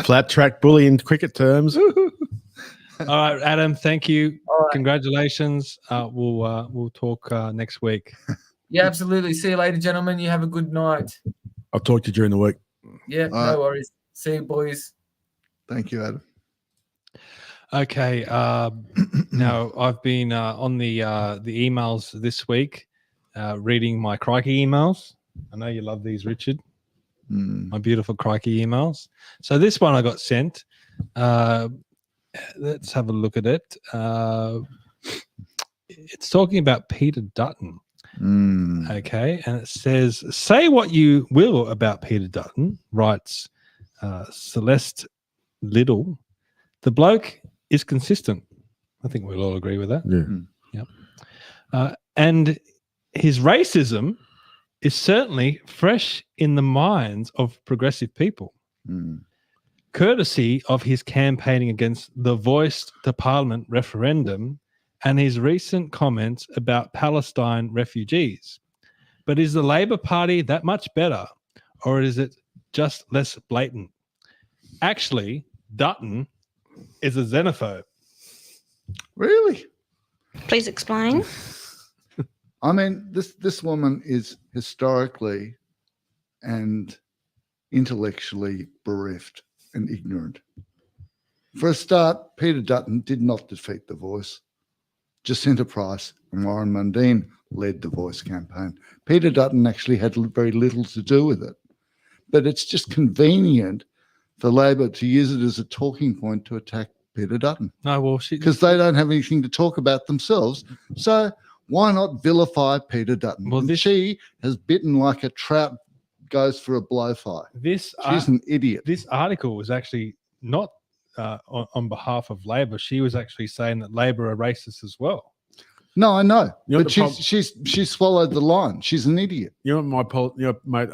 Flat track bully in cricket terms. All right, Adam. Thank you. Congratulations. We'll talk next week. Yeah, absolutely. See you later, gentlemen. You have a good night. I'll talk to you during the week. Yeah, no worries. See you, boys. Thank you, Adam. Okay. Now I've been on the emails this week, reading my crikey emails. I know you love these, Richard. My beautiful crikey emails. So this one I got sent. Let's have a look at it. It's talking about Peter Dutton. Okay, and it says, "Say what you will about Peter Dutton," writes Celeste Little. "The bloke is consistent." I think we'll all agree with that. Yeah. Yep. And his racism is certainly fresh in the minds of progressive people, courtesy of his campaigning against the Voice to Parliament referendum and his recent comments about Palestine refugees. But is the Labor Party that much better, or is it just less blatant? Actually, Dutton is a xenophobe. Really? Please explain. I mean, this woman is historically and intellectually bereft and ignorant. For a start, Peter Dutton did not defeat the Voice. Jacinta Price and Warren Mundine led the Voice campaign. Peter Dutton actually had very little to do with it. But it's just convenient for Labor to use it as a talking point to attack Peter Dutton. No, well, because they don't have anything to talk about themselves. So why not vilify Peter Dutton? Well, she has bitten like a trout goes for a blowfly. She's an idiot. This article was actually not on behalf of Labor. She was actually saying that Labor are racist as well. No, I know, You know but she's swallowed the line. She's an idiot. You know, mate,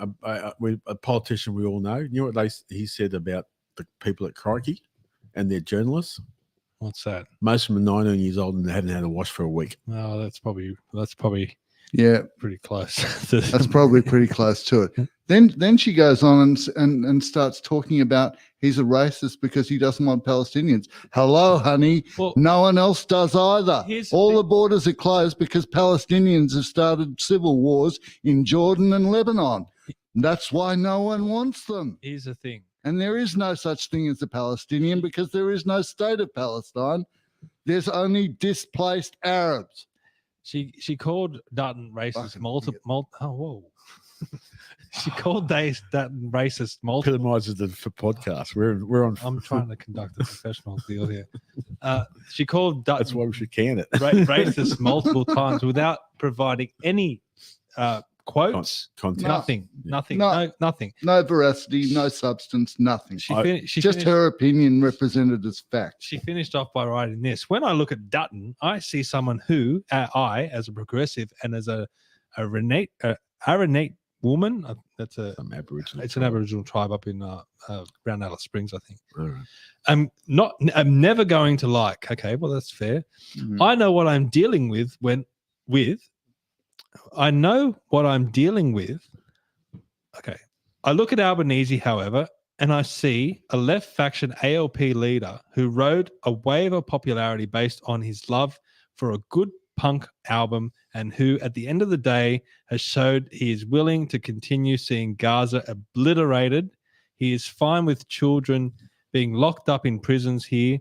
a politician we all know. You know what he said about the people at Crikey and their journalists? What's that? Most of them are 19 years old and they hadn't had a wash for a week. Oh, that's probably yeah, pretty close. That's probably pretty close to it. Then she goes on and starts talking about he's a racist because he doesn't want Palestinians. Hello, honey. Well, no one else does either. All the borders are closed because Palestinians have started civil wars in Jordan and Lebanon. That's why no one wants them. Here's the thing. And there is no such thing as a Palestinian because there is no state of Palestine. There's only displaced Arabs. She called Dutton racist She called Dutton racist multiple. Epitomizes it for podcasts. We're on. I'm trying to conduct a professional deal here. She called Dutton. That's why we should can it. Racist multiple times without providing any quotes. Content. Nothing. Nothing. No veracity, no substance, nothing. Just her opinion represented as fact. She finished off by writing this. When I look at Dutton, I see someone who, I, as a progressive and as a Aranate woman, that's an Aboriginal. It's an Aboriginal tribe up in around Alice Springs, I think. Right. I'm never going to like. Okay, well that's fair. I know what I'm dealing with I know what I'm dealing with. Okay. I look at Albanese, however, and I see a left faction ALP leader who rode a wave of popularity based on his love for a good punk album and who, at the end of the day, has showed he is willing to continue seeing Gaza obliterated. He is fine with children being locked up in prisons here.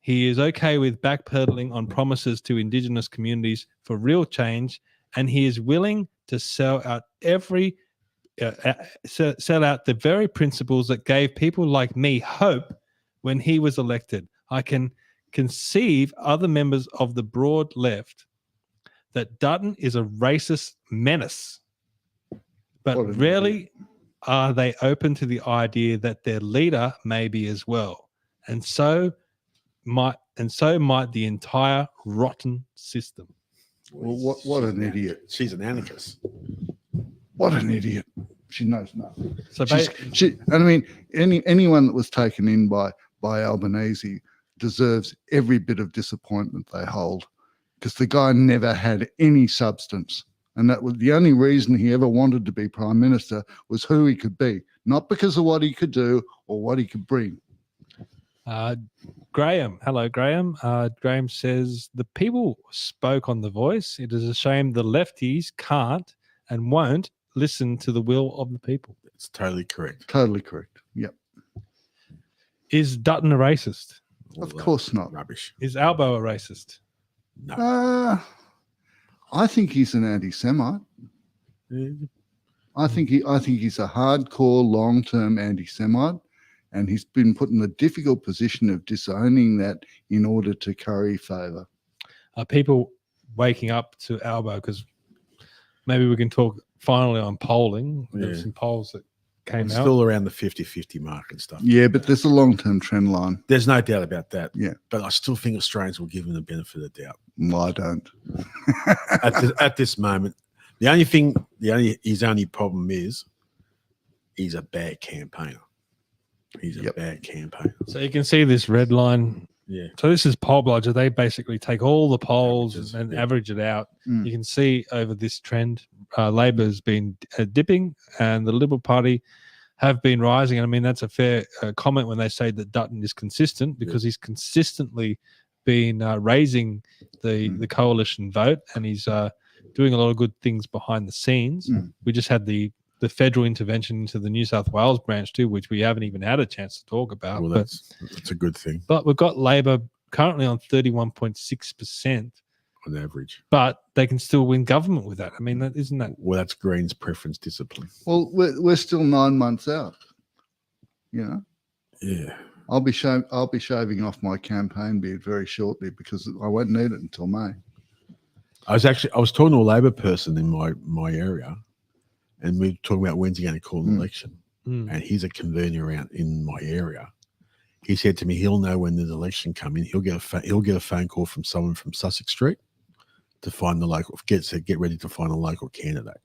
He is okay with backpedaling on promises to Indigenous communities for real change. And he is willing to sell out the very principles that gave people like me hope when he was elected. I can conceive other members of the broad left that Dutton is a racist menace, but rarely are they open to the idea that their leader may be as well, and so might the entire rotten system. Well, what an idiot. She's an anarchist. What an idiot. She knows nothing. So I mean, anyone that was taken in by Albanese deserves every bit of disappointment they hold, because the guy never had any substance. And that was the only reason he ever wanted to be Prime Minister, was who he could be, not because of what he could do or what he could bring. Graham, hello, Graham. Graham says, the people spoke on The Voice. It is a shame the lefties can't and won't listen to the will of the people. It's totally correct. Totally correct. Yep. Is Dutton a racist? Of course not. Rubbish. Is Albo a racist? No. I think he's an anti-Semite. I think he's a hardcore, long-term anti-Semite, and he's been put in the difficult position of disowning that in order to curry favour. Are people waking up to Albo? Because maybe we can talk finally on polling. There were some polls that came out. Still around the 50-50 mark and stuff. Yeah, but there's a long-term trend line. There's no doubt about that. Yeah. But I still think Australians will give him the benefit of the doubt. Well, I don't. At this moment, his only problem is he's a bad campaigner. He's a bad campaigner. So you can see this red line. Yeah. So this is Poll Bludger. They basically take all the polls and average it out. You can see over this trend, Labor's been dipping and the Liberal Party have been rising. And I mean, that's a fair comment when they say that Dutton is consistent, because he's consistently been raising the coalition vote, and he's doing a lot of good things behind the scenes. We just had the federal intervention into the New South Wales branch too, which we haven't even had a chance to talk about. Well, that's a good thing. But we've got Labor currently on 31.6% on average. But they can still win government with that. I mean, isn't that? Well, that's Green's preference discipline. Well, we're still 9 months out. You know. Yeah. I'll be shaving off my campaign beard very shortly, because I won't need it until May. I was talking to a Labor person in my area, and we were talking about when's he going to call an election. And he's a convener around in my area. He said to me, he'll know when there's an election coming. He'll get a phone call from someone from Sussex Street to find the local, get ready to find a local candidate.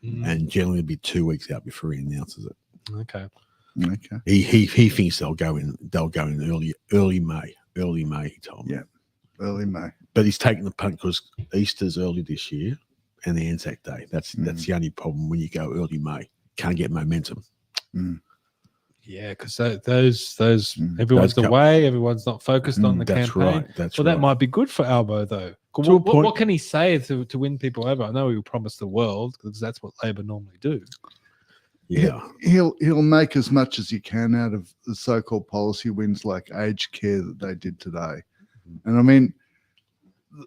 And generally it'll be 2 weeks out before he announces it. Okay. Okay. He thinks they'll go in early May. Early May, he told me. Yeah. Early May. But he's taking the punt because Easter's early this year and the Anzac Day. That's the only problem when you go early May. Can't get momentum. Yeah, because those everyone's away, everyone's not focused on the campaign. Right, that might be good for Albo though. What can he say to win people over? I know he'll promise the world, because that's what Labor normally do. Yeah, he'll make as much as he can out of the so-called policy wins like aged care that they did today. And I mean,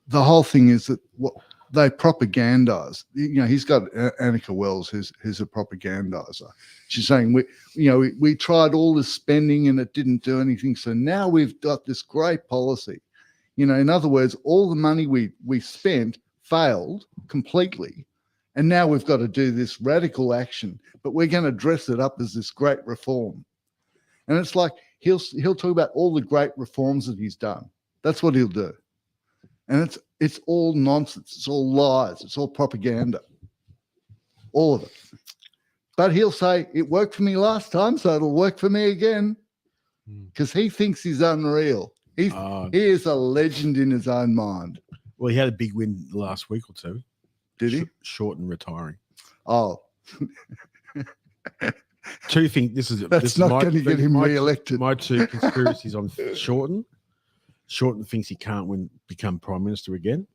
the whole thing is that what they propagandize. You know, he's got Annika Wells, who's a propagandizer. She's saying we tried all this spending and it didn't do anything. So now we've got this great policy. You know, in other words, all the money we spent failed completely. And now we've got to do this radical action, but we're going to dress it up as this great reform. And it's like he'll talk about all the great reforms that he's done. That's what he'll do. And it's all nonsense. It's all lies. It's all propaganda. All of it. But he'll say, it worked for me last time, so it'll work for me again. Because he thinks he's unreal. He is a legend in his own mind. Well, he had a big win the last week or two. Did he? Short and retiring. Oh. Two things. That's not going to get him re-elected. My two conspiracies on Shorten. Shorten thinks he can't become Prime Minister again.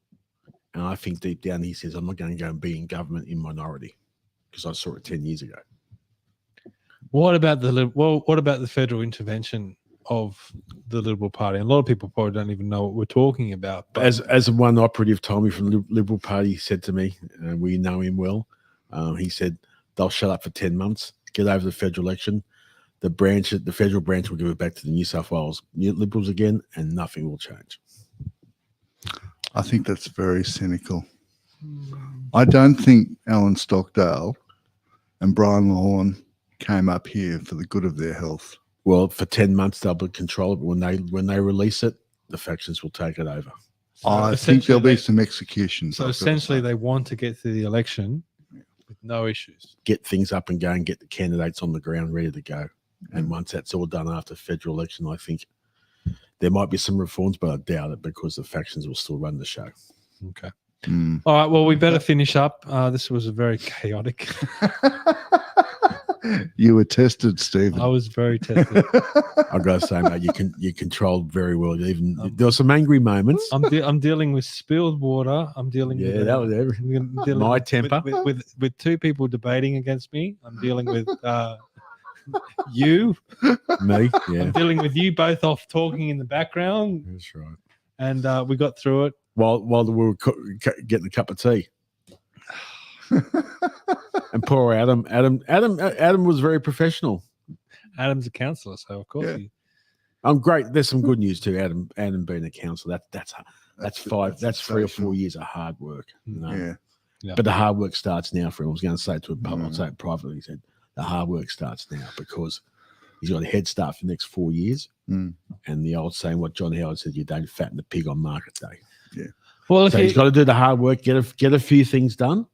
And I think deep down he says, I'm not going to go and be in government in minority, because I saw it 10 years ago. What about the federal intervention of the Liberal Party? And a lot of people probably don't even know what we're talking about. But as one operative told me from the Liberal Party, said to me, we know him well, he said, they'll shut up for 10 months, get over the federal election. The federal branch will give it back to the New South Wales Liberals again, and nothing will change. I think that's very cynical. I don't think Alan Stockdale and Brian Lawhorn came up here for the good of their health. Well, for 10 months they'll be control it, but when they release it, the factions will take it over. I think there'll be some executions. So essentially, they want to get through the election with no issues. Get things up and going, get the candidates on the ground ready to go. And once that's all done after federal election, I think there might be some reforms, but I doubt it because the factions will still run the show. Okay. All right. Well, we better finish up. This was a very chaotic. You were tested, Stephen. I was very tested. I've got to say, mate, you controlled very well. Even there were some angry moments. I'm dealing with spilled water. I'm dealing with that was everything. My temper with two people debating against me. I'm dealing with you, me. Yeah, I'm dealing with you both off talking in the background. That's right. And we got through it while we were getting a cup of tea. And poor Adam was very professional. Adam's a councillor, so of course I'm great. There's some good news too. Adam being a councillor, that's 3 or 4 years of hard work. You know? Yeah. But the hard work starts now for him. I was going to say it to him, I'll say it privately. He said the hard work starts now because he's got a head start for the next 4 years. And the old saying, what John Howard said, you don't fatten the pig on market day. Yeah. Well, so he's got to do the hard work, get a few things done,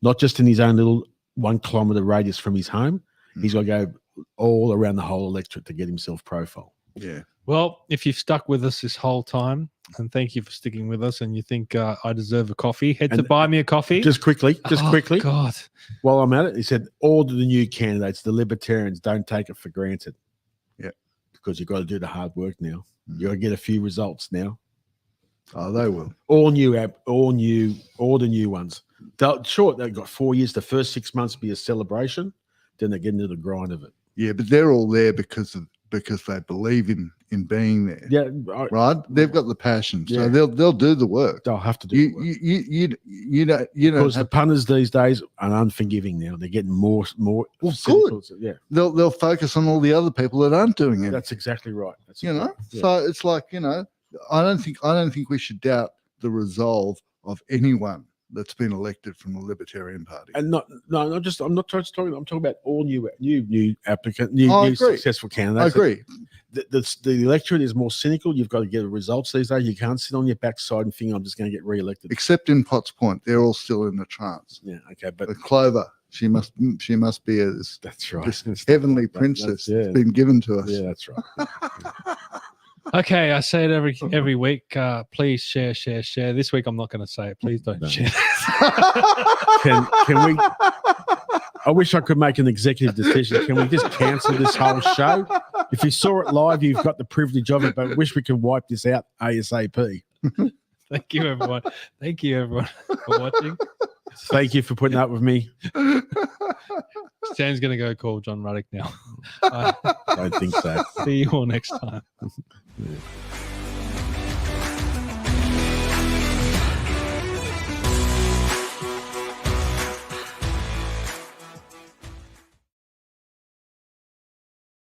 not just in his own little 1 kilometre radius from his home. He's got to go all around the whole electorate to get himself profile. Yeah. Well, if you've stuck with us this whole time, and thank you for sticking with us, and you think I deserve a coffee, head to buy me a coffee. Just quickly. God. While I'm at it, he said all the new candidates, the Libertarians, don't take it for granted. Yeah. Because you've got to do the hard work now. You've got to get a few results now. Oh, they will. All the new ones. They've got 4 years. The first 6 months be a celebration. Then they get into the grind of it. Yeah, but they're all there because they believe in being there. Yeah, right. They've got the passion, so they'll do the work. They'll have to do the work. You know because the punters these days are unforgiving now. They're getting more. Well, good. Yeah, they'll focus on all the other people that aren't doing it. That's exactly right. So it's like I don't think we should doubt the resolve of anyone that's been elected from the Libertarian Party. And I'm not talking. I'm talking about all new applicants, new successful candidates. I agree. The electorate is more cynical. You've got to get results these days. You can't sit on your backside and think I'm just going to get re-elected. Except in Potts Point, they're all still in the trance. Yeah, okay, but Clover, she must be that's right. This heavenly princess that's been given to us. Yeah, that's right. Okay, I say it every week. Please share. This week I'm not going to say it. Please don't share. Can we? I wish I could make an executive decision. Can we just cancel this whole show? If you saw it live, you've got the privilege of it, but I wish we could wipe this out ASAP. Thank you, everyone. Thank you, everyone, for watching. Thank you for putting up with me. Sam's going to go call John Ruddick now. I don't think so. See you all next time. Yeah.